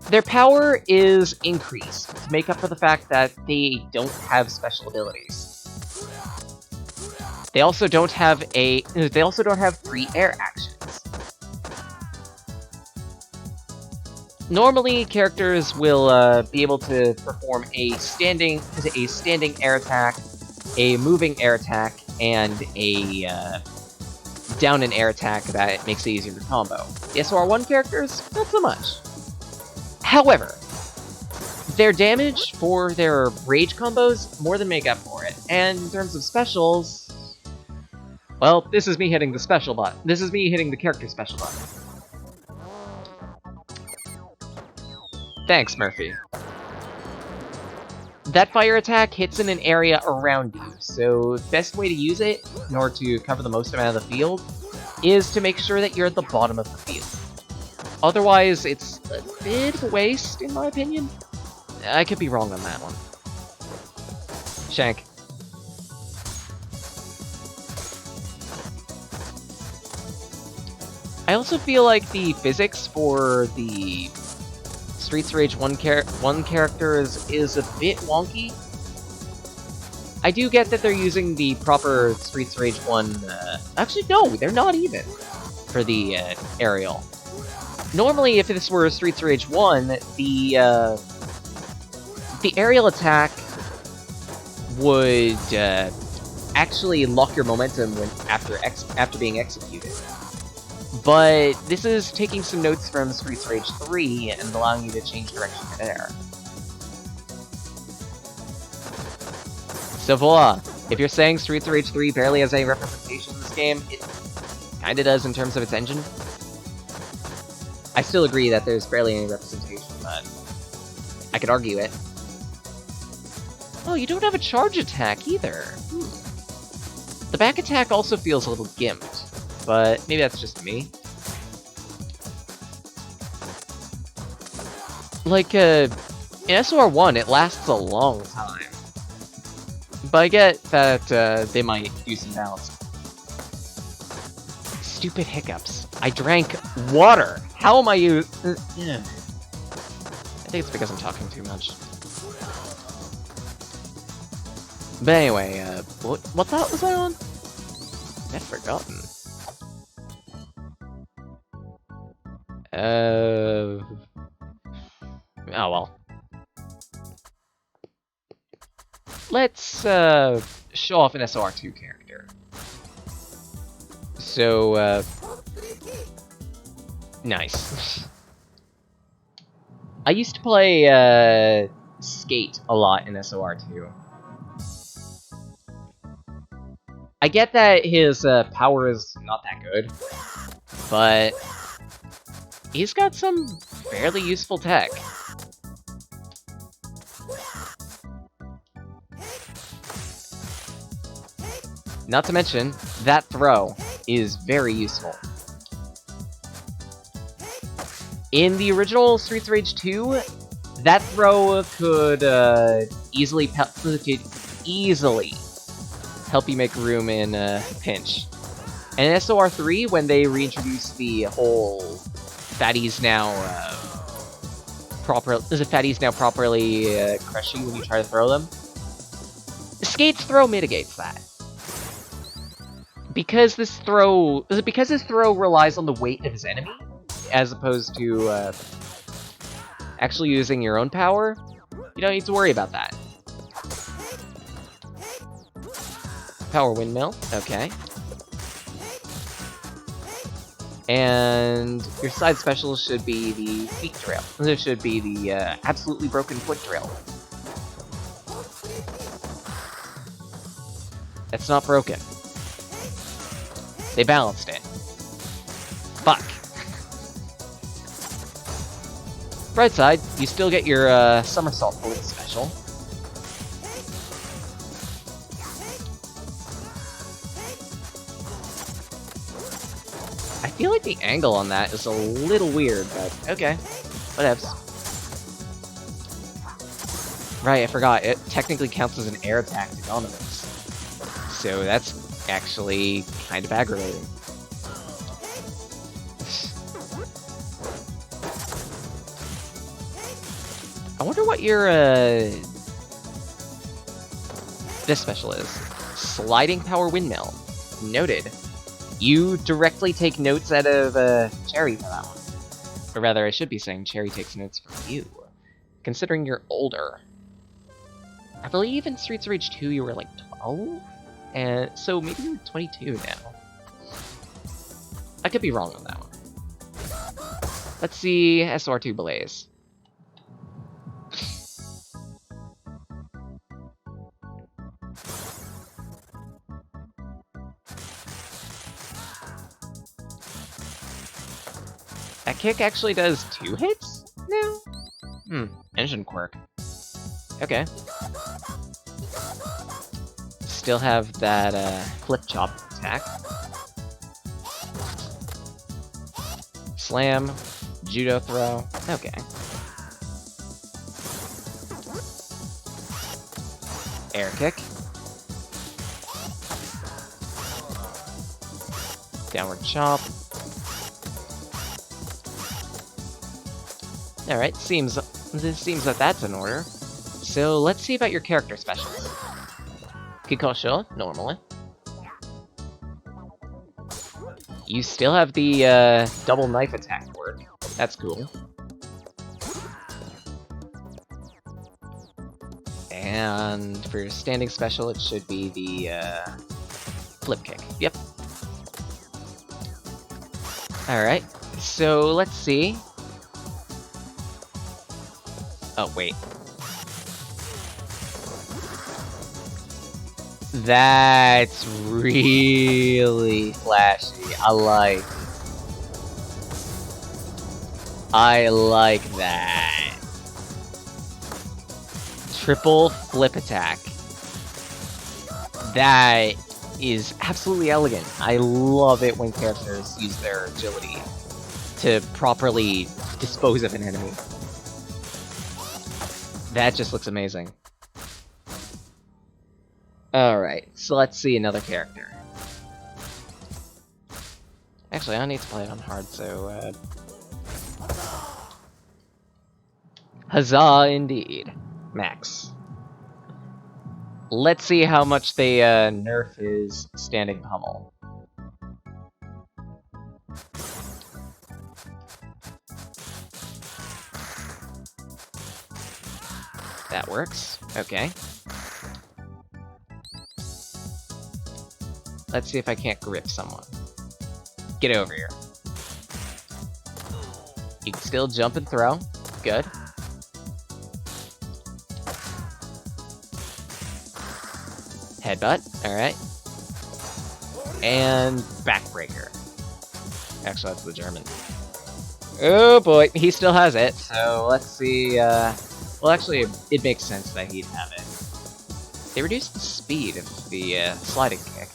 Their power is increased to make up for the fact that they don't have special abilities. They also don't have free air actions. Normally, characters will be able to perform a standing air attack, a moving air attack, and a down and air attack that makes it easier to combo. The SOR1 characters, not so much. However, their damage for their rage combos more than make up for it. And in terms of specials, well, this is me hitting the special button. This is me hitting the character special button. Thanks, Murphy. That fire attack hits in an area around you, so the best way to use it, in order to cover the most amount of the field, is to make sure that you're at the bottom of the field. Otherwise, it's a bit of a waste, in my opinion. I could be wrong on that one. Shank. I also feel like the physics for the Streets of Rage 1 characters is a bit wonky. I do get that they're using the proper Streets of Rage 1... actually, no, they're not even for the aerial. Normally, if this were Streets of Rage 1, the aerial attack would actually lock your momentum after being executed. But this is taking some notes from Streets of Rage 3 and allowing you to change direction there. So voila, if you're saying Streets of Rage 3 barely has any representation in this game, it kinda does in terms of its engine. I still agree that there's barely any representation, but I could argue it. Oh, you don't have a charge attack either. The back attack also feels a little gimped, but maybe that's just me. Like, in SOR1, it lasts a long time. But I get that they might do some balancing. Stupid hiccups. I drank water! How am I I think it's because I'm talking too much. But anyway, what thought was I on? I've forgotten. Oh well. Let's show off an SOR2 character. So, nice. I used to play Skate a lot in SOR2. I get that his power is not that good, but he's got some fairly useful tech. Not to mention, that throw is very useful. In the original Streets of Rage 2, that throw could easily help you make room in a pinch. And in SOR3, when they reintroduced the whole fatties now properly crush you when you try to throw them, Skate's throw mitigates that. Because this throw relies on the weight of his enemy, as opposed to actually using your own power, you don't need to worry about that. Power windmill, okay. And your side special should be the feet drill. There should be the absolutely broken foot drill. That's not broken. They balanced it. Fuck. Bright side, you still get your somersault bullet special. I feel like the angle on that is a little weird, but okay. Whatevs. Right, I forgot. It technically counts as an air attack to Donovans. So that's actually kind of aggravating. I wonder what your, this special is. Sliding Power Windmill. Noted. You directly take notes out of, Cherry for that one. Or rather, I should be saying Cherry takes notes from you. Considering you're older. I believe in Streets of Rage 2 you were like 12? And so maybe you're 22 now. I could be wrong on that one. Let's see SR2 Blaze. That kick actually does 2 hits now? Engine quirk. Okay. Still have that, flip chop attack. Slam. Judo throw. Okay. Air kick. Downward chop. Alright, seems that that's in order. So let's see about your character specials. Kikosho, normally. You still have the double knife attack word. That's cool. And for your standing special, it should be the flip kick. Yep. Alright, so let's see. Oh, wait. That's really flashy. I like that. Triple flip attack. That is absolutely elegant. I love it when characters use their agility to properly dispose of an enemy. That just looks amazing. Alright, so let's see another character. Actually, I need to play it on hard, so, huzzah indeed. Max. Let's see how much they, nerf his standing pummel. That works. Okay. Let's see if I can't grip someone. Get over here. You can still jump and throw. Good. Headbutt. Alright. And backbreaker. Actually, that's the German. Oh boy, he still has it. So let's see. Well, actually, it makes sense that he'd have it. They reduced the speed of the sliding kick.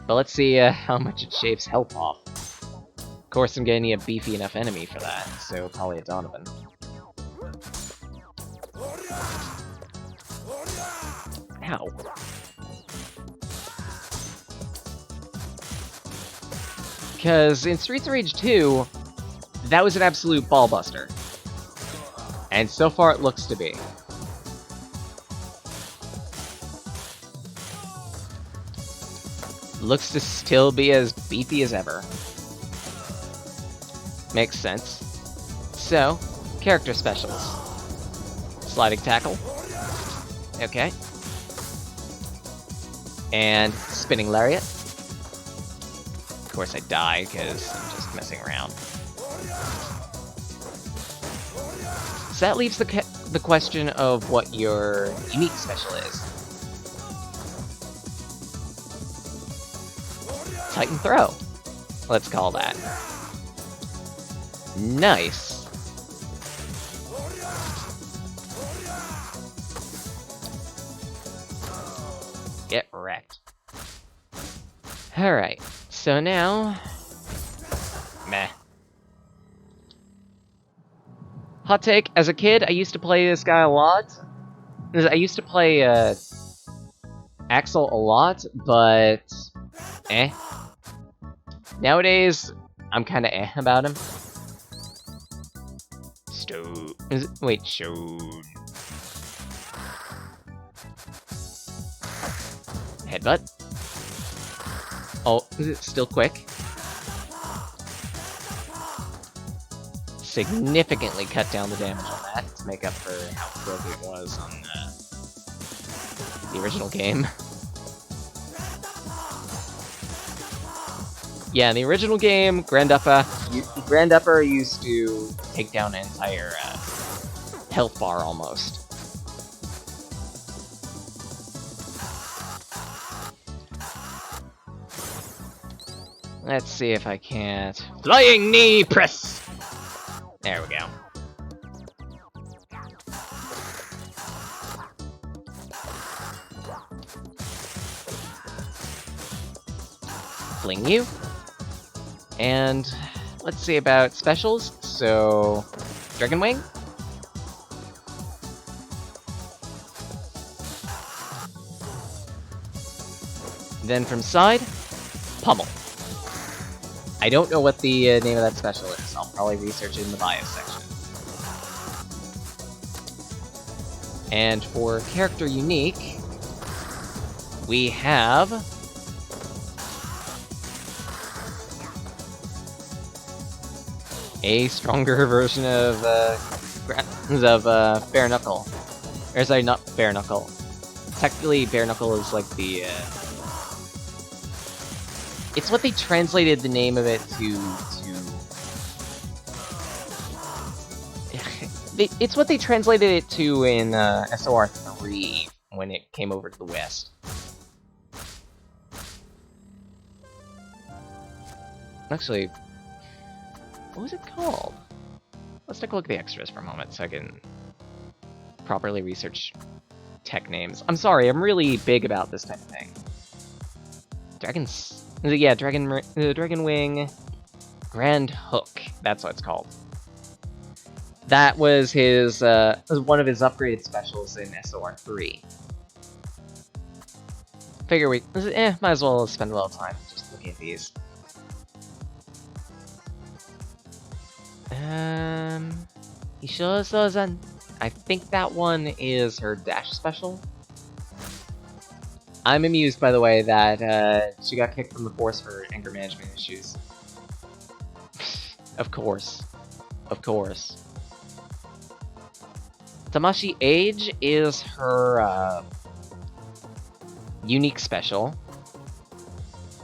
But let's see how much it shaves health off. Of course, I'm gonna need a beefy enough enemy for that, so probably a Donovan. Ow. Because in Streets of Rage 2, that was an absolute ball buster. And so far it looks to be. Looks to still be as beefy as ever. Makes sense. So, character specials. Sliding tackle. Okay. And spinning lariat. Of course I die, because I'm just messing around. So that leaves the question of what your unique special is. Titan Throw. Let's call that. Nice. Get wrecked. Alright, so now... Meh. Hot take, as a kid, I used to play this guy a lot. I used to play, Axel a lot, but... eh. Nowadays, I'm kinda eh about him. Stone. Wait, Stone. Headbutt. Oh, is it still quick? Significantly cut down the damage on that to make up for how broken it was on the original game. Yeah, in the original game, Grand Upper used to take down an entire health bar almost. Let's see if I can't... Flying Knee Press! There we go. Fling you. And let's see about specials. So, Dragon Wing. Then from side, Pummel. I don't know what the name of that special is. I'll probably research it in the bio section. And for character unique, we have... a stronger version of Bare Knuckle. Or sorry, not Bare Knuckle. Technically, Bare Knuckle is like the... It's what they translated the name of it to... It's what they translated it to in SOR 3 when it came over to the West. Actually, what was it called? Let's take a look at the extras for a moment so I can properly research tech names. I'm sorry, I'm really big about this type of thing. Yeah, Dragon Wing Grand Hook. That's what it's called. That was his was one of his upgraded specials in SOR 3. Figure we might as well spend a little time just looking at these. I think that one is her dash special. I'm amused, by the way, that she got kicked from the force for anger management issues. Of course. Of course. Tamashi Age is her unique special.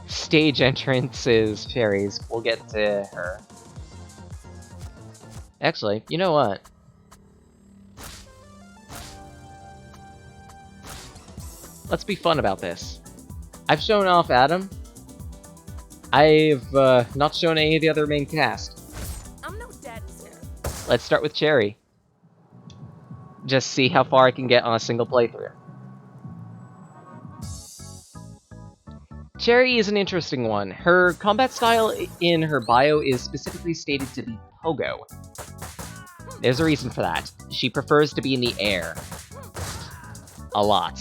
Stage entrance is fairies. We'll get to her. Actually, you know what? Let's be fun about this. I've shown off Adam. I've not shown any of the other main cast. I'm no daddy, sir. Let's start with Cherry. Just see how far I can get on a single playthrough. Cherry is an interesting one. Her combat style in her bio is specifically stated to be Pogo. There's a reason for that. She prefers to be in the air. A lot.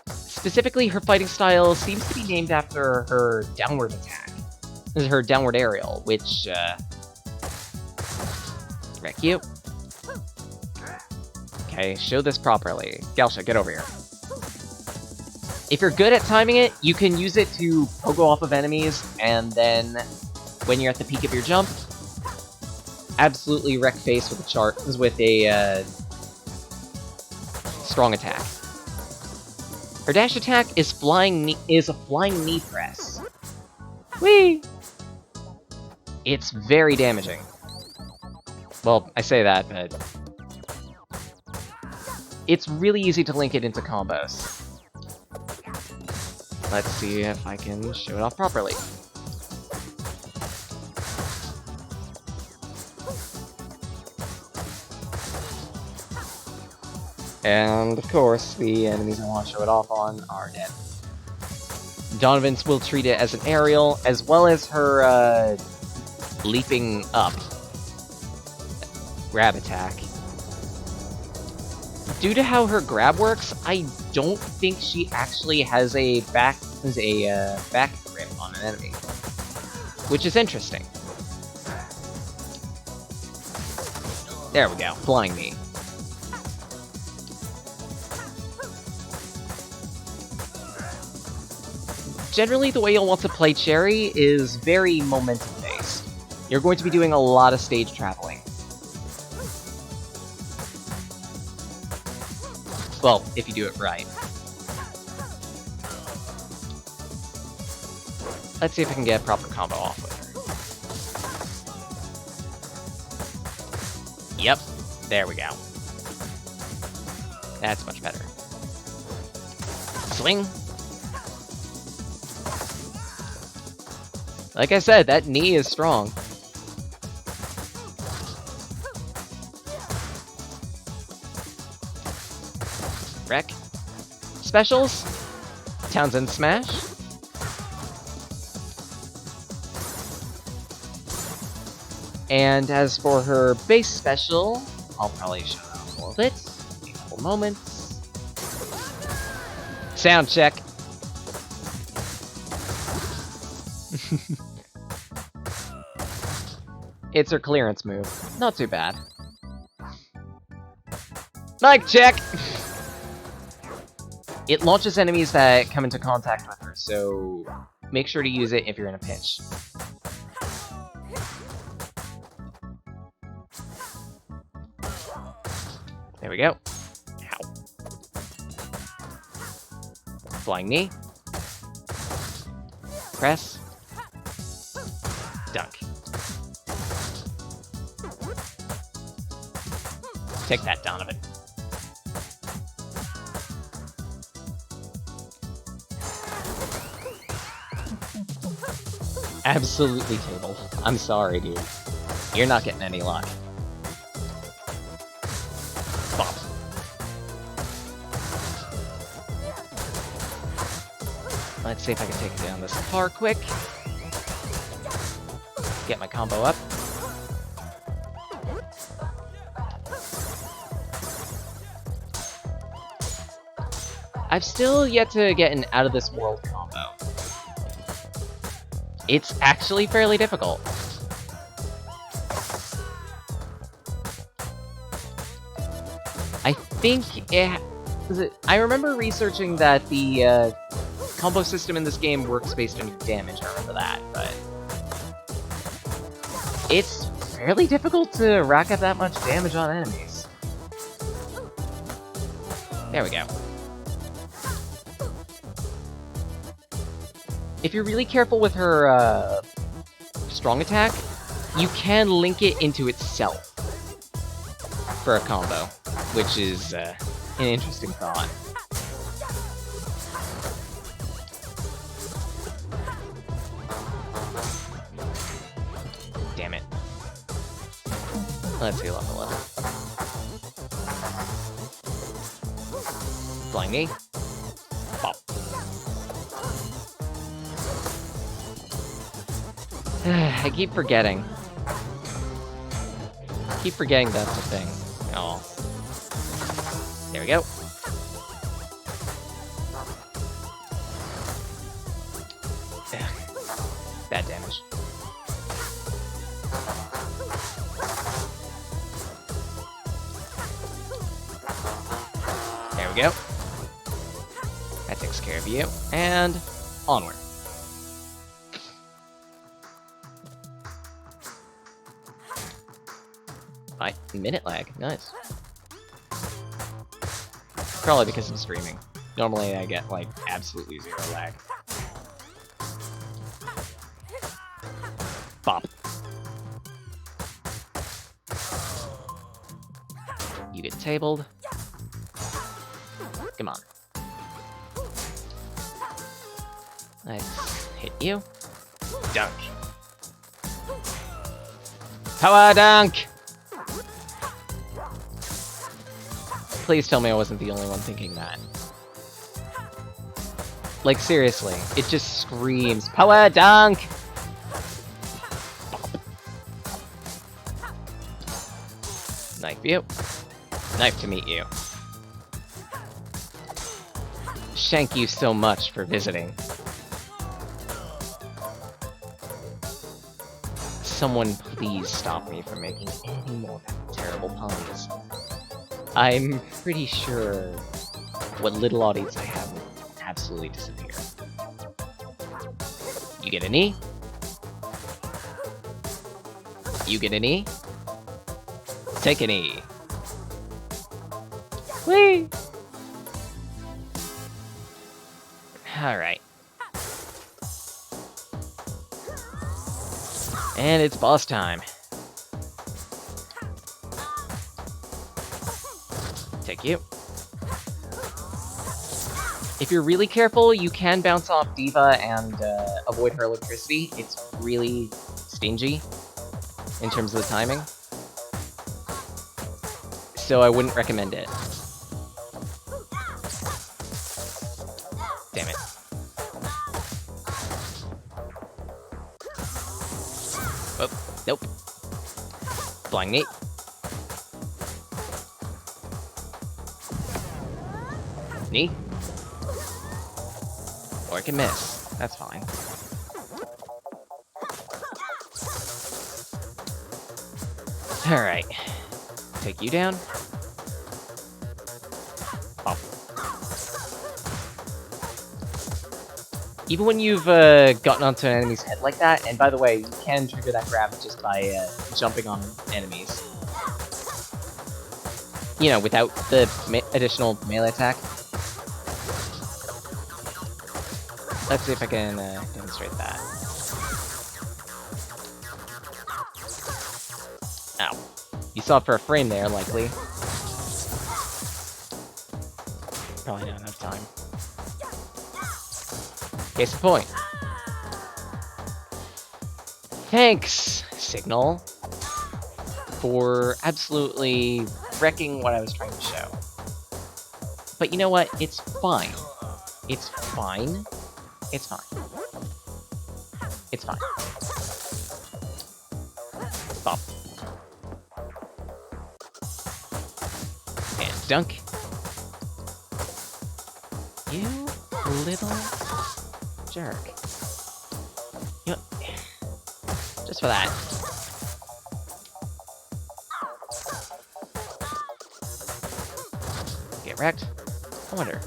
Specifically, her fighting style seems to be named after her downward attack. This is her downward aerial, which, wreck you. Okay, show this properly. Gelsha, get over here. If you're good at timing it, you can use it to pogo off of enemies, and then, when you're at the peak of your jump, absolutely wreck face with a strong attack. Her dash attack is a flying knee press. Whee! It's very damaging. Well, I say that, but it's really easy to link it into combos. Let's see if I can show it off properly. And of course, the enemies I want to show it off on are dead. Donovan's will treat it as an aerial, as well as her leaping up grab attack. Due to how her grab works, I don't think she actually has a back grip on an enemy, which is interesting. There we go, flying knee. Generally, the way you'll want to play Cherry is very momentum-based. You're going to be doing a lot of stage traveling. Well, if you do it right. Let's see if I can get a proper combo off with her. Yep, there we go. That's much better. Swing. Like I said, that knee is strong. Wreck. Specials. Townsend Smash. And as for her base special, I'll probably show off all of it in a couple moments. Sound check. It's her clearance move. Not too bad. Mic check! It launches enemies that come into contact with her, so make sure to use it if you're in a pinch. There we go. Ow. Flying knee. Press. Dunk. Take that, Donovan. Absolutely tabled. I'm sorry, dude. You're not getting any luck. Bop. Let's see if I can take down this car quick. Get my combo up. I've still yet to get an out-of-this-world combo. It's actually fairly difficult. I think I remember researching that the combo system in this game works based on your damage. I remember that, but it's fairly difficult to rack up that much damage on enemies. There we go. If you're really careful with her strong attack, you can link it into itself for a combo, which is an interesting thought. Damn it. Let's see, level up. Flying knee. Bop. I keep forgetting. Keep forgetting that's a thing. Oh. There we go. Bad damage. There we go. That takes care of you. And onward. Minute lag, nice. Probably because I'm streaming. Normally I get, like, absolutely zero lag. Bop. You get tabled. Come on. Let's hit you. Dunk. Power dunk! Please tell me I wasn't the only one thinking that. Like, seriously, it just screams, Power Dunk! Knife you. Knife to meet you. Thank you so much for visiting. Someone please stop me from making any more terrible puns. I'm pretty sure what little audience I have will absolutely disappear. You get an E. You get an E. Take an E. Whee! Alright. And it's boss time. Take you. If you're really careful, you can bounce off Diva and avoid her electricity. It's really stingy in terms of the timing. So I wouldn't recommend it. Damn it. Oh, nope. Flying Knee. Knee. Or I can miss. That's fine. Alright. Take you down. Oh. Even when you've gotten onto an enemy's head like that, and by the way, you can trigger that grab just by jumping on enemies. You know, without the additional melee attack. Let's see if I can demonstrate that. Ow. You saw it for a frame there, likely. Probably not enough time. Case in point. Thanks, Signal, for absolutely wrecking what I was trying to show. But you know what? It's fine. It's fine. It's fine. It's fine. Bop. And dunk. You little jerk. You know, just for that. Get wrecked. I wonder.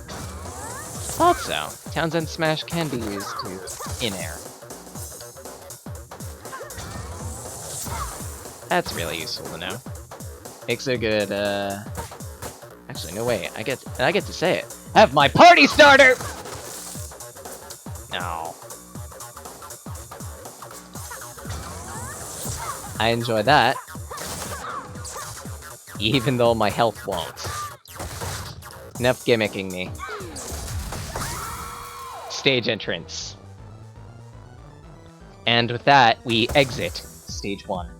Thought so. Townsend Smash can be used to in-air. That's really useful to know. Makes a good, Actually, no way. I get to say it. Have my party starter! No. I enjoy that. Even though my health won't. Enough gimmicking me. Stage entrance. And with that, we exit stage 1.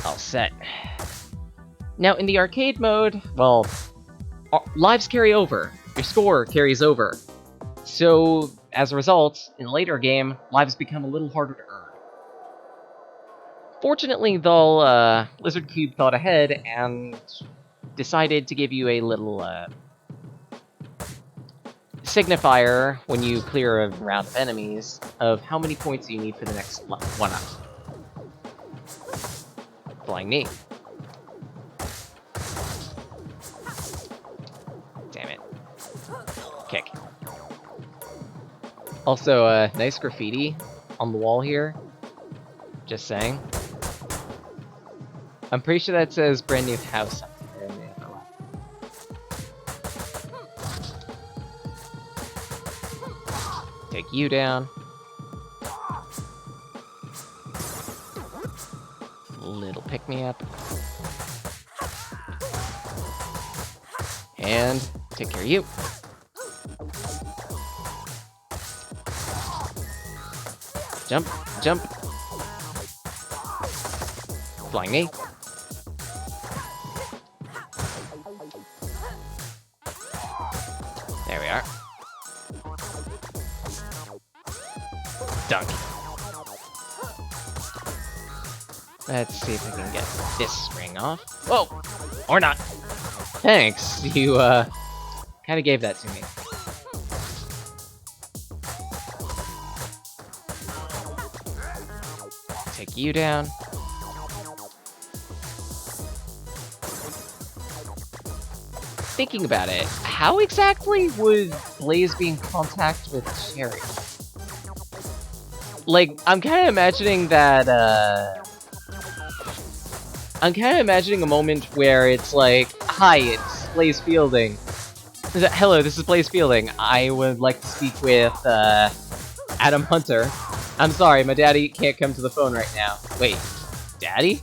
All set. Now, in the arcade mode, well, lives carry over. Your score carries over. So, as a result, in a later game, lives become a little harder to earn. Fortunately, though, Lizard Cube thought ahead and decided to give you a little, signifier when you clear a round of enemies of how many points you need for the next one-up. Flying Knee. Damn it. Kick. Also, nice graffiti on the wall here. Just saying. I'm pretty sure that says brand new house up here in the upper left. Take you down. Little pick-me-up. And take care of you. Jump, jump. Flying knee. There we are. Dunk. Let's see if I can get this ring off. Whoa! Or not. Thanks. You, kind of gave that to me. Take you down. Thinking about it, how exactly would Blaze be in contact with Cherry? Like, I'm kind of imagining that, I'm kind of imagining a moment where it's like, hi, it's Blaze Fielding. Hello, this is Blaze Fielding. I would like to speak with, Adam Hunter. I'm sorry, my daddy can't come to the phone right now. Wait, daddy?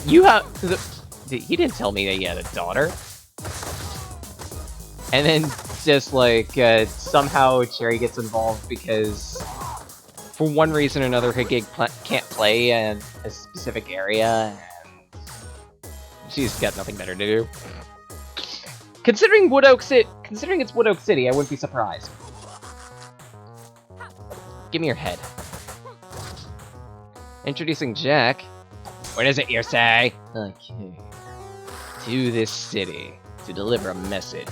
You have... He didn't tell me that he had a daughter. And then just, like, somehow Cherry gets involved because, for one reason or another, her gig can't play in a specific area, and she's got nothing better to do. Considering it's Wood Oak City, I wouldn't be surprised. Give me your head. Introducing Jack. What is it you say? Okay. To this city to deliver a message.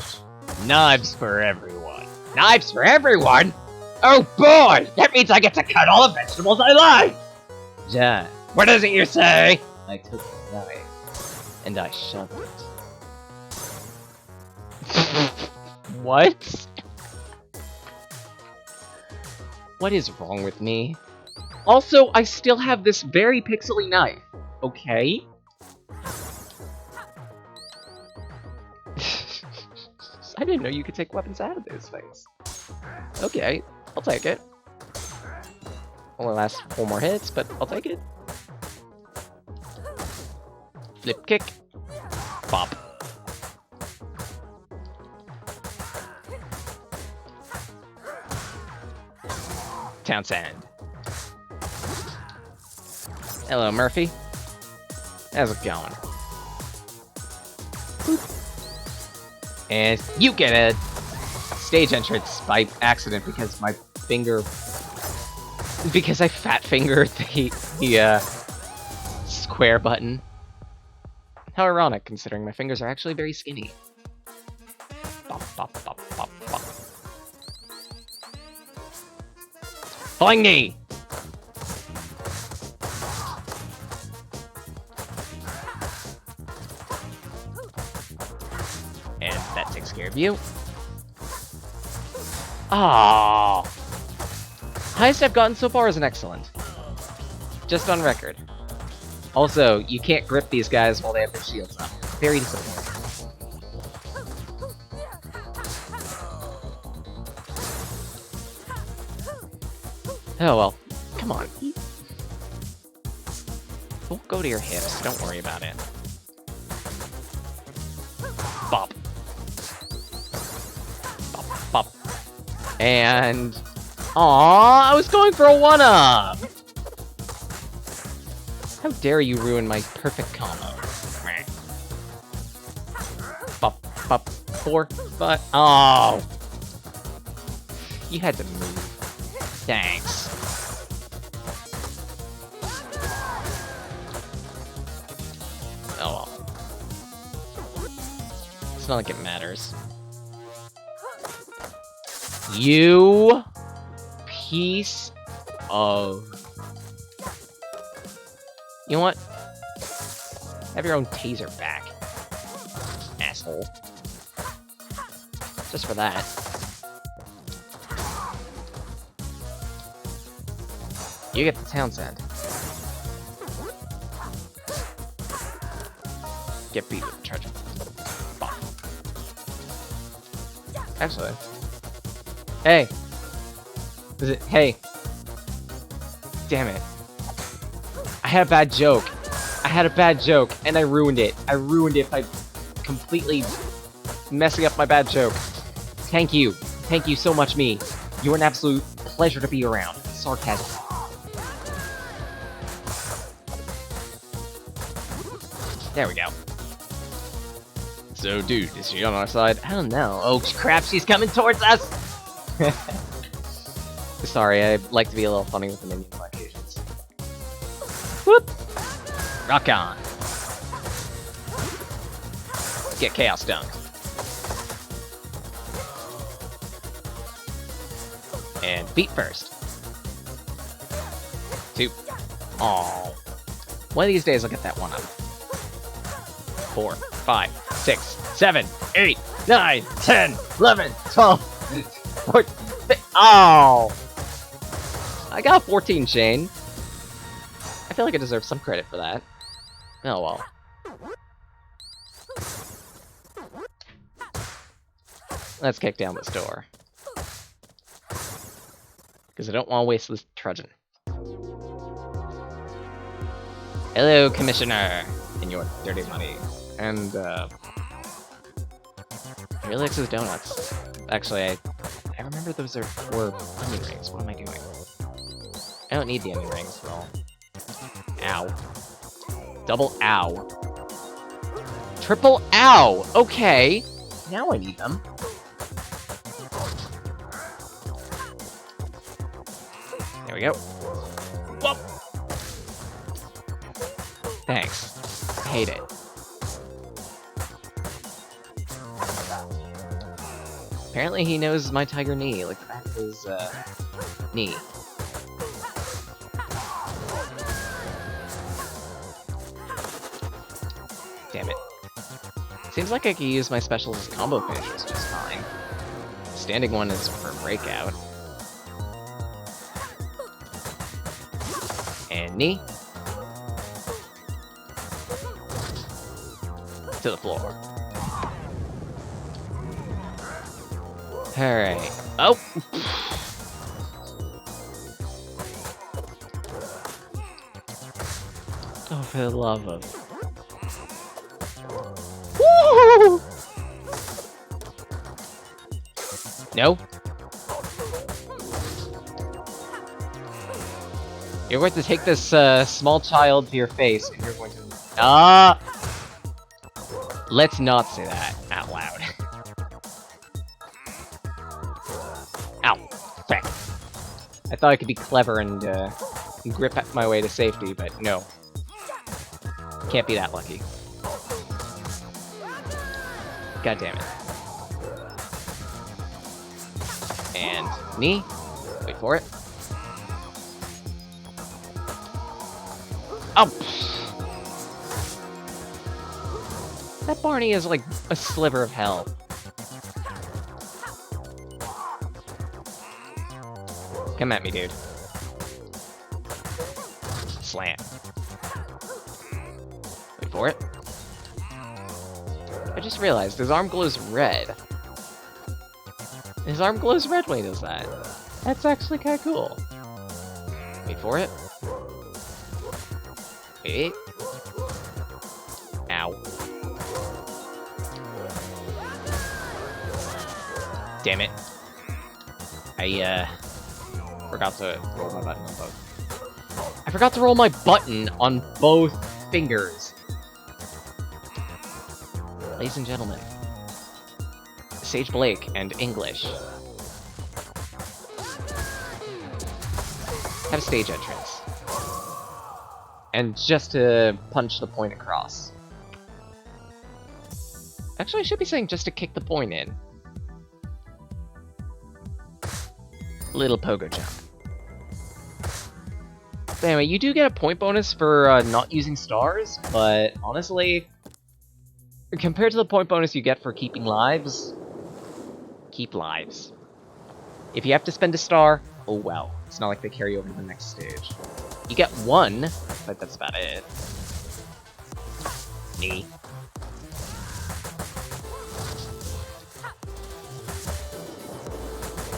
Knives for everyone. Knives for everyone? Oh boy! That means I get to cut all the vegetables I like! Jack. What is it you say? I took the knife and I shoved it. What? What is wrong with me? Also, I still have this very pixely knife. Okay? I didn't know you could take weapons out of those things. Okay, I'll take it. Only lasts 4 more hits, but I'll take it. Flip kick. Bop. Townsend. Hello, Murphy. How's it going? Boop. And you get a stage entrance by accident because my finger... Because I fat fingered the square button. How ironic, considering my fingers are actually very skinny. Bop, bop, bop, bop, bop. Flying knee! And that takes care of you. Ah, highest I've gotten so far is an excellent. Just on record. Also, you can't grip these guys while they have their shields up. Very disappointing. Oh well, come on. We'll go to your hips, don't worry about it. Bop. Bop, bop. And... Aww, I was going for a 1-up! How dare you ruin my perfect combo. Bop, bop, 4, 5... Oh! You had to move. Thanks. Oh well. It's not like it matters. You piece of... You know what? Have your own taser back. Asshole. Just for that. You get the Townsend. Get beat with the charge. Bop. Actually. Hey! Is it? Hey! Damn it. I had a bad joke. I had a bad joke, and I ruined it. I ruined it by completely messing up my bad joke. Thank you. Thank you so much, me. You're an absolute pleasure to be around. Sarcasm. There we go. So, dude, is she on our side? I don't know. Oh, crap, she's coming towards us! Sorry, I like to be a little funny with the minion locations. Whoop! Rock on! Get Chaos Dunked. And feet first. 2. Aww. One of these days I'll get that one up. 4, 5, 6, 7, 8, 9, 10, 11, 12, 14, 15. Oh! I got 14, Shane. I feel like I deserve some credit for that. Oh well. Let's kick down this door. Because I don't want to waste this trudging. Hello, Commissioner! And your dirty money. And, Relix's donuts. Actually, I remember those were onion rings. What am I doing? I don't need the onion rings, though. Ow. Double ow. Triple ow! Okay! Now I need them. There we go. Whoop! Thanks. I hate it. Apparently he knows my tiger knee, like the back of his, knee. Damn it. Seems like I could use my special combo finishes just fine. Standing one is for breakout. And knee. To the floor. Alright. Oh! Oh, for the love of... Woo! No? You're going to take this small child to your face, and you're going to... Let's not say that out loud. Ow. Frick. I thought I could be clever and grip my way to safety, but no. Can't be that lucky. God damn it. And knee. Wait for it. Oh! That Barney is like a sliver of hell. Come at me, dude. Slam. Wait for it. I just realized his arm glows red. His arm glows red when he does that. That's actually kind of cool. Wait for it. Wait. Ow. Damn it. I, forgot to roll my button on both. I forgot to roll my button on both fingers. Ladies and gentlemen, Sage Blake and English have a stage entrance. And just to punch the point across. Actually, I should be saying just to kick the point in. Little pogo jump. But anyway, you do get a point bonus for not using stars, but honestly, compared to the point bonus you get for keeping lives, keep lives. If you have to spend a star, oh well. It's not like they carry over to the next stage. You get one, but that's about it. Knee.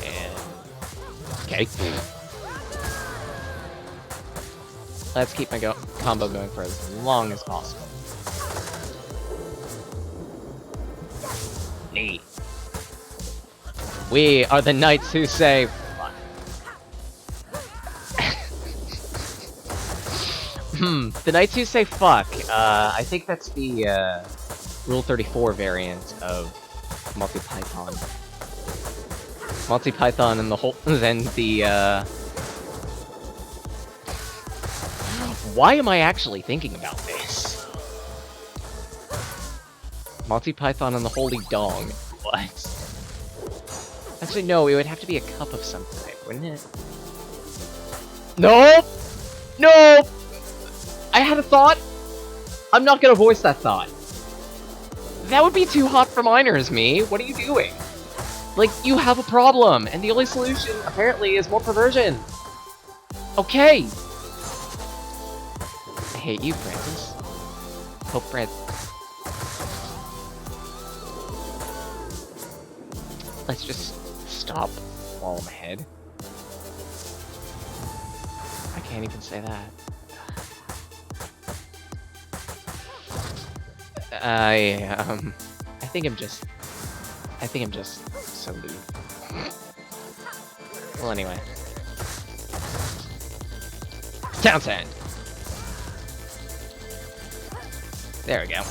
And... okay. Let's keep my combo going for as long as possible. Knee. We are the knights who say... The Knights Who Say Fuck. I think that's the, Rule 34 variant of Multi-Python. Multi-Python and the whole... then the, Why am I actually thinking about this? Multi-Python and the Holy Dong. What? Actually, no, it would have to be a cup of some type, wouldn't it? Nope! Nope! I had a thought! I'm not gonna voice that thought. That would be too hot for minors, me. What are you doing? Like, you have a problem, and the only solution, apparently, is more perversion. Okay! I hate you, Francis. Hope Francis. Let's just stop while I'm ahead. I can't even say that. I think I'm just so lewd. Well, anyway. Townsend! There we go.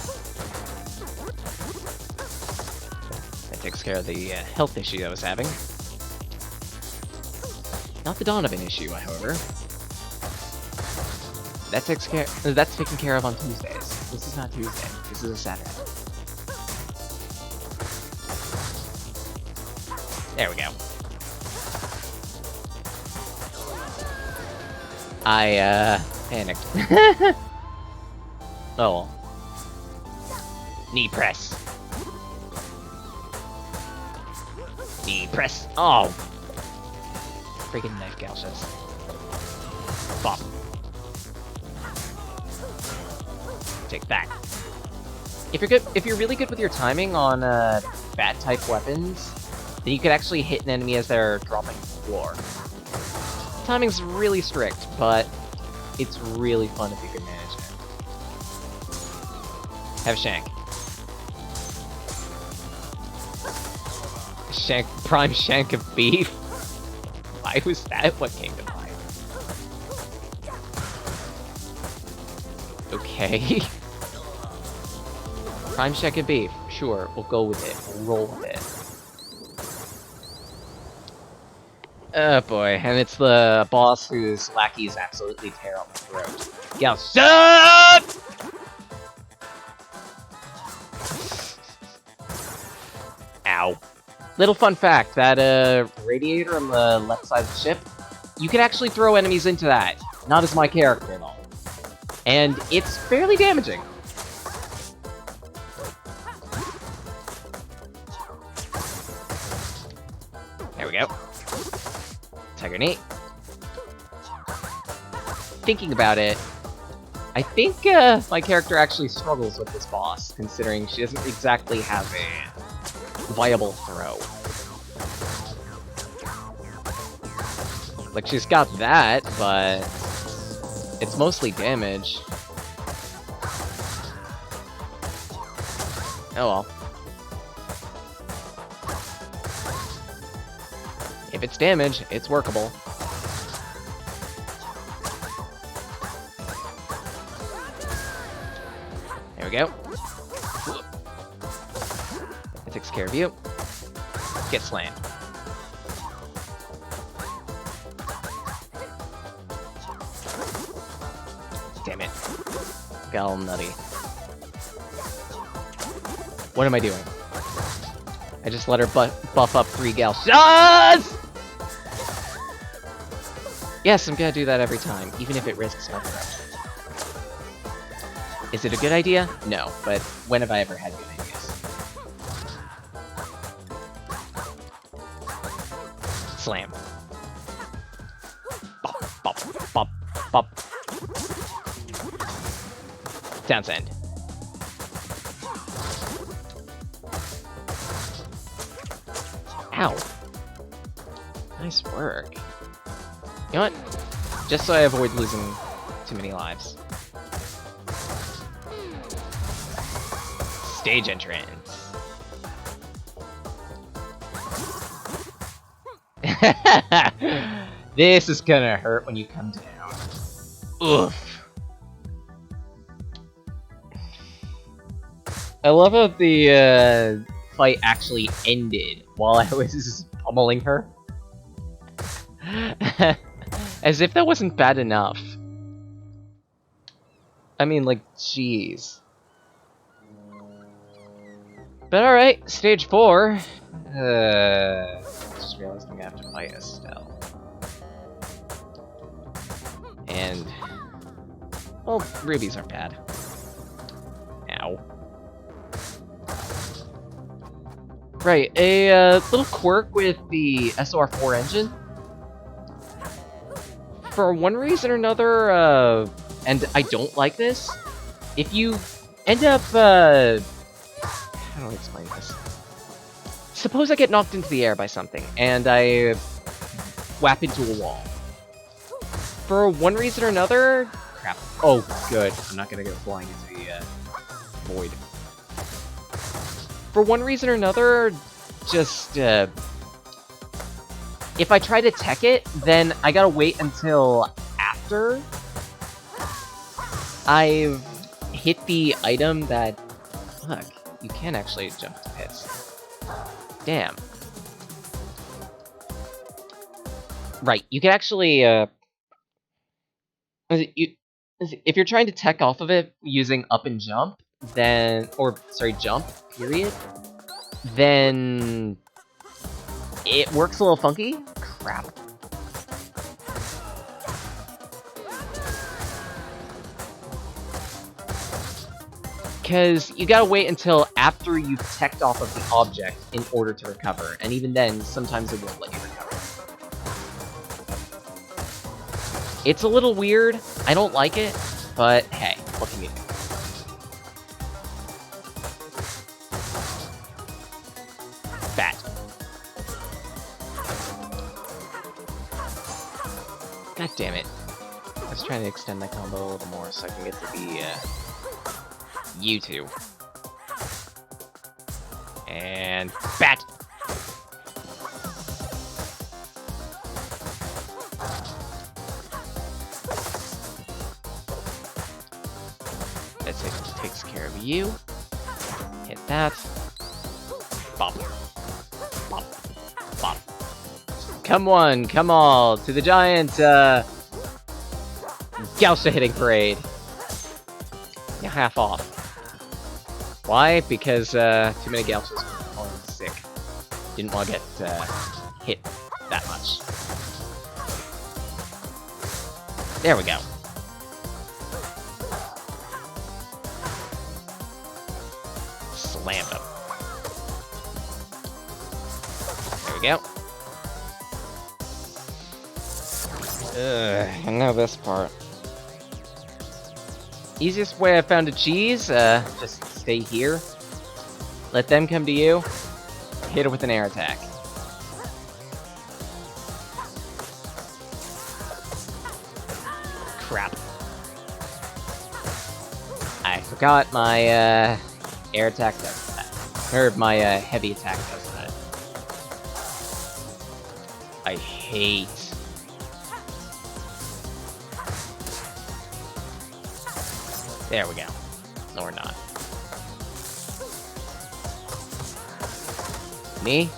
That takes care of the health issue I was having. Not the Donovan issue, however. That's taken care of on Tuesdays. This is not Tuesday. This is a Saturday. There we go. I panicked. Oh. Knee press. Knee press. Oh. Freaking knife gouges. Bop. Take that. If you're really good with your timing on bat type weapons, then you could actually hit an enemy as they're dropping to the floor. Timing's really strict, but it's really fun if you can manage it. Have a shank. Prime shank of beef. Why was that what came to mind? Okay. Prime shank of beef. Sure, we'll go with it. We'll roll with it. Oh boy, and it's the boss whose lackeys absolutely tear up my throat. Yeah, shut! Ow. Little fun fact, that radiator on the left side of the ship, you can actually throw enemies into that. Not as my character, though. And it's fairly damaging. There we go. Tiger Knee. Thinking about it, I think my character actually struggles with this boss, considering she doesn't exactly have a viable throw. Like, she's got that, but it's mostly damage. Oh well. If it's damage, it's workable. There we go. That takes care of you. Get slammed. Damn it. Got all nutty. What am I doing? I just let her buff up 3 gal shots! Yes, I'm gonna do that every time, even if it risks my throat. Is it a good idea? No, but when have I ever had good ideas? Slam. Bop, bop, bop, bop. Townsend. Ow. Nice work. You know what? Just so I avoid losing too many lives. Stage entrance. This is gonna hurt when you come down. Oof. I love how the fight actually ended while I was pummeling her. As if that wasn't bad enough. I mean, like, jeez. But alright, stage 4. Just realized I'm gonna have to fight Estelle. And... well, rubies aren't bad. Ow. Right, a little quirk with the SR4 engine. For one reason or another, and I don't like this, if you end up, how do I explain this? Suppose I get knocked into the air by something, and I whap into a wall. For one reason or another... crap. Oh, good. I'm not gonna go flying into the, void. For one reason or another, just, if I try to tech it, then I gotta wait until after I've hit the item that... look, you can actually jump to pits. Damn. Right, you can actually, if you're trying to tech off of it using up and jump, then... or, sorry, jump, period, then... it works a little funky. Crap. Because you gotta wait until after you've teched off of the object in order to recover, and even then, sometimes it won't let you recover. It's a little weird, I don't like it, but hey, what can you do? Bat. God damn it. I was trying to extend my combo a little more so I can get to the, you two. And... bat! Let's say it takes care of you. Hit that. Bop. Bop. Bop. Come on, come all, to the giant, Gaussa hitting parade. Yeah, half off. Why? Because, too many Gauchos were falling sick. Didn't want to get, hit that much. There we go. Slammed him. There we go. And now this part. Easiest way I found to cheese, just stay here. Let them come to you. Hit it with an air attack. Crap. I forgot my, air attack does that. Or my, heavy attack does that. I hate... there we go. No, we're not. Me?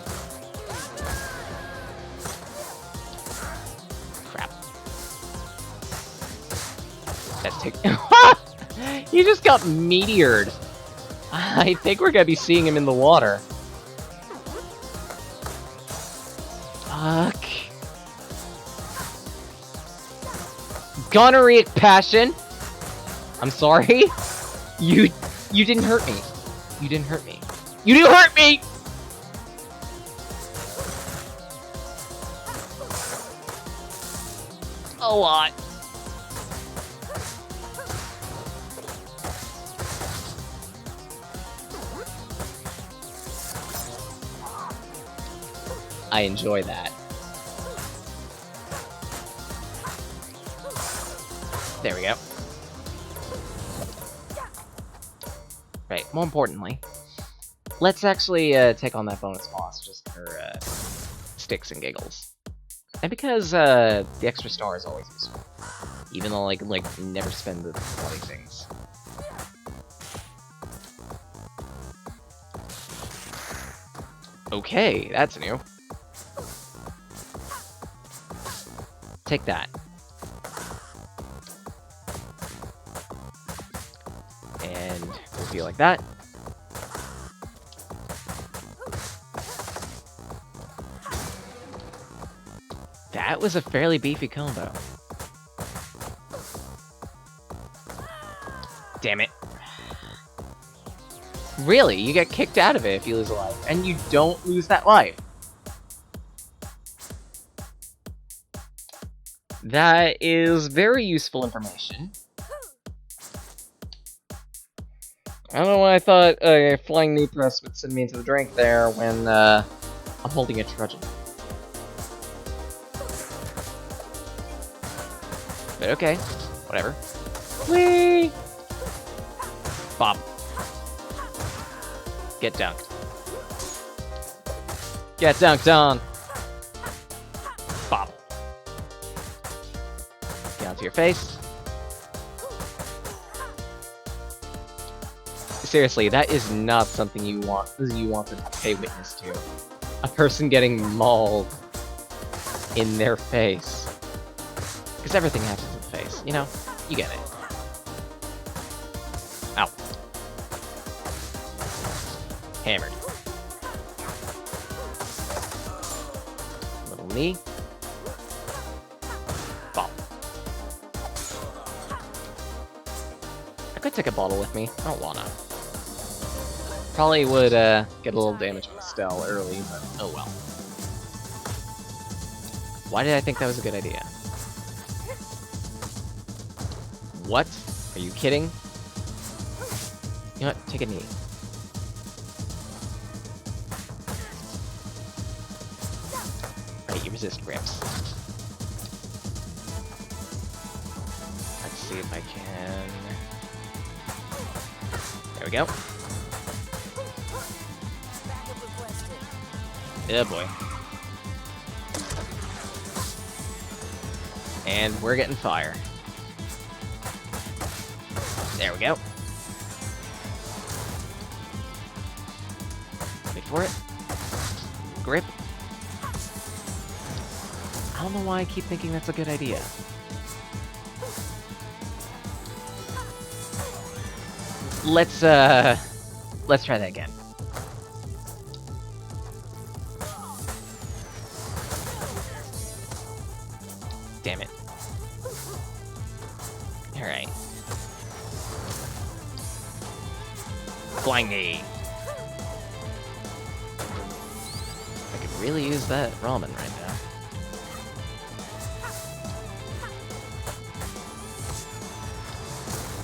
Crap. Let's take... he just got meteored. I think we're gonna be seeing him in the water. Fuck. Gonorrheic passion. I'm sorry? You didn't hurt me. You didn't hurt me. You didn't hurt me! A lot. I enjoy that. There we go. Right, more importantly, let's actually take on that bonus boss just for sticks and giggles. And because the extra star is always useful. Even though like never spend the bloody things. Okay, that's new. Take that. And we'll be like that. That was a fairly beefy combo. Damn it. Really, you get kicked out of it if you lose a life, and you don't lose that life. That is very useful information. I don't know why I thought a flying knee press would send me into the drink there when I'm holding a trudgeon. But okay, whatever. Whee! Bop. Get dunked. Get dunked on! Bop. Get onto your face. Seriously, that is not something you want to pay witness to. A person getting mauled in their face. Because everything happens in the face, you know? You get it. Ow. Hammered. Little knee. Bop. I could take a bottle with me. I don't wanna. Probably would get a little damage on Estelle early, but oh well. Why did I think that was a good idea? What? Are you kidding? You know what? Take a knee. Right, you resist grips. Let's see if I can... There we go. Yeah, boy. And we're getting fire. There we go. Wait for it. Grip. I don't know why I keep thinking that's a good idea. Let's try that again. Damn it. Alright. Flying knee. I could really use that ramen right now.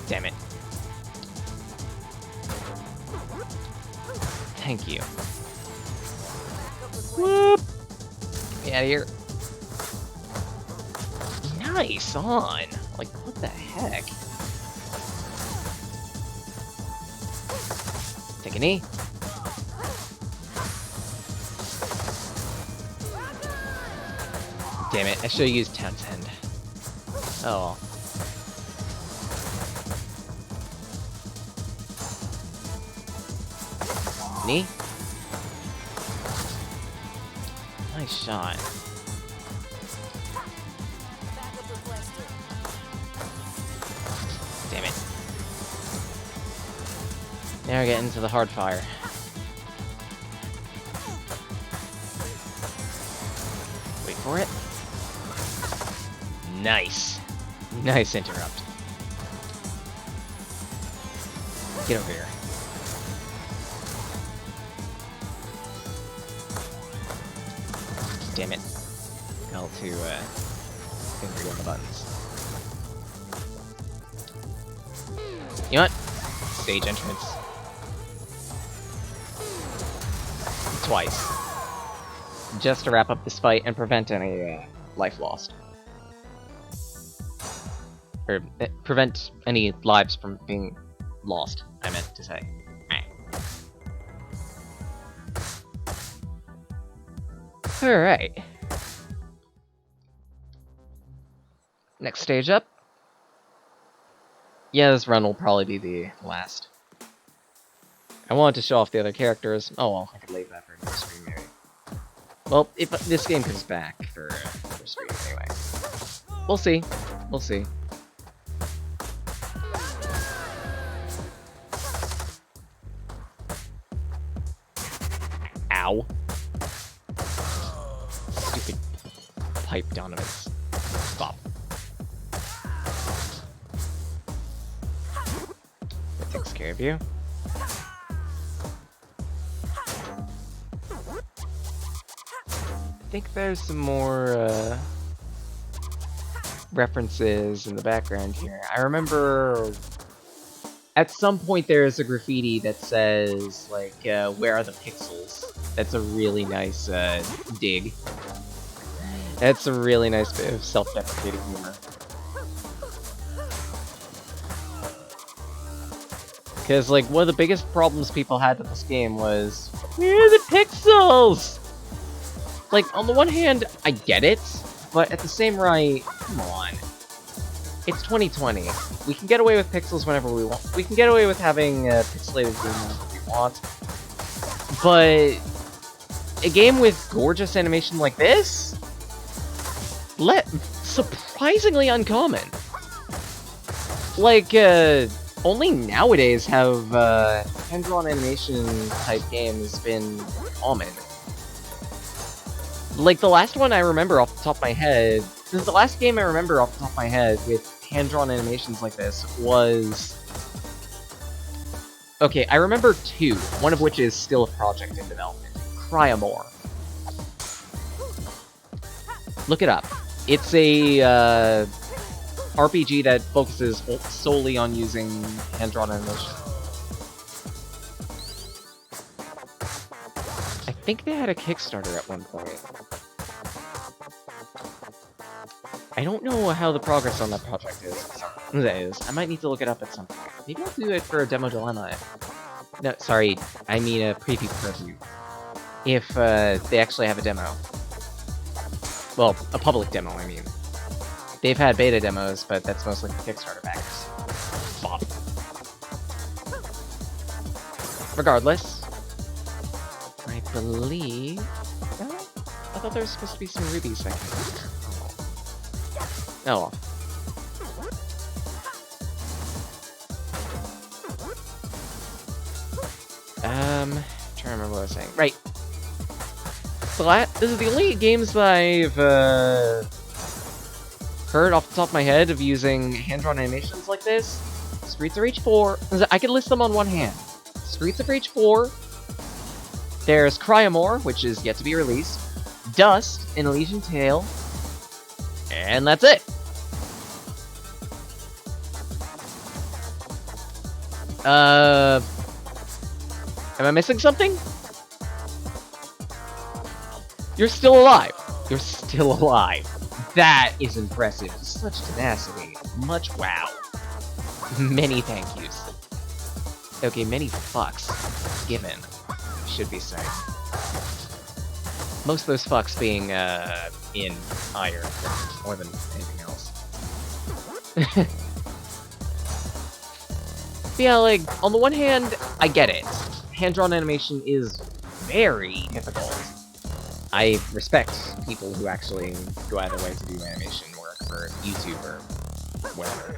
Damn it. Thank you. Whoop! Get me out of here. Nice on! Like, what the heck? Take a knee. Damn it, I should have used Townsend. Oh well. Knee? Nice shot. Damn it. Now we're getting to the hard fire. Wait for it. Nice. Nice interrupt. Get over here. Damn it. Got to finger on the buttons. You know what? Stage entrance. Twice. Just to wrap up this fight and prevent any life lost. Or prevent any lives from being lost, I meant to say. Alright. Next stage up. Yeah, this run will probably be the last. I wanted to show off the other characters. Oh well, I could leave that for another stream maybe. Well, if this game comes back for stream anyway. We'll see. We'll see. Ow. Stupid pipe Donovan's. Stop. That takes care of you. I think there's some more references in the background here. I remember at some point there's a graffiti that says, like, where are the pixels? That's a really nice dig. That's a really nice bit of self-deprecating humor. Because, like, one of the biggest problems people had with this game was, where are the pixels? Like, on the one hand, I get it, but at the same right, come on. It's 2020. We can get away with pixels whenever we want. We can get away with having pixelated game whenever we want. But a game with gorgeous animation like this? Surprisingly uncommon. Like, only nowadays have hand-drawn animation type games been common. Like, the last one I remember off the top of my head, the last game I remember off the top of my head with hand-drawn animations like this was... Okay, I remember two, one of which is still a project in development. Cryamore. Look it up. It's a RPG that focuses solely on using hand-drawn animation. I think they had a Kickstarter at one point. I don't know how the progress on that project is. I might need to look it up at some point. Maybe I'll do it for a Demo Dilemma. No, sorry, I mean a preview preview. If they actually have a demo. Well, a public demo, I mean. They've had beta demos, but that's mostly for Kickstarter backers. Bop. Regardless, I believe... I thought there was supposed to be some rubies back here. Oh well. Trying to remember what I was saying. Right. This is the only games that I've heard off the top of my head of using hand-drawn animations like this. Streets of Rage 4. I could list them on one hand. Streets of Rage 4. There's Cryamore, which is yet to be released. Dust, and Elysian Tale. And that's it. Am I missing something? You're still alive. You're still alive. That is impressive. Such tenacity. Much wow. Many thank yous. Okay, many fucks given, should be said. Most of those fucks being, in iron, more than anything else. But yeah, like, on the one hand, I get it. Hand-drawn animation is very difficult. I respect people who actually go out of their way to do animation work for YouTube or whatever.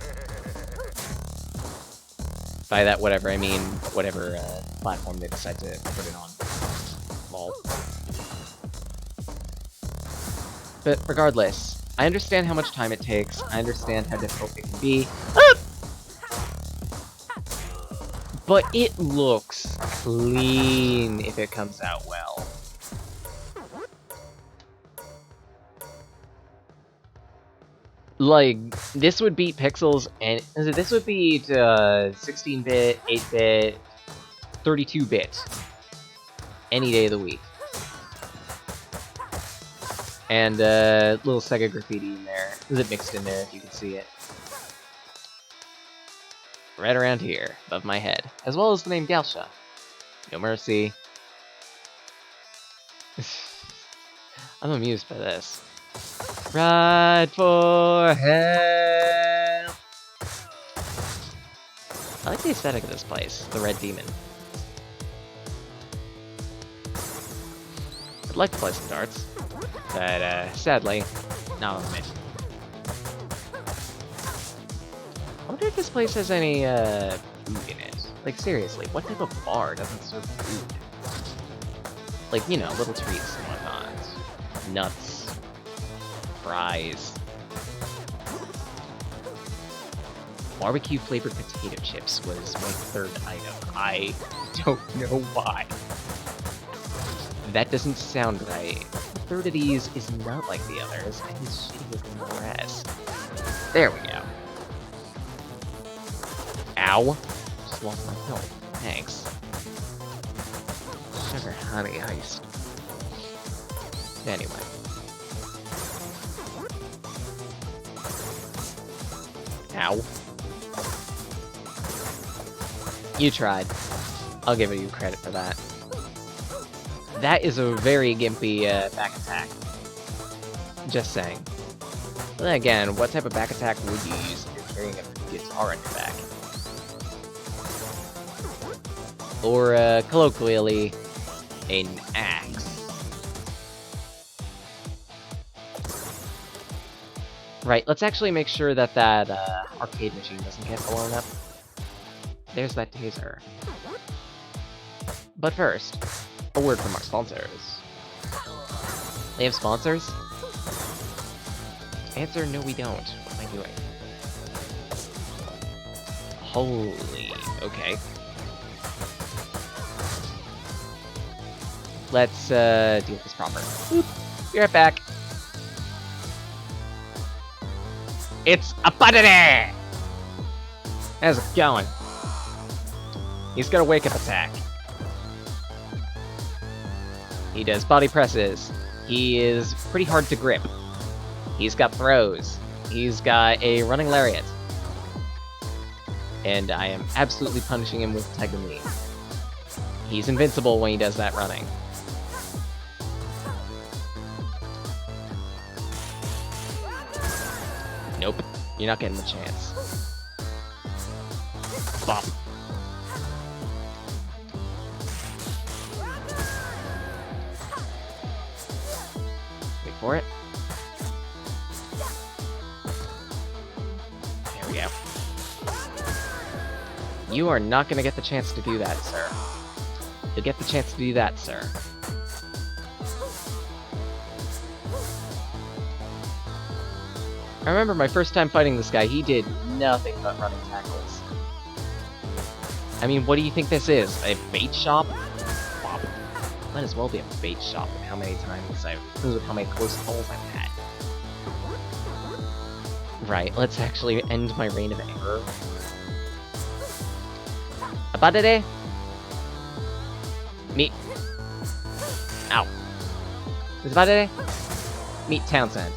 By that whatever, I mean whatever platform they decide to put it on. Lol. But regardless, I understand how much time it takes, I understand how difficult it can be. Ah! But it looks clean if it comes out well. Like, this would beat Pixels, and this would beat 16-bit, 8-bit, 32-bit any day of the week. And little Sega graffiti in there. Is it mixed in there if you can see it? Right around here, above my head, as well as the name Galsha. No mercy. I'm amused by this. Ride for help! I like the aesthetic of this place, the Red Demon. I'd like to play some darts, but sadly, not on the mission. I wonder if this place has any food in it. Like seriously, what type of bar doesn't serve food? Like, you know, little treats and whatnot. Nuts. Fries. Barbecue flavored potato chips was my third item. I don't know why. That doesn't sound right. The third of these is not like the others, and is shittier than the rest. There we go. Ow. Just lost my health. Thanks. Sugar honey iced. Anyway. Ow. You tried. I'll give you credit for that. That is a very gimpy back attack. Just saying. But then again, what type of back attack would you use if you're carrying a guitar on your back? Or, colloquially, an axe. Right, let's actually make sure that that arcade machine doesn't get blown up. There's that taser. But first, a word from our sponsors. They have sponsors? Answer, no we don't. What am I doing? Holy, okay. Let's deal with this proper. Boop. Be right back. It's a button! How's it going? He's got a wake-up attack. He does body presses. He is pretty hard to grip. He's got throws. He's got a running lariat. And I am absolutely punishing him with Tegumi. He's invincible when he does that running. Nope, you're not getting the chance. Bop. Wait for it. There we go. You are not going to get the chance to do that, sir. You'll get the chance to do that, sir. I remember my first time fighting this guy, he did nothing but running tackles. I mean, what do you think this is? A bait shop? Bop. Might as well be a bait shop with how many times with how many close calls I've had. Right, let's actually end my reign of error. Abadere? Meet. Ow. Is Abadere? Meet Townsend.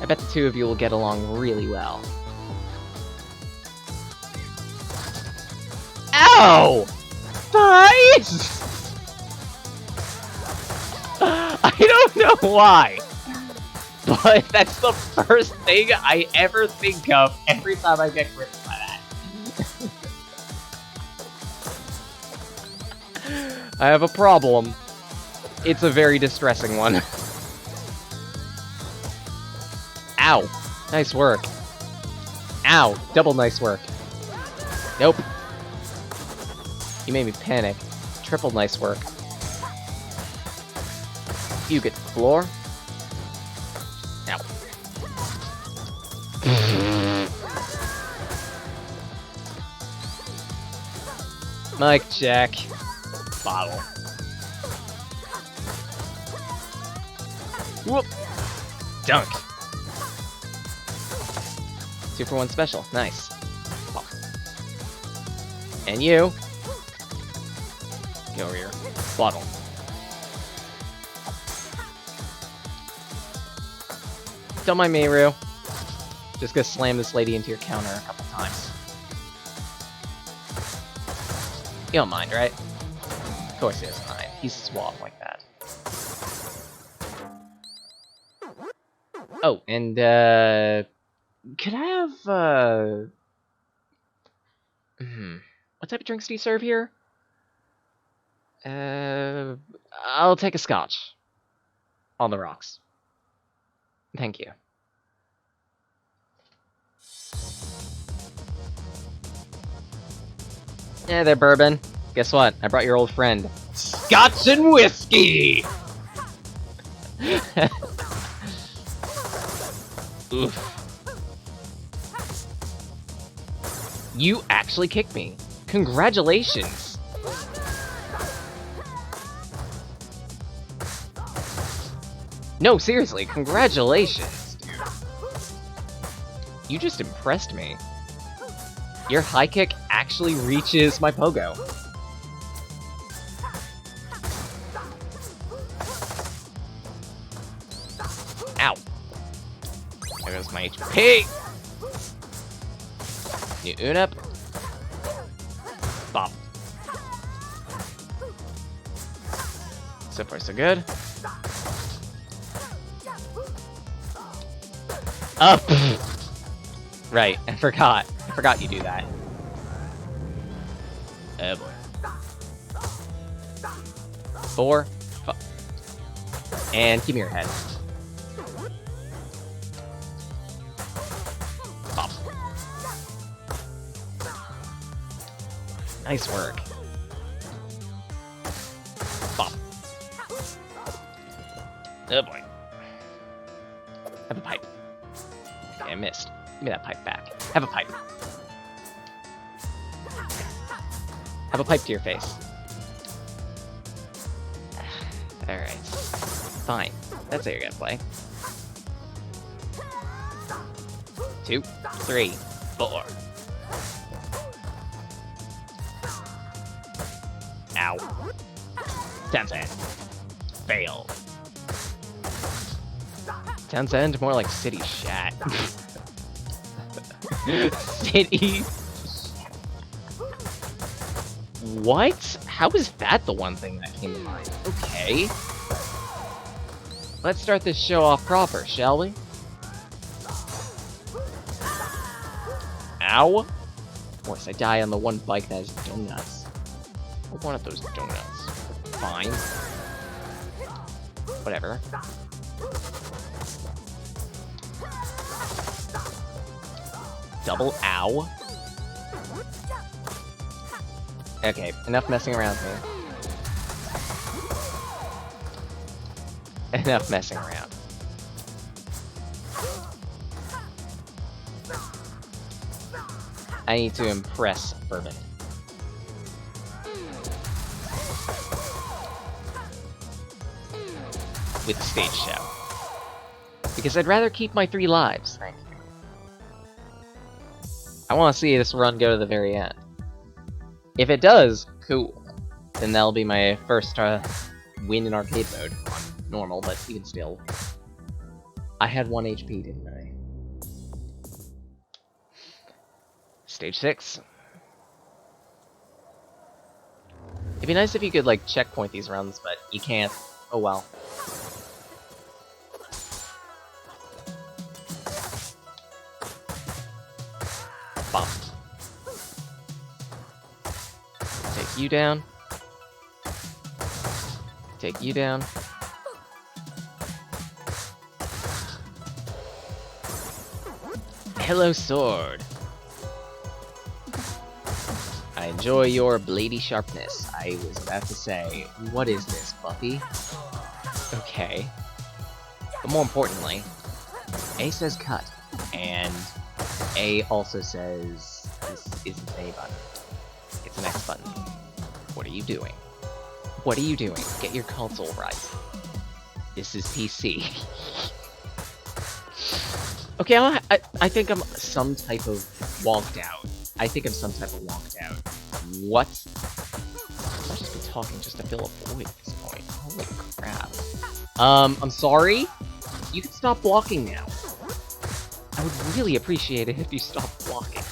I bet the two of you will get along really well. Ow! Guys! I don't know why, but that's the first thing I ever think of every time I get gripped by that. I have a problem. It's a very distressing one. Ow. Nice work. Ow. Double nice work. Nope. You made me panic. Triple nice work. You get the floor. Ow. Mic check. Bottle. Whoop. Dunk. 2-for-1 special. Nice. Oh. And you. Get over here. Bottle. Don't mind me, Ryu. Just gonna slam this lady into your counter a couple times. You don't mind, right? Of course he doesn't mind. He's suave like that. Oh, and, could I have, what type of drinks do you serve here? I'll take a scotch. On the rocks. Thank you. Hey there, Bourbon. Guess what? I brought your old friend. Scotch and whiskey! Oof. You actually kicked me. Congratulations. No, seriously, congratulations, dude. You just impressed me. Your high kick actually reaches my pogo. Ow. There goes my HP. You own up. Bop. So far, so good. Up. Right, I forgot. I forgot you do that. Oh boy. 4, 5. And give me your head. Bop. Nice work. Bop. Oh boy. Have a pipe. Okay, I missed. Give me that pipe back. Have a pipe. Have a pipe to your face. Alright. Fine. That's how you're gonna play. 2, 3, 4. Ow. Townsend. Fail. Townsend, more like City Shat. City. What? How is that the one thing that came to mind? Okay. Let's start this show off proper, shall we? Ow. Of course, I die on the one bike that has donuts. I wanted those donuts. Fine. Whatever. Double ow. Okay, enough messing around here. Enough messing around. I need to impress Bourbon. With the stage show. Because I'd rather keep my 3 lives, thank you. I want to see this run go to the very end. If it does, cool. Then that'll be my first win in arcade mode on normal, but even still. I had 1 HP, didn't I? Stage 6. It'd be nice if you could, like, checkpoint these runs, but you can't. Oh well. Bop. Take you down. Take you down. Hello, sword. I enjoy your bladey sharpness. I was about to say, what is this, Buffy? Okay. But more importantly, A says cut, and A also says this isn't an A button. It's an X button. What are you doing? What are you doing? Get your console right. This is PC. Okay, I think I'm some type of wonked out. I think I'm some type of wonked out. What? I've just been talking just to fill a void at this point. Holy crap. I'm sorry? You can stop blocking now. I would really appreciate it if you stopped blocking.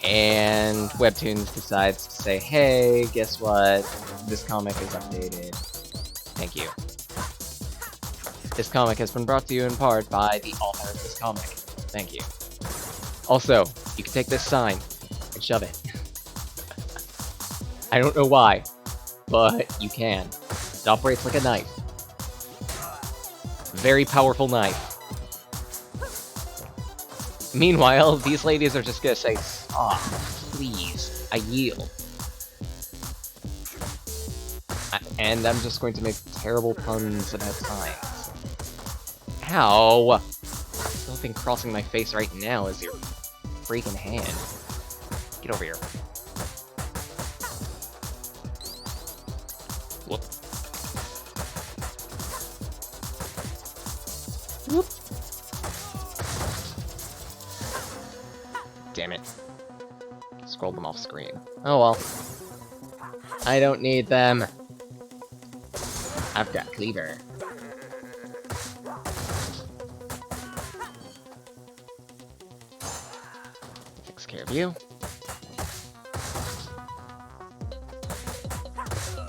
And Webtoons decides to say, hey, guess what? This comic is updated. Thank you. This comic has been brought to you in part by the author of this comic. Thank you. Also, you can take this sign. and shove it. I don't know why, but you can. It operates like a knife. Very powerful knife. Meanwhile, these ladies are just gonna say, "Stop, please, I yield." And I'm just going to make terrible puns about science. Ow! The only thing crossing my face right now is your freaking hand. Get over here. Whoop. Whoop. Damn it. Scrolled them off screen. Oh well. I don't need them. I've got Cleaver. Takes care of you.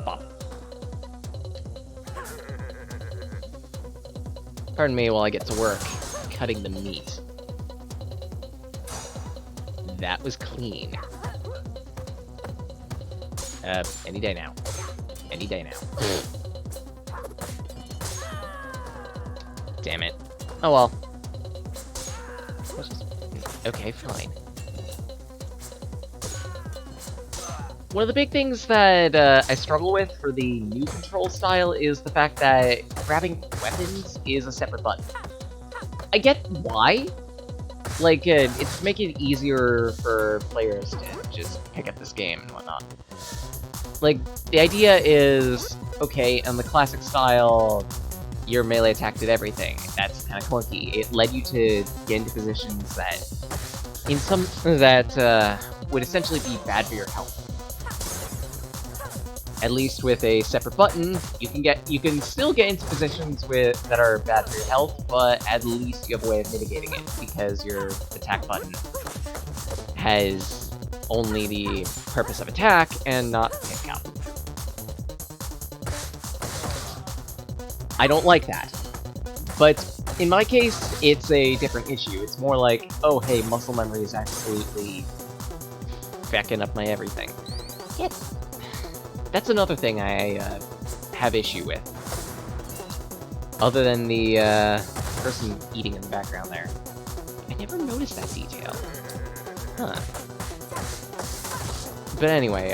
Bop. Pardon me while I get to work cutting the meat. That was clean. Any day now. Any day now. Damn it. Oh well. Okay, fine. One of the big things that I struggle with for the new control style is the fact that grabbing weapons is a separate button. I get why. Like, it's making it easier for players to just pick up this game and whatnot. Like, the idea is, okay, in the classic style, your melee attack did everything. That's kind of clunky. It led you to get into positions that, would essentially be bad for your health. At least with a separate button, you can still get into positions that are bad for your health, but at least you have a way of mitigating it, because your attack button has only the purpose of attack and not pick up. I don't like that. But in my case, it's a different issue. It's more like, oh hey, muscle memory is absolutely backing up my everything. Yeah. That's another thing I have issue with. Other than the person eating in the background there. I never noticed that detail. Huh. But anyway,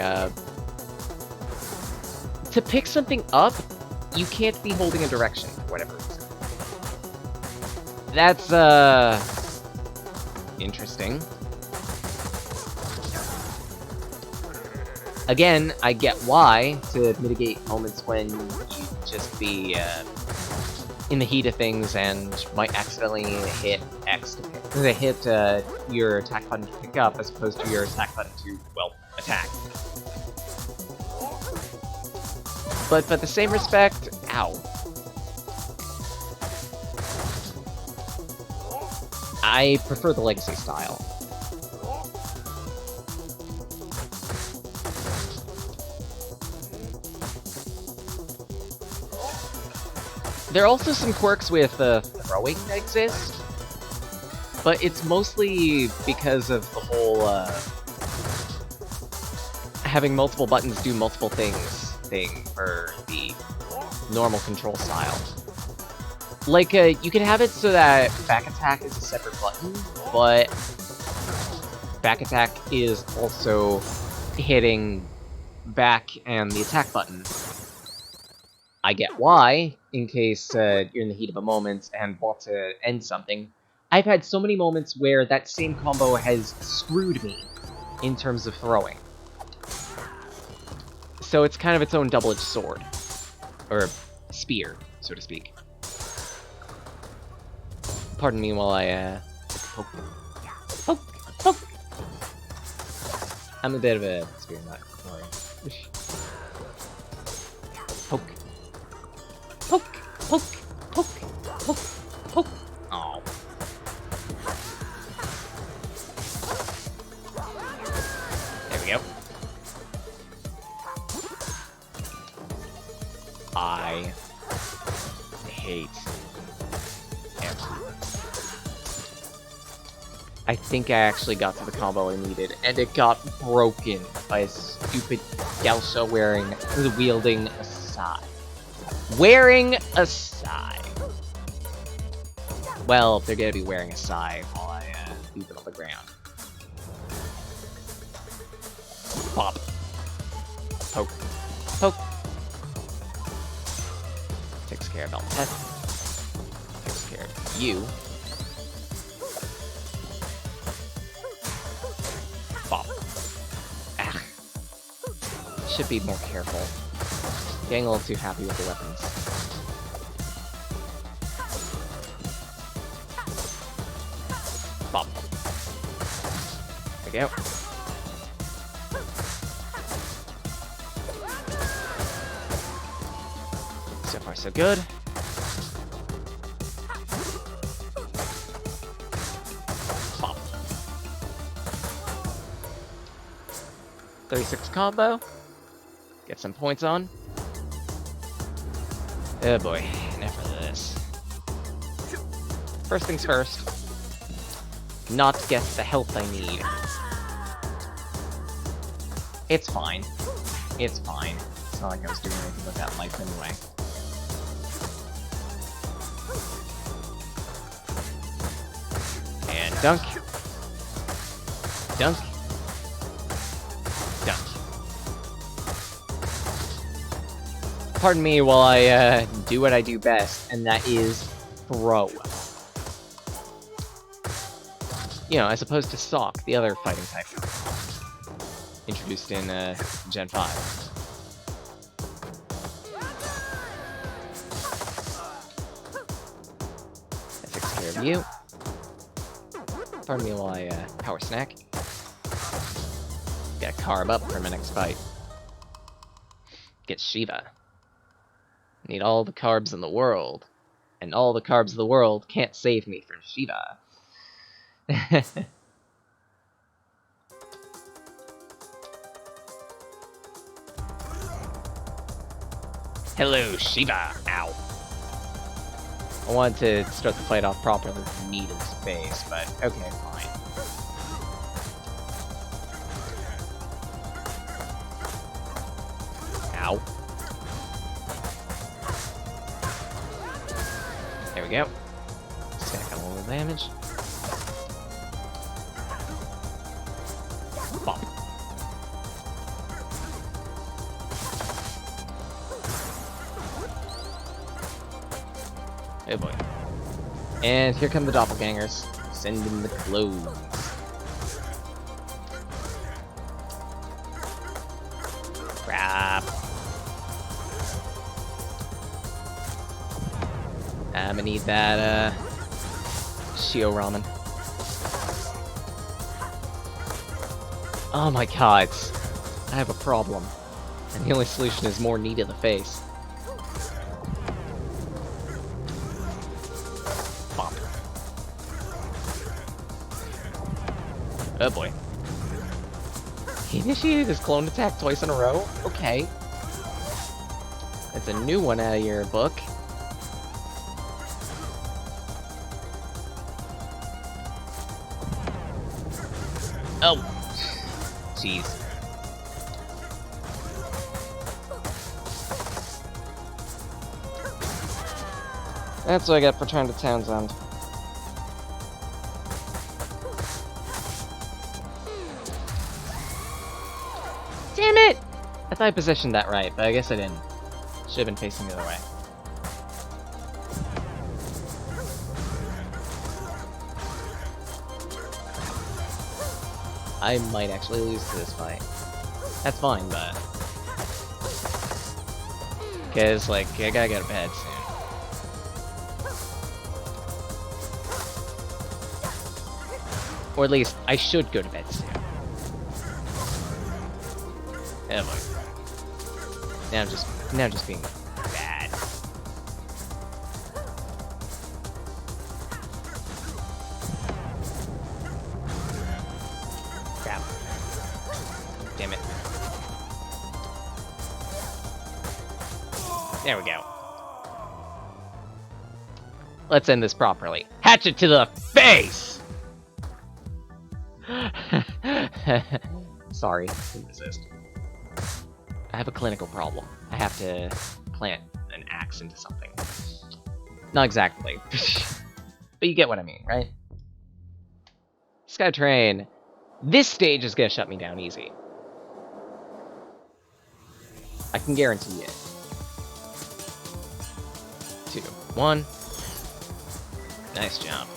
to pick something up, you can't be holding a direction for whatever reason. That's, interesting. Again, I get why, to mitigate moments when you just be, in the heat of things and might accidentally hit X to hit, your attack button to pick up, as opposed to your attack button to, well, attack. But for the same respect, ow. I prefer the Legacy style. There are also some quirks with throwing that exist, but it's mostly because of the whole having multiple buttons do multiple things thing for the normal control style. Like, you can have it so that back attack is a separate button, but back attack is also hitting back and the attack button. I get why, in case you're in the heat of a moment and want to end something. I've had so many moments where that same combo has screwed me in terms of throwing. So it's kind of its own double-edged sword. Or spear, so to speak. Pardon me while I, poke. Poke! Poke! I'm a bit of a spear nut. Poke. Poke! Poke! Poke! Poke! Poke! Aw. There we go. I hate absolute. I think I actually got to the combo I needed, and it got broken by a stupid Gelsha wielding a scythe. Wearing a scythe. Well, they're gonna be wearing a scythe while I leave it on the ground. Pop. Poke. Poke. Takes care of Eltet. Takes care of you. Pop. Ah. Should be more careful. Getting a little too happy with the weapons. Pop. There we go. So far, so good. Pop. 36 combo. Get some points on. Oh boy, enough of this. First things first. Not get the health I need. It's fine. It's fine. It's not like I was doing anything with that life anyway. And dunk. Dunk. Dunk. Pardon me while I do what I do best, and that is throw. You know, as opposed to Sock, the other fighting type. Introduced in Gen 5. That takes care of you. Pardon me while I power snack. Get a carb up for my next fight. Get Shiva. Need all the carbs in the world. And all the carbs in the world can't save me from Shiva. Hello, Shiva. Ow. I wanted to start the fight off properly with knee to his face, but okay, fine. Ow. There we go. Stack a little damage. Bop. Oh boy. And here come the doppelgangers. Send in the clothes. Crap. I'm gonna need that, Shio Ramen. Oh my god. I have a problem. And the only solution is more knee to the face. Bop. Oh boy. He initiated his clone attack twice in a row? Okay. That's a new one out of your book. Oh. Jeez. That's what I got for trying to Townsend. Damn it! I thought I positioned that right, but I guess I didn't. Should have been facing the other way. I might actually lose to this fight. That's fine, but... Because, like, I gotta go to bed soon. Or at least, I should go to bed soon. Oh boy. Now I'm just being bad. Crap. Damn it. There we go. Let's end this properly. Hatchet to the face! Sorry, couldn't resist. I have a clinical problem. I have to plant an axe into something. Not exactly. But you get what I mean, right? Skytrain. This stage is gonna shut me down easy. I can guarantee it. 2, 1. Nice job.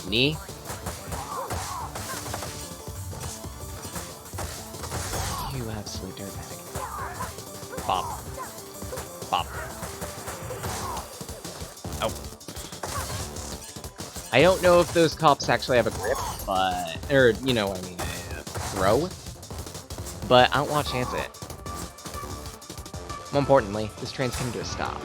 Knee. You absolute dirtbag. Bop. Bop. Oh. I don't know if those cops actually have a grip, but... Or, you know what I mean, a throw. But I don't want to chance it. More importantly, this train's coming to a stop.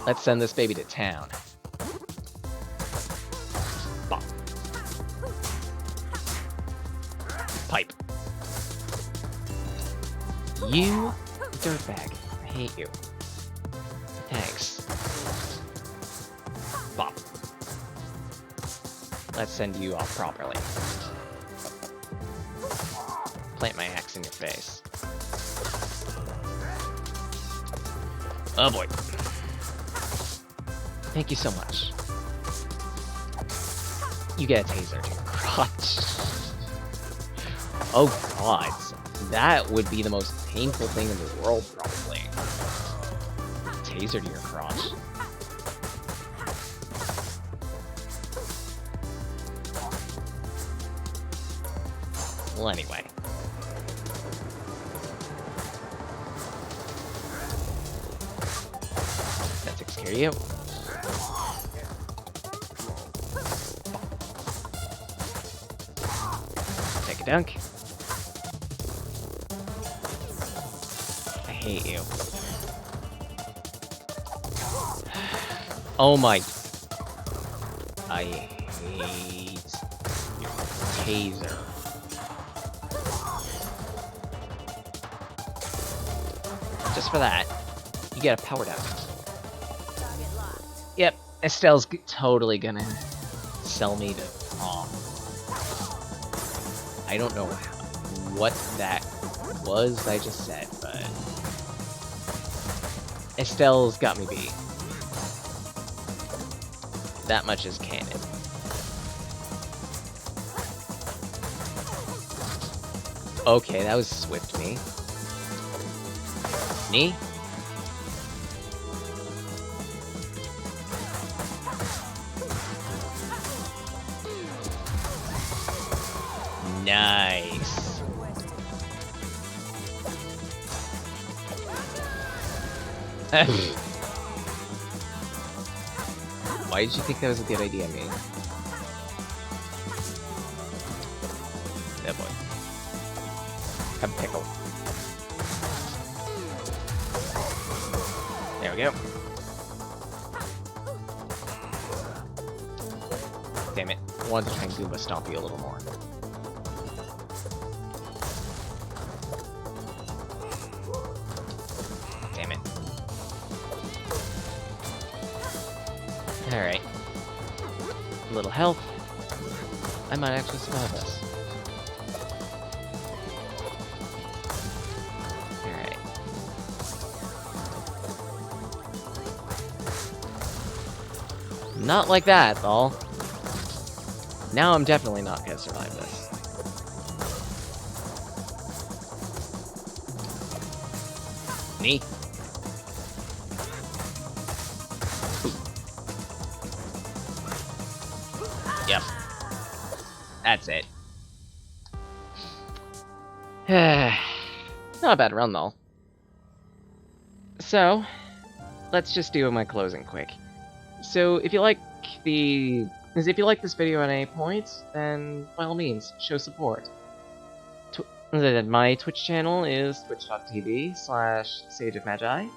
Let's send this baby to town. Bop. Pipe. You dirtbag. I hate you. Thanks. Bop. Let's send you off properly. Plant my axe in your face. Oh boy. Thank you so much. You get a taser to your crotch. Oh god. That would be the most painful thing in the world, probably. Taser to your crotch. Well, anyway. That takes care of you. Take a dunk. I hate you. Oh my. I hate your taser. Just for that, you get a power down. Target locked. Yep, Estelle's totally gonna sell me to Tom. I don't know what that was I just said, but Estelle's got me beat. That much is canon. Okay, that was swift me. Knee? Nice. Why did you think that was a good idea, me? Yeah, boy. Have a pickle. There we go. Damn it. I wanted to try and Goomba stomp you a little more. Damn it. Alright. A little health. I might actually survive this. Alright. Not like that, though. Now I'm definitely not gonna survive this. Knee. Yep. That's it. Not a bad run, though. So, let's just do my closing quick. So, if you like this video at any point, then by all means, show support. My Twitch channel is twitch.tv/sageofmagi.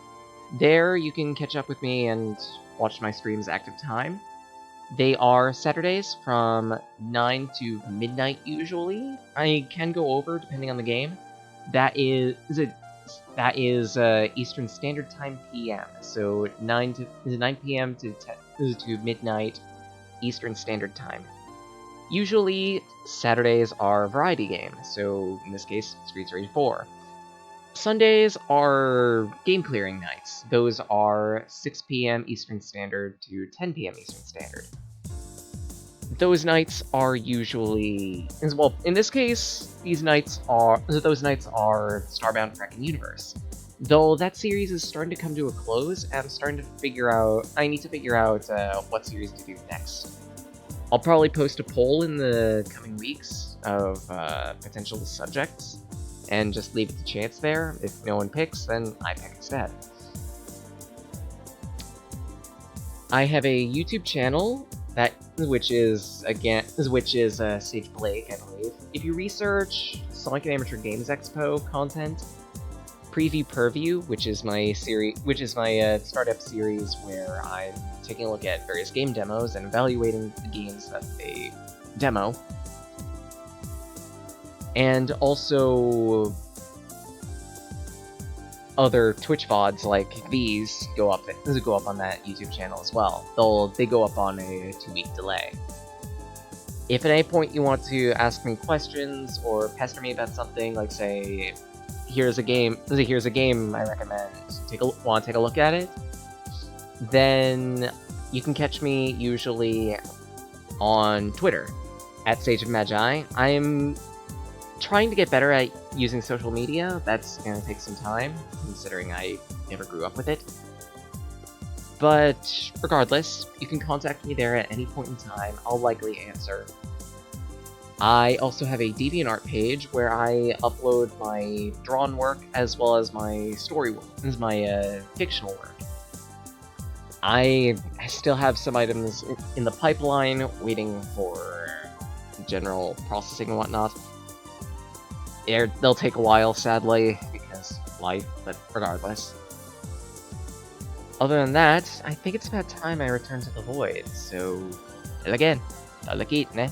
There you can catch up with me and watch my streams active time. They are Saturdays from 9 to midnight usually. I can go over depending on the game, That is Eastern Standard Time PM. So 9 p.m. to midnight Eastern Standard Time. Usually Saturdays are variety games. So in this case, Streets Rage 4. Sundays are game clearing nights. Those are 6 p.m. Eastern Standard to 10 p.m. Eastern Standard. Those nights are usually, well, in this case, those nights are Starbound Kraken Universe. Though that series is starting to come to a close, and I'm starting to figure out, I need to figure out what series to do next. I'll probably post a poll in the coming weeks of potential subjects, and just leave it to chance there. If no one picks, then I pick instead. I have a YouTube channel which is Sage Blake, I believe. If you research Sonic and Amateur Games Expo content, Preview Purview, which is my startup series where I'm taking a look at various game demos and evaluating the games that they demo. And also other Twitch VODs like these go up on that YouTube channel as well. They go up on a 2-week delay. If at any point you want to ask me questions or pester me about something, like say, here's a game I recommend, want to take a look at it, then you can catch me usually on Twitter at Sage of Magi. I'm trying to get better at using social media. That's gonna take some time, considering I never grew up with it. But regardless, you can contact me there at any point in time. I'll likely answer. I also have a DeviantArt page where I upload my drawn work as well as my story work, my fictional work. I still have some items in the pipeline waiting for general processing and whatnot. They'll take a while, sadly, because life, but regardless. Other than that, I think it's about time I return to the Void, so, till again, talakit, ne?